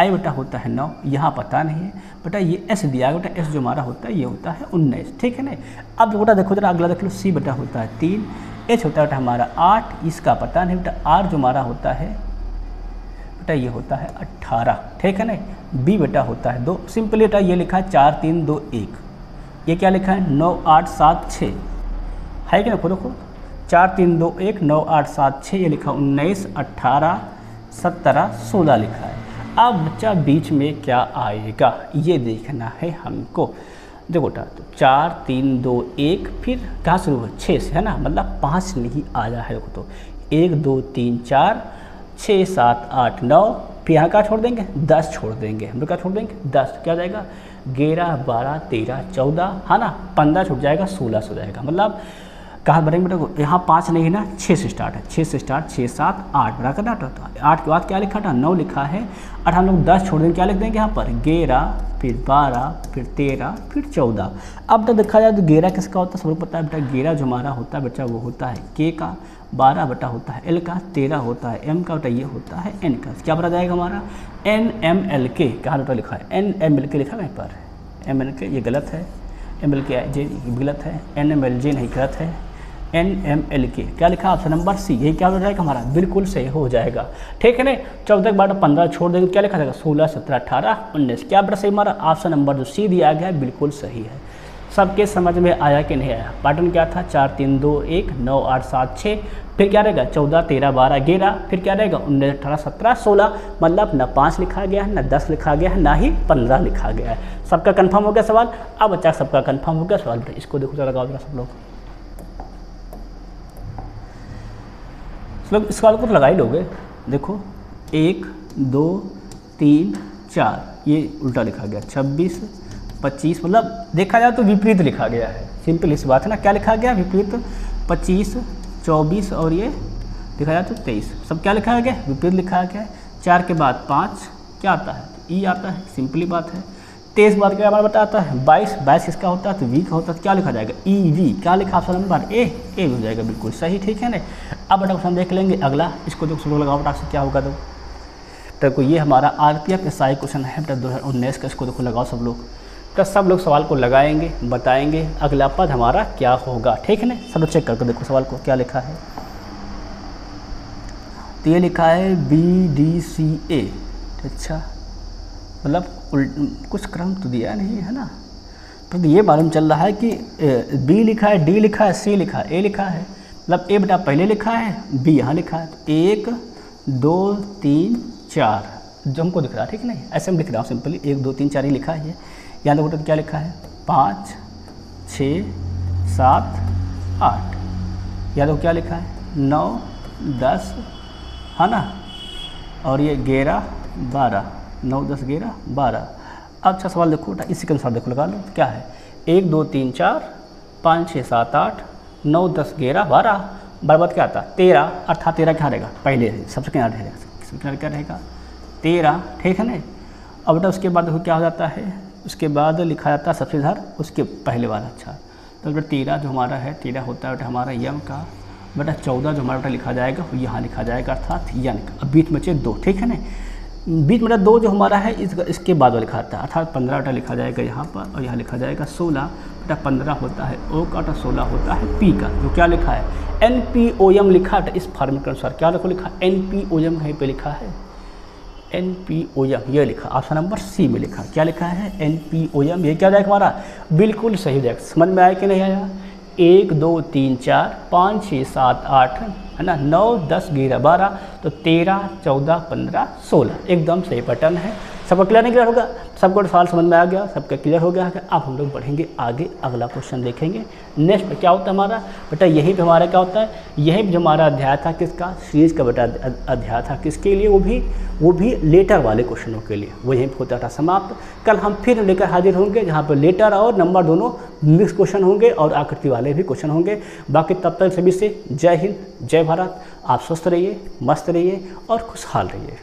S1: आई बेटा होता है 9, यहाँ पता नहीं है बेटा। ये एस दिया बेटा, एस जो हमारा होता है ये होता है 19, ठीक है ना। अब बेटा देखो जरा अगला देख लो, सी बेटा होता है 3, एच होता है बेटा हमारा 8, इसका पता नहीं बेटा। आर जो हमारा होता है बेटा ये होता है 18, ठीक है ना। बी बेटा होता है 2, सिंपली बेटा ये लिखा है 4 3 2 1, ये क्या लिखा है 9 8 7 6 है कि ना, खुद देखो 4 3 2 1 9 8 7 6, ये लिखा 19 18 17 16 लिखा है। अब बच्चा बीच में क्या आएगा ये देखना है हमको। देखो बेटा तो 4 3 2 1, फिर कहाँ शुरू है 6 से है ना, मतलब 5 नहीं आया है। देखो तो 1 2 3 4 6 7 8 9, फिर यहाँ क्या छोड़ देंगे 10 छोड़ देंगे, हम लोग क्या छोड़ देंगे 10, क्या जाएगा 11 12 13 14 है ना, 15 छूट जाएगा 16 हो जाएगा। मतलब कहाँ बढ़ेंगे बेटा, यहाँ 5 नहीं है ना, 6 से स्टार्ट है, 6 से स्टार्ट 6 7 8 बड़ा करना था। 8 के बाद क्या लिखा था 9 लिखा है, और हम लोग 10 छोड़ देंगे, क्या लिख देंगे यहाँ पर 11 फिर 12 फिर 13 फिर 14। अब तो देखा जाए तो 11 किसका होता है, सब लोग पता है बेटा 11 जो हमारा होता है बेटा वो होता है के का, 12 बेटा होता है एल का, 13 होता है एम का बेटा, ये होता है एन का। क्या बता जाएगा हमारा एन एम एल के, कहाँ बेटा लिखा है एन एम एल के लिखा है पर, एम एल के ये गलत है, एम एल के जे गलत है, एन एम एल जे नहीं गलत है, एन एम एल के क्या लिखा ऑप्शन नंबर सी, ये क्या हो जाएगा हमारा बिल्कुल सही हो जाएगा, ठीक है ना। 14 के बाद 15 छोड़ देंगे, क्या लिखा जाएगा 16 17 18 19, क्या बेटा सही हमारा ऑप्शन नंबर जो सी दिया गया है बिल्कुल सही है। सबके समझ में आया कि नहीं आया। पैटर्न क्या था 4 3 2 1 9 8 7 6, फिर क्या रहेगा 14 13 12 11, फिर क्या रहेगा 19 18 17 16, मतलब ना 5 लिखा गया है ना 10 लिखा गया है ना ही 15 लिखा गया है। सबका कंफर्म हो गया सवाल। अब बच्चा सबका कंफर्म हो गया सवाल, इसको देखो लगाओ जरा सब लोग इस सवाल को तो लगा ही लोगे। देखो 1 2 3 4, ये उल्टा लिखा गया 26 25, मतलब देखा जाए तो विपरीत लिखा गया है, सिंपल इस बात है ना। क्या लिखा गया विपरीत, 25 24 और ये देखा जाए तो 23, सब क्या लिखा गया विपरीत लिखा गया है। 4 के बाद 5 क्या आता है ई आता है, सिंपली बात है। 23 के बाद क्या हमारा बताता है 22 किसका होता है तो वी का होता है, क्या लिखा जाएगा ई वी, क्या लिखा ऑप्शन नंबर ए हो जाएगा बिल्कुल सही, ठीक है ना। अब बेटा क्वेश्चन देख लेंगे अगला, इसको जो शुरू लगाओ बेटा से क्या होगा तो ये हमारा आरपीएफ एसआई क्वेश्चन है बेटा 2019 का, इसको देखो लगाओ सब लोग। तो सब लोग सवाल को लगाएंगे, बताएंगे अगला पद हमारा क्या होगा, ठीक है ना। सब लोग चेक करके देखो सवाल को क्या लिखा है। तो ये लिखा है BDCA, अच्छा मतलब कुछ क्रम तो दिया नहीं है ना, तो ये मालूम चल रहा है कि बी लिखा है, डी लिखा है, सी लिखा है, ए लिखा है, मतलब ए बेटा पहले लिखा है, बी यहाँ लिखा है। तो 1 2 3 4 जो हमको दिख रहा है, ठीक नहीं, ऐसे हम लिख रहा हूँ सिंपली 1 2 3 4 ही लिखा है ये। यहाँ देखो तो क्या लिखा है 5 6 7 8, या तो क्या लिखा है 9 10 है ना, और ये 11 12, 9 10 11 12। अब अच्छा सवाल देखो बेटा, इसी के अनुसार देखो लगा लो क्या है 1 2 3 4 5 6 7 8 9 10 11 12, बराबर क्या आता है 13, अर्थात 13 क्या रहेगा पहले सबसे क्या रहेगा, सबसे क्या रहेगा 13, ठीक है ना। अब बेटा उसके बाद देखो क्या हो जाता है, उसके बाद लिखा जाता है सबसे इधर उसके पहले वाला। अच्छा तो बेटा 13 जो हमारा है 13 होता है बेटा हमारा यम का, बेटा 14 जो हमारा बेटा लिखा जाएगा वो यहाँ लिखा जाएगा अर्थात यन का। अब बीच में बचे 2, ठीक है ना, बीच में 2 जो हमारा है इसके बाद वो लिखा आता है अर्थात 15 बेटा लिखा जाएगा यहाँ पर, और यहाँ लिखा जाएगा 16, बेटा 15 होता है ओ का, बेटा 16 होता है पी का। जो क्या लिखा है NPOM लिखा है इस फॉर्मेट के अनुसार, क्या देखो लिखा NPOM कहीं पे लिखा है NPOM, ये लिखा ऑप्शन नंबर सी में लिखा, क्या लिखा है NPOM। ये क्या जाएगा हमारा बिल्कुल सही जाएगा। समझ में आया कि नहीं आया, 1 2 3 4 5 6 7 8 है ना, 9 10 11 12, तो 13 14 15 16 एकदम सही पैटर्न है। सबका क्लियर नहीं क्लियर होगा, सबको सवाल समझ में आ गया, सबका क्लियर हो गया है। अब हम लोग बढ़ेंगे आगे, अगला क्वेश्चन देखेंगे। नेक्स्ट में क्या होता है हमारा बेटा, यहीं पे हमारा क्या होता है, यहीं पे जो हमारा अध्याय था किसका, सीरीज का बेटा अध्याय था किसके लिए, वो भी लेटर वाले क्वेश्चनों के लिए, वो यहीं पे होता था समाप्त। कल हम फिर लेकर हाजिर होंगे जहाँ पर लेटर और नंबर दोनों मिक्स क्वेश्चन होंगे और आकृति वाले भी क्वेश्चन होंगे। बाकी तब तक सभी से जय हिंद जय भारत। आप स्वस्थ रहिए, मस्त रहिए और खुशहाल रहिए।